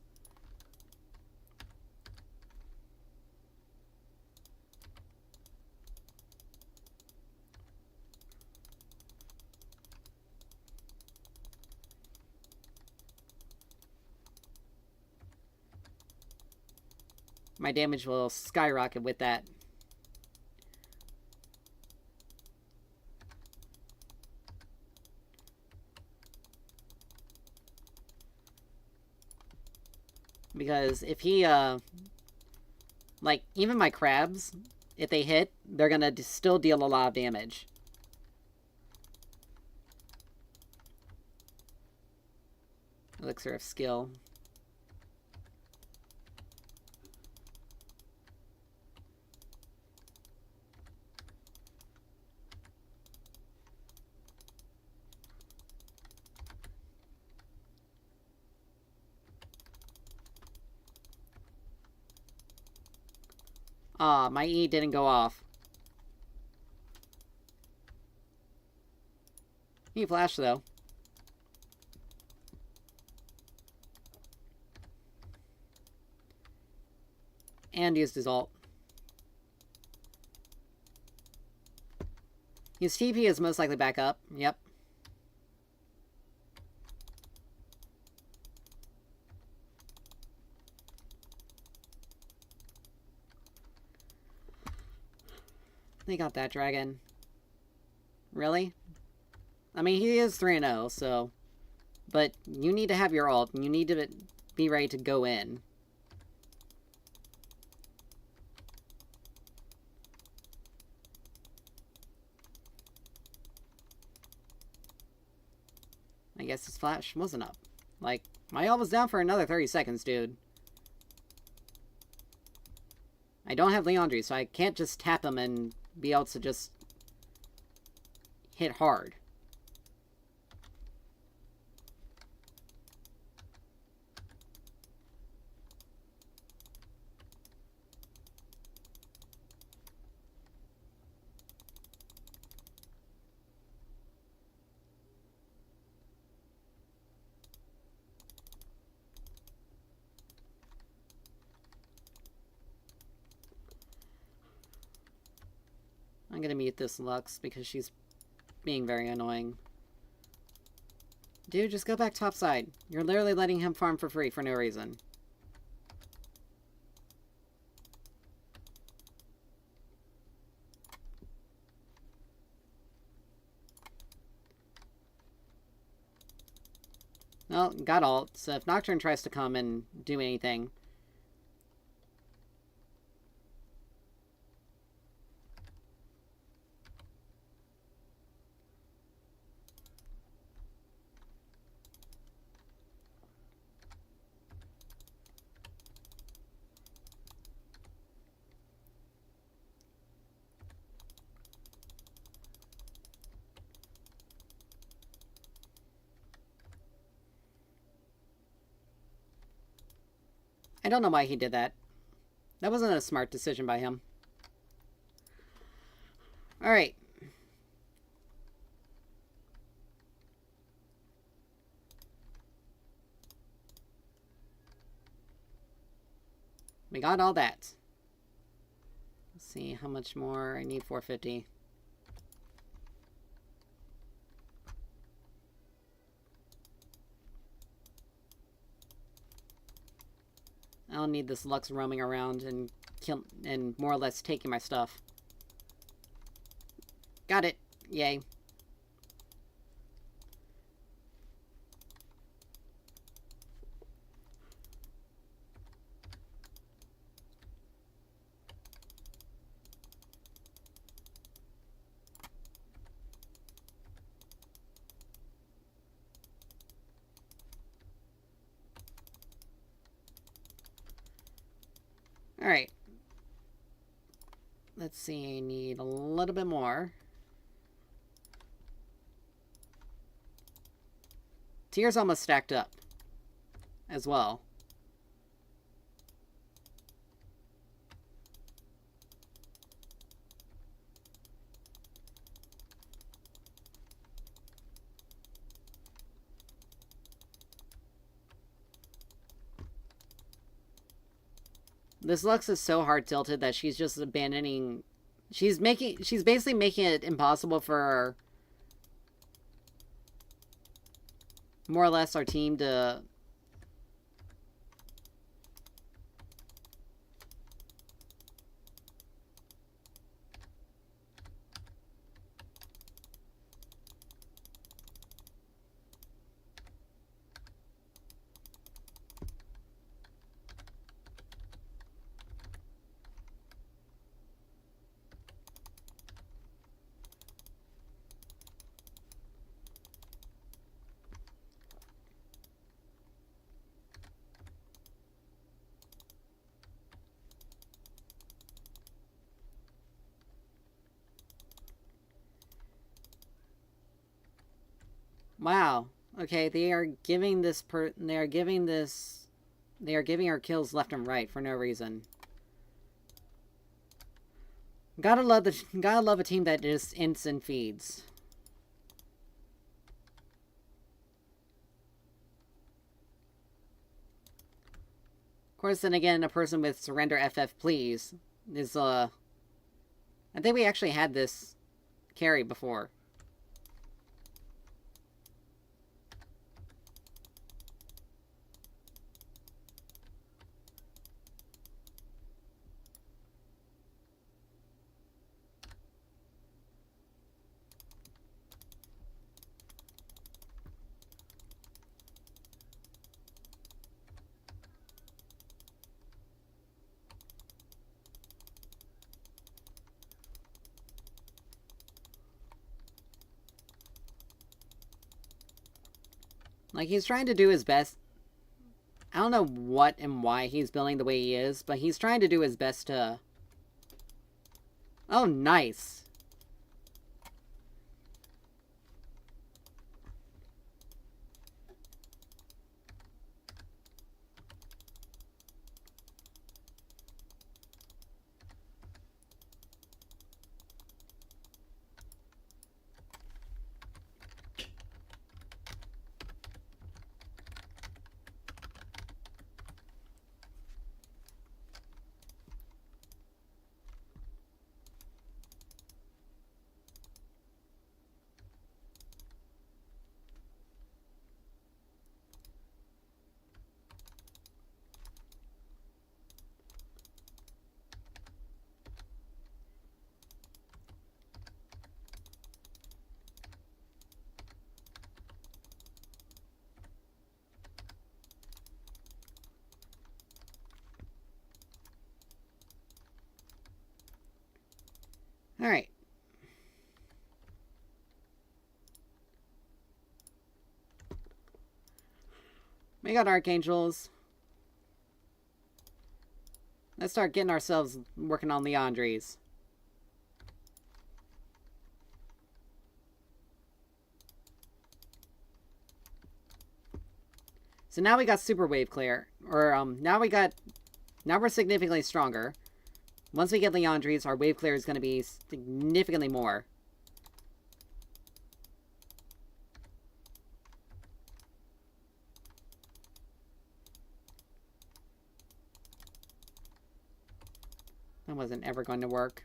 My damage will skyrocket with that. Because if he, like, even my crabs, if they hit, they're gonna still deal a lot of damage. Elixir of Skill. Ah, my E didn't go off. He flashed, though. And used his ult. His TP is most likely back up. Yep. They got that dragon. Really? I mean, he is 3-0, so... But you need to have your ult, and you need to be ready to go in. I guess his flash wasn't up. Like, my ult was down for another 30 seconds, dude. I don't have Leandri, so I can't just tap him and be able to just hit hard. I'm gonna mute this Lux because she's being very annoying. Dude, just go back topside. You're literally letting him farm for free for no reason. Well, got ult, so if Nocturne tries to come and do anything... I don't know why he did that. That wasn't a smart decision by him. Alright. We got all that. Let's see how much more. I need 450. I don't need this Lux roaming around and more or less taking my stuff. Got it. Yay. Alright. Let's see, I need a little bit more. Tier's almost stacked up as well. This Lux is so hard tilted that she's just abandoning. She's basically making it impossible for more or less our team to Wow. Okay, they are giving our kills left and right for no reason. Gotta love a team that just instant feeds. Of course, then again, a person with surrender FF please is I think we actually had this carry before. Like, he's trying to do his best. I don't know what and why he's building the way he is, but he's trying to do his best to... Oh, nice. Alright. We got Archangels. Let's start getting ourselves working on Leandries. So now we got Super Wave Clear. Or, now we're significantly stronger. Once we get Leandries, our wave clear is going to be significantly more. That wasn't ever going to work.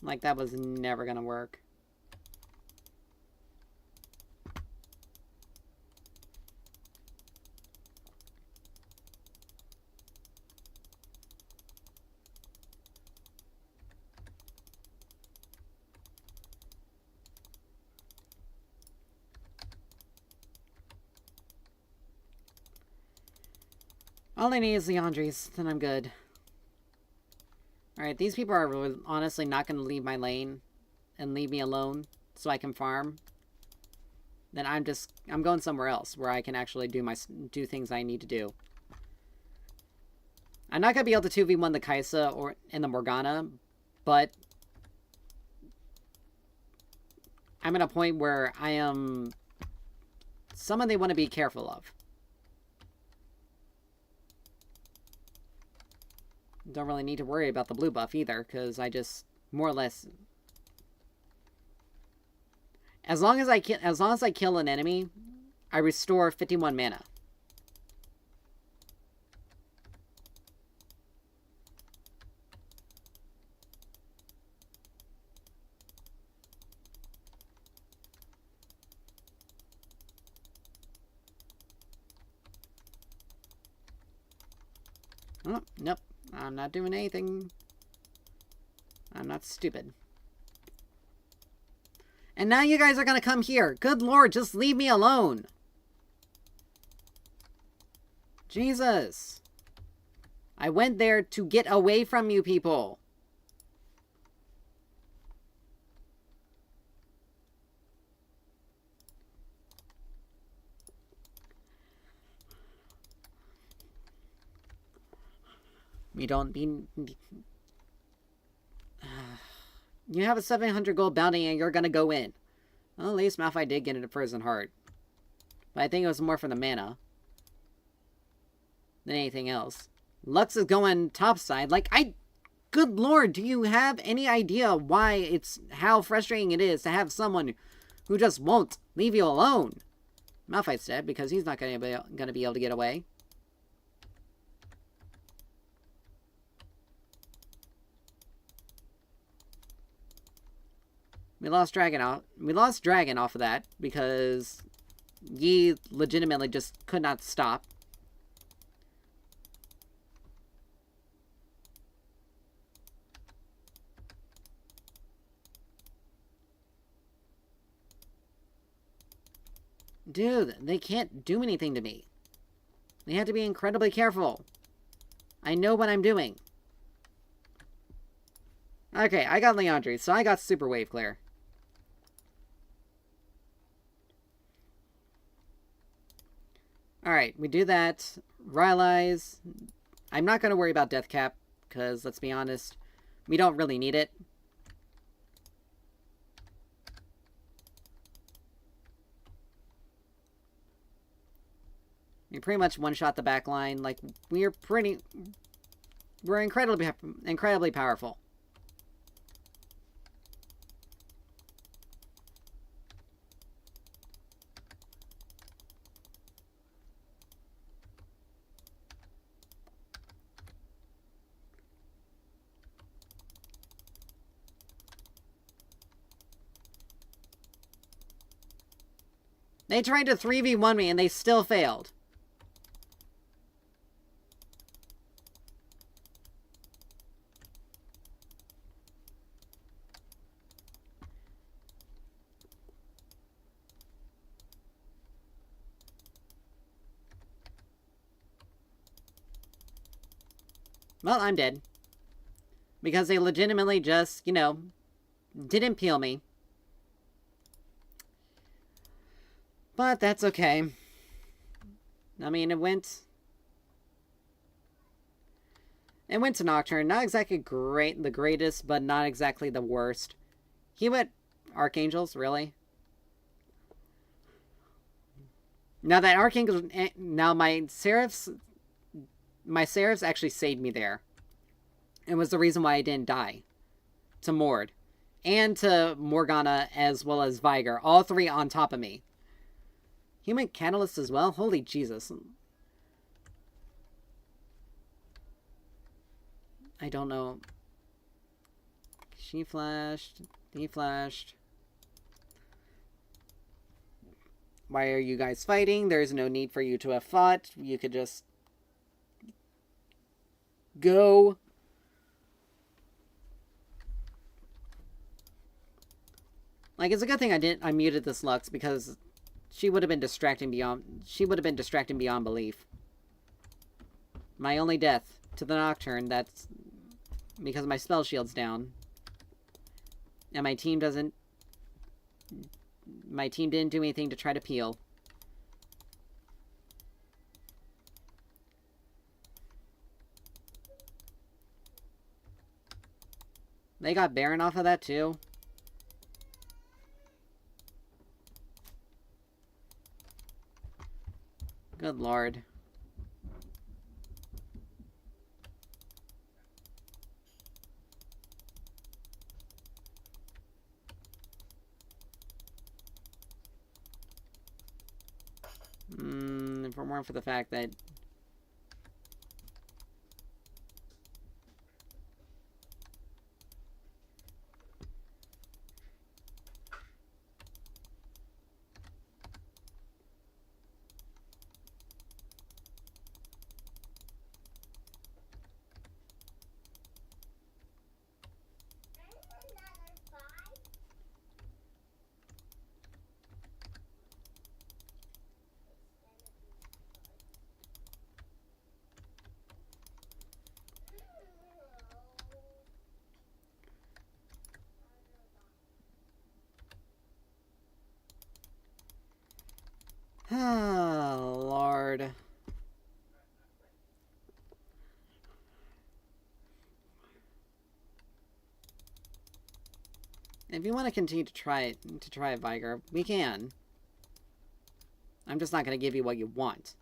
Like, that was never going to work. All I need is Leandries, then I'm good. Alright, these people are really, honestly not going to leave my lane and leave me alone so I can farm. Then I'm going somewhere else where I can actually do things I need to do. I'm not going to be able to 2v1 the Kaisa or in the Morgana, but I'm at a point where I am someone they want to be careful of. Don't really need to worry about the blue buff either, because I just more or less, as long as I kill an enemy, I restore 51 mana. Oh, nope. I'm not doing anything. I'm not stupid. And now you guys are gonna come here. Good lord, just leave me alone. Jesus. I went there to get away from you people. We don't be... You have a 700 gold bounty and you're gonna go in. Well, at least Malphite did get into Frozen Heart. But I think it was more for the mana than anything else. Lux is going topside. Like, good lord, do you have any idea how frustrating it is to have someone who just won't leave you alone? Malphite's dead because he's not gonna be able to get away. We lost Dragon off of that because Yi legitimately just could not stop. Dude, they can't do anything to me. They have to be incredibly careful. I know what I'm doing. Okay, I got Leandri, so I got Super Wave Clear. Alright, we do that. Rylai's. I'm not going to worry about Death Cap, because, let's be honest, we don't really need it. We pretty much one-shot the back line. Like, we're incredibly powerful. They tried to 3v1 me and they still failed. Well, I'm dead. Because they legitimately just, you know, didn't peel me. But that's okay. I mean, it went to Nocturne. Not exactly the greatest, but not exactly the worst. He went Archangels, really? Now that Archangels... Now my Seraphs actually saved me there. It was the reason why I didn't die. To Mord. And to Morgana as well as Viger. All three on top of me. Human Catalyst as well? Holy Jesus. I don't know. She flashed. He flashed. Why are you guys fighting? There's no need for you to have fought. You could just... go. Like, it's a good thing I muted this Lux because she would have been distracting beyond belief. My only death to the Nocturne, that's because my spell shield's down. And my team didn't do anything to try to peel. They got Baron off of that too. Good lord. If it weren't for the fact that... Oh, Lord. If you want to continue to try it, Viger, we can. I'm just not going to give you what you want.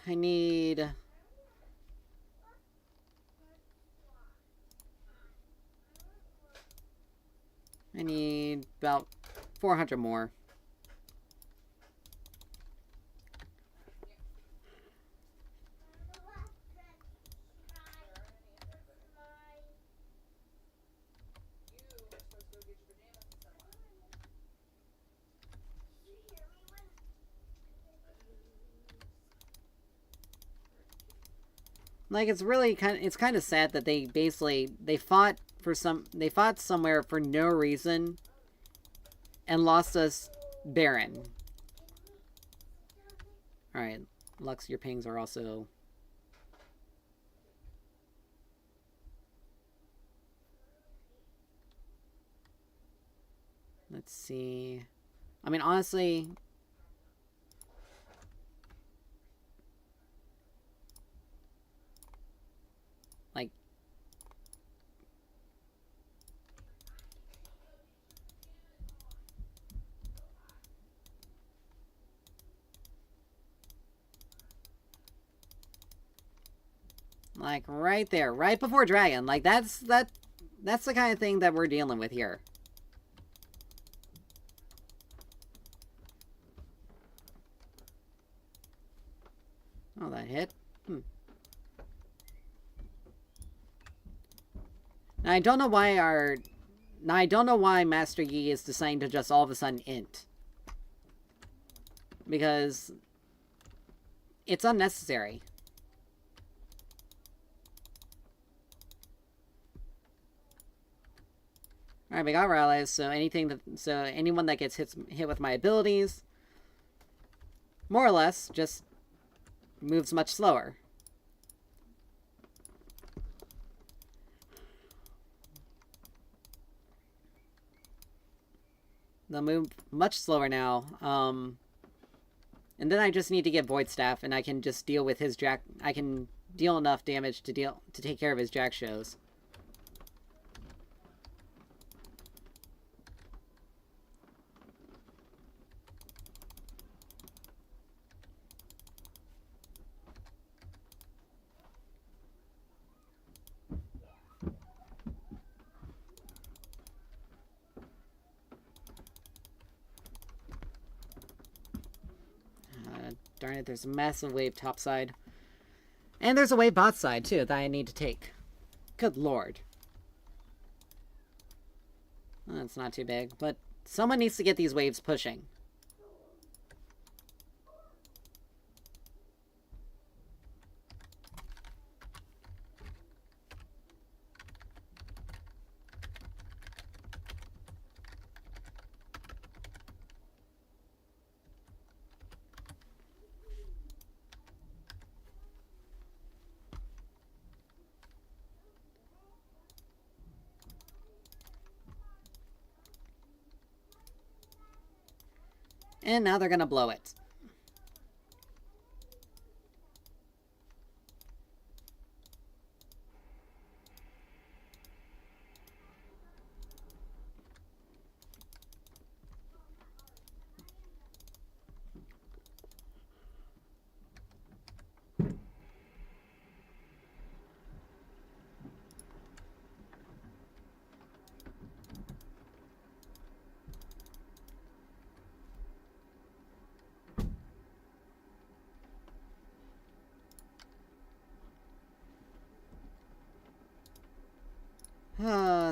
I need... about 400 more. Like, it's really kind of sad that they basically, they fought somewhere for no reason and lost us Baron. Alright, Lux, your pings are also... Let's see... I mean, honestly... Like, right there, right before Dragon. Like, that's the kind of thing that we're dealing with here. Oh, that hit? Now, I don't know why Master Yi is deciding to just all of a sudden int. Because... it's unnecessary. Alright, we got rallies, so anyone that gets hit with my abilities, more or less, just moves much slower. They'll move much slower now. And then I just need to get Void Staff, and I can just deal with his Jack. I can deal enough damage to take care of his Jack shows. Darn it, there's a massive wave topside. And there's a wave bot side, too, that I need to take. Good lord. Well, that's not too big, but someone needs to get these waves pushing. And now they're gonna blow it.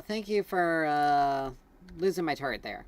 Thank you for, losing my turret there.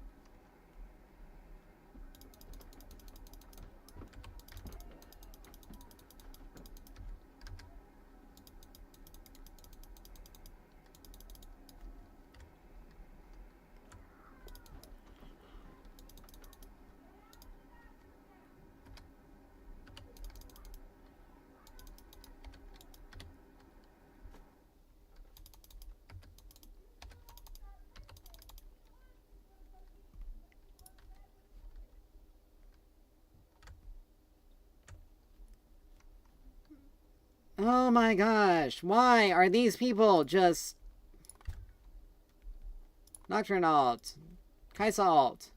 Oh my gosh, why are these people just... Nocturnaut, Kaisalt.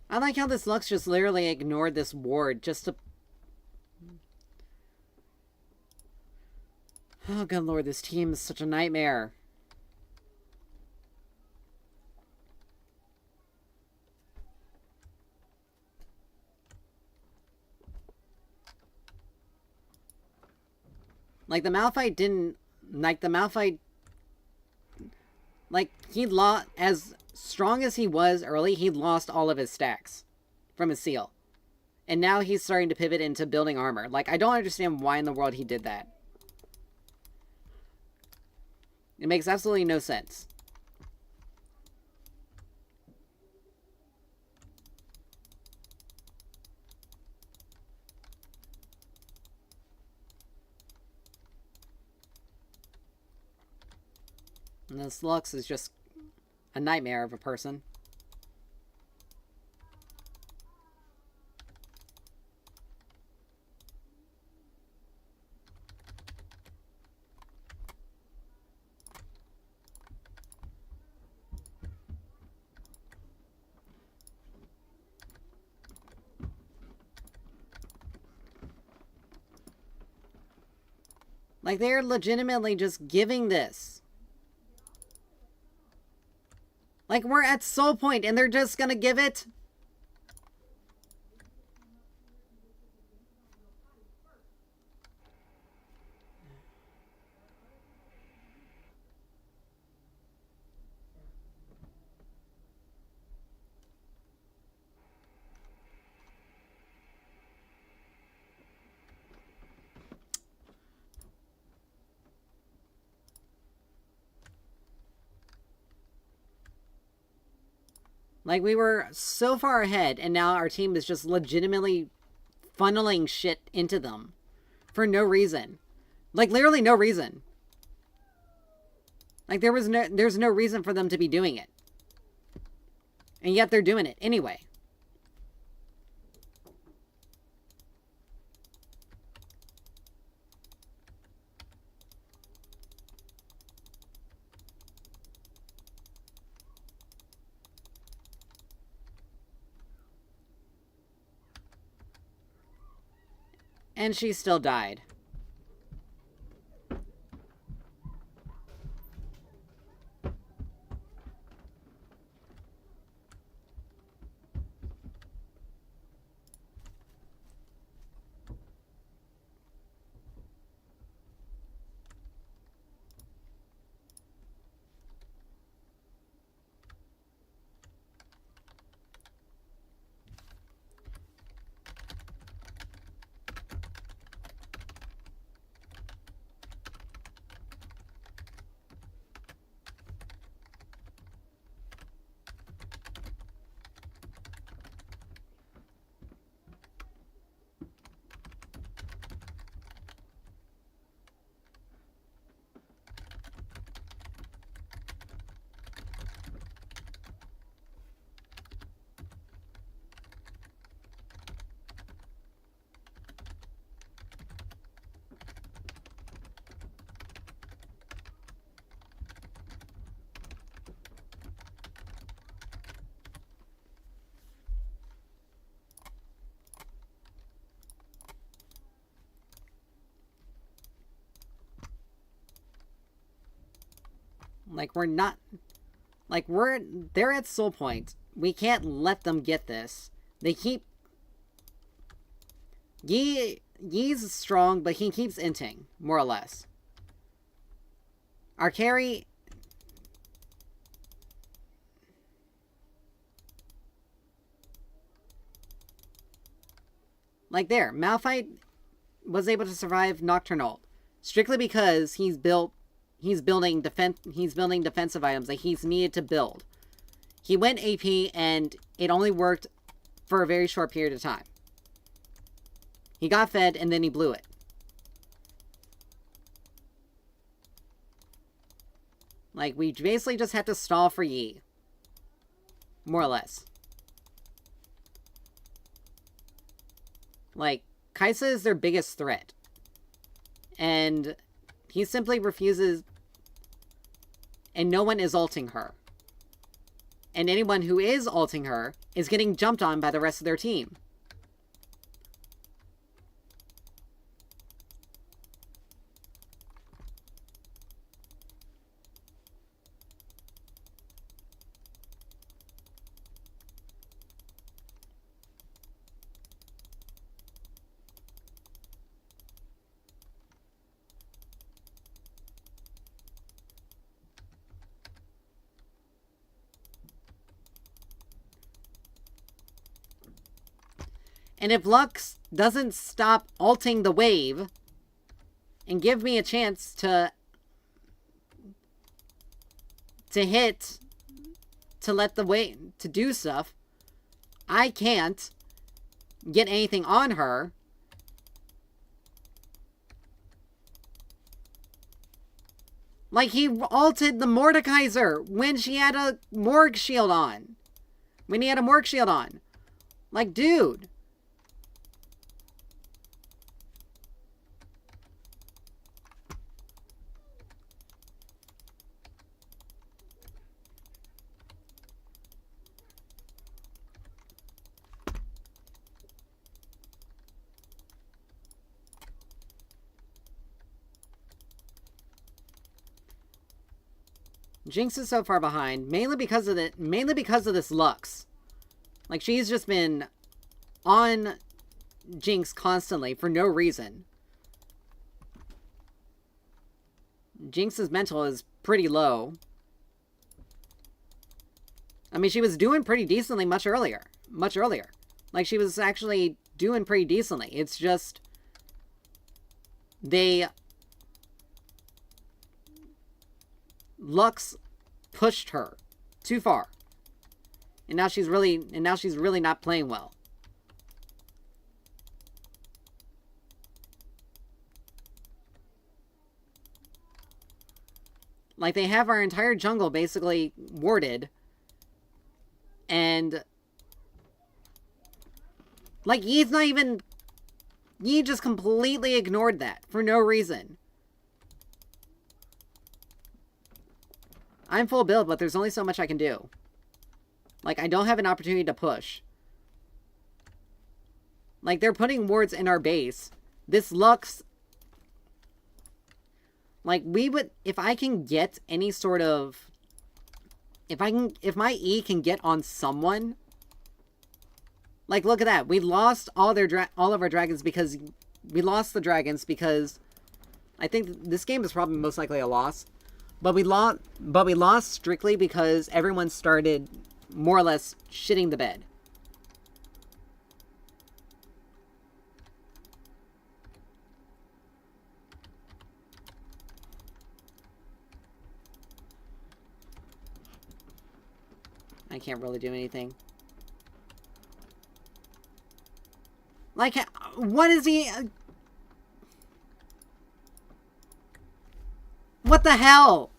I like how this Lux just literally ignored this ward just to... Oh good lord, this team is such a nightmare. Like, the Malphite didn't... Like, the Malphite... Like, he lost... As strong as he was early, he lost all of his stacks from his seal. And now he's starting to pivot into building armor. Like, I don't understand why in the world he did that. It makes absolutely no sense. And this Lux is just a nightmare of a person. Like, they're legitimately just giving this. Like, we're at Soul Point and they're just gonna give it? Like, we were so far ahead, and now our team is just legitimately funneling shit into them. For no reason. Like, literally no reason. Like, there's no reason for them to be doing it. And yet they're doing it anyway. And she still died. Like, we're not... Like, they're at soul point. We can't let them get this. They keep... Yi's strong, but he keeps inting, more or less. Our carry... Like there, Malphite was able to survive Nocturnal strictly because he's building defensive items that he's needed to build. He went AP and it only worked for a very short period of time. He got fed and then he blew it. Like, we basically just had to stall for Yi. More or less. Like, Kaisa is their biggest threat. And he simply refuses... And no one is ulting her. And anyone who is ulting her is getting jumped on by the rest of their team. And if Lux doesn't stop ulting the wave and give me a chance to hit, to let the wave, to do stuff, I can't get anything on her. Like, he ulted the Mordekaiser when she had a Morg shield on. When he had a Morg shield on. Like, dude. Jinx is so far behind, mainly because of this Lux. Like, she's just been on Jinx constantly for no reason. Jinx's mental is pretty low. I mean, she was doing pretty decently much earlier. Like, she was actually doing pretty decently. It's just... Lux pushed her too far. And now she's really not playing well. Like, they have our entire jungle basically warded. And like, Yi's not even... Yi just completely ignored that for no reason. I'm full build, but there's only so much I can do. Like, I don't have an opportunity to push. Like, they're putting wards in our base. This Lux... Like, we would... If I can get any sort of... If my E can get on someone... Like, look at that. We lost all of our dragons because... We lost the dragons because... I think this game is probably most likely a loss. But we lost strictly because everyone started more or less shitting the bed. I can't really do anything. Like, what is he... What the hell?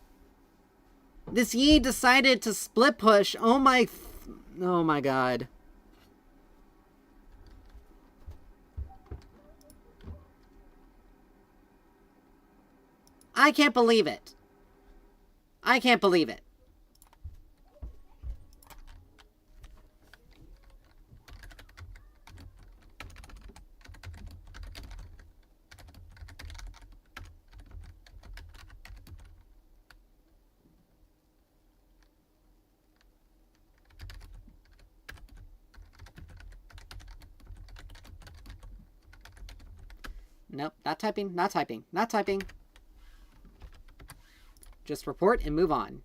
This Yi decided to split push. Oh my god. I can't believe it. I can't believe it. Nope, not typing, not typing, not typing. Just report and move on.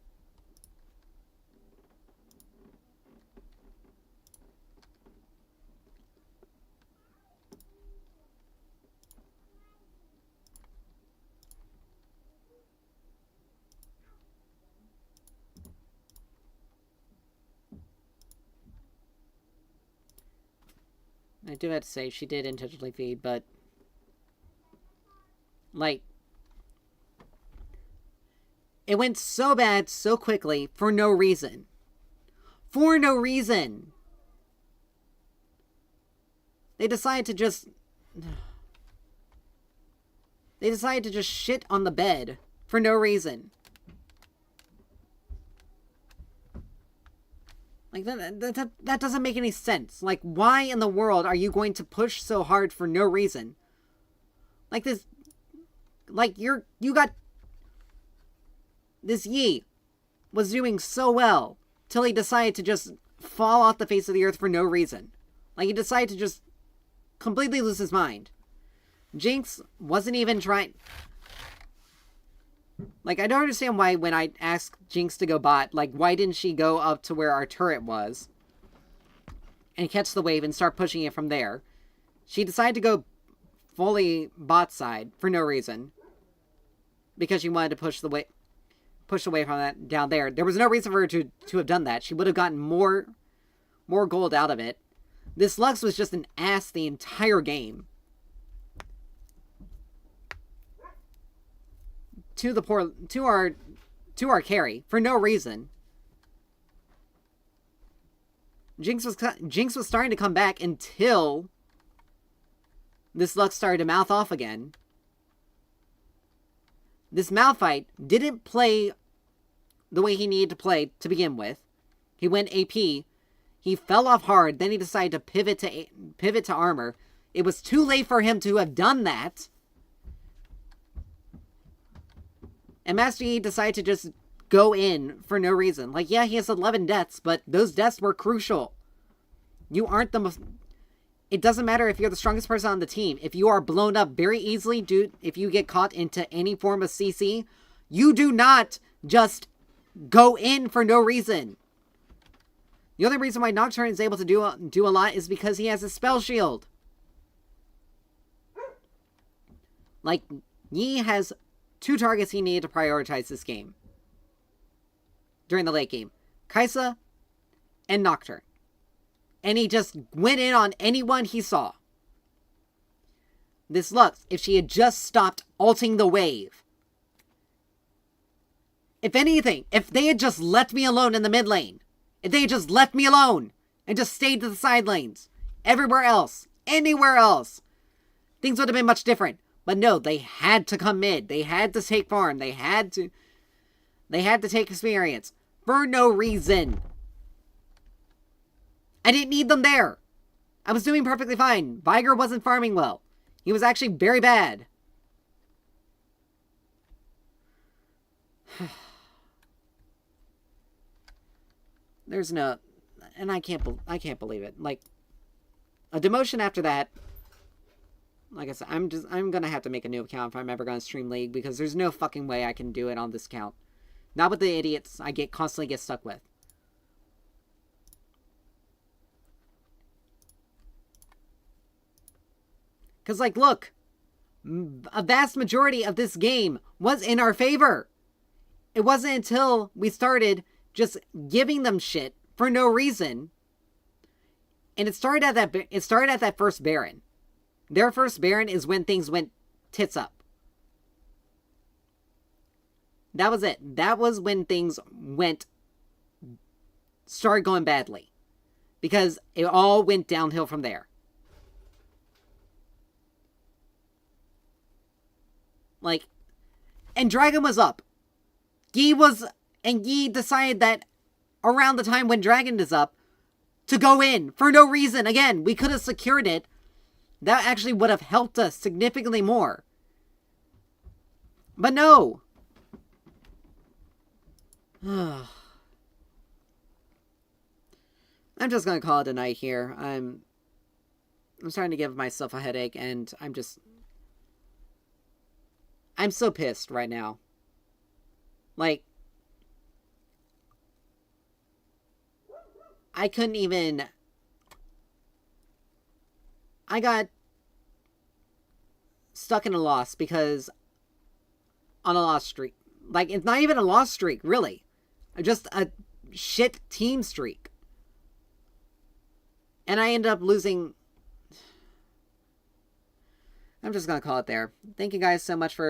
I do have to say, she did intentionally feed, but... like... it went so bad so quickly for no reason. For no reason! They decided to just... they decided to just shit on the bed for no reason. Like, that doesn't make any sense. Like, why in the world are you going to push so hard for no reason? Like this... like, you got... this Yi was doing so well till he decided to just fall off the face of the earth for no reason. Like, he decided to just completely lose his mind. Jinx wasn't even trying... like, I don't understand why when I asked Jinx to go bot, like, why didn't she go up to where our turret was and catch the wave and start pushing it from there? She decided to go fully bot side for no reason. Because she wanted to push away from that down there. There was no reason for her to have done that. She would have gotten more gold out of it. This Lux was just an ass the entire game. To our carry for no reason. Jinx was starting to come back until this Lux started to mouth off again. This Malphite didn't play the way he needed to play to begin with. He went AP. He fell off hard. Then he decided to pivot to armor. It was too late for him to have done that. And Master Yi decided to just go in for no reason. Like, yeah, he has 11 deaths, but those deaths were crucial. You aren't the most... it doesn't matter if you're the strongest person on the team. If you are blown up very easily, dude, if you get caught into any form of CC, you do not just go in for no reason. The only reason why Nocturne is able to do a lot is because he has a spell shield. Like, Yi has 2 targets he needed to prioritize this game. During the late game. Kaisa and Nocturne. And he just went in on anyone he saw. This Lux, if she had just stopped ulting the wave. If anything, if they had just left me alone in the mid lane. If they had just left me alone and just stayed to the side lanes. Everywhere else. Anywhere else. Things would have been much different. But no, they had to come mid. They had to take farm. They had to take experience. For no reason. I didn't need them there. I was doing perfectly fine. Viger wasn't farming well. He was actually very bad. There's no... and I can't believe it. Like, a demotion after that... like I said, I'm gonna have to make a new account if I'm ever gonna stream League, because there's no fucking way I can do it on this account. Not with the idiots I constantly get stuck with. Because, like, look, a vast majority of this game was in our favor. It wasn't until we started just giving them shit for no reason. And it started at that first Baron. Their first Baron is when things went tits up. That was it. That was when things started going badly. Because it all went downhill from there. Like, and Dragon was up. Yi decided that around the time when Dragon is up, to go in for no reason. Again, we could have secured it. That actually would have helped us significantly more. But no. I'm just gonna call it a night here. I'm starting to give myself a headache, and I'm just... I'm so pissed right now. Like, I couldn't even... I got stuck in a loss because... On a loss streak. Like, it's not even a loss streak, really. Just a shit team streak. And I ended up losing... I'm just gonna call it there. Thank you guys so much for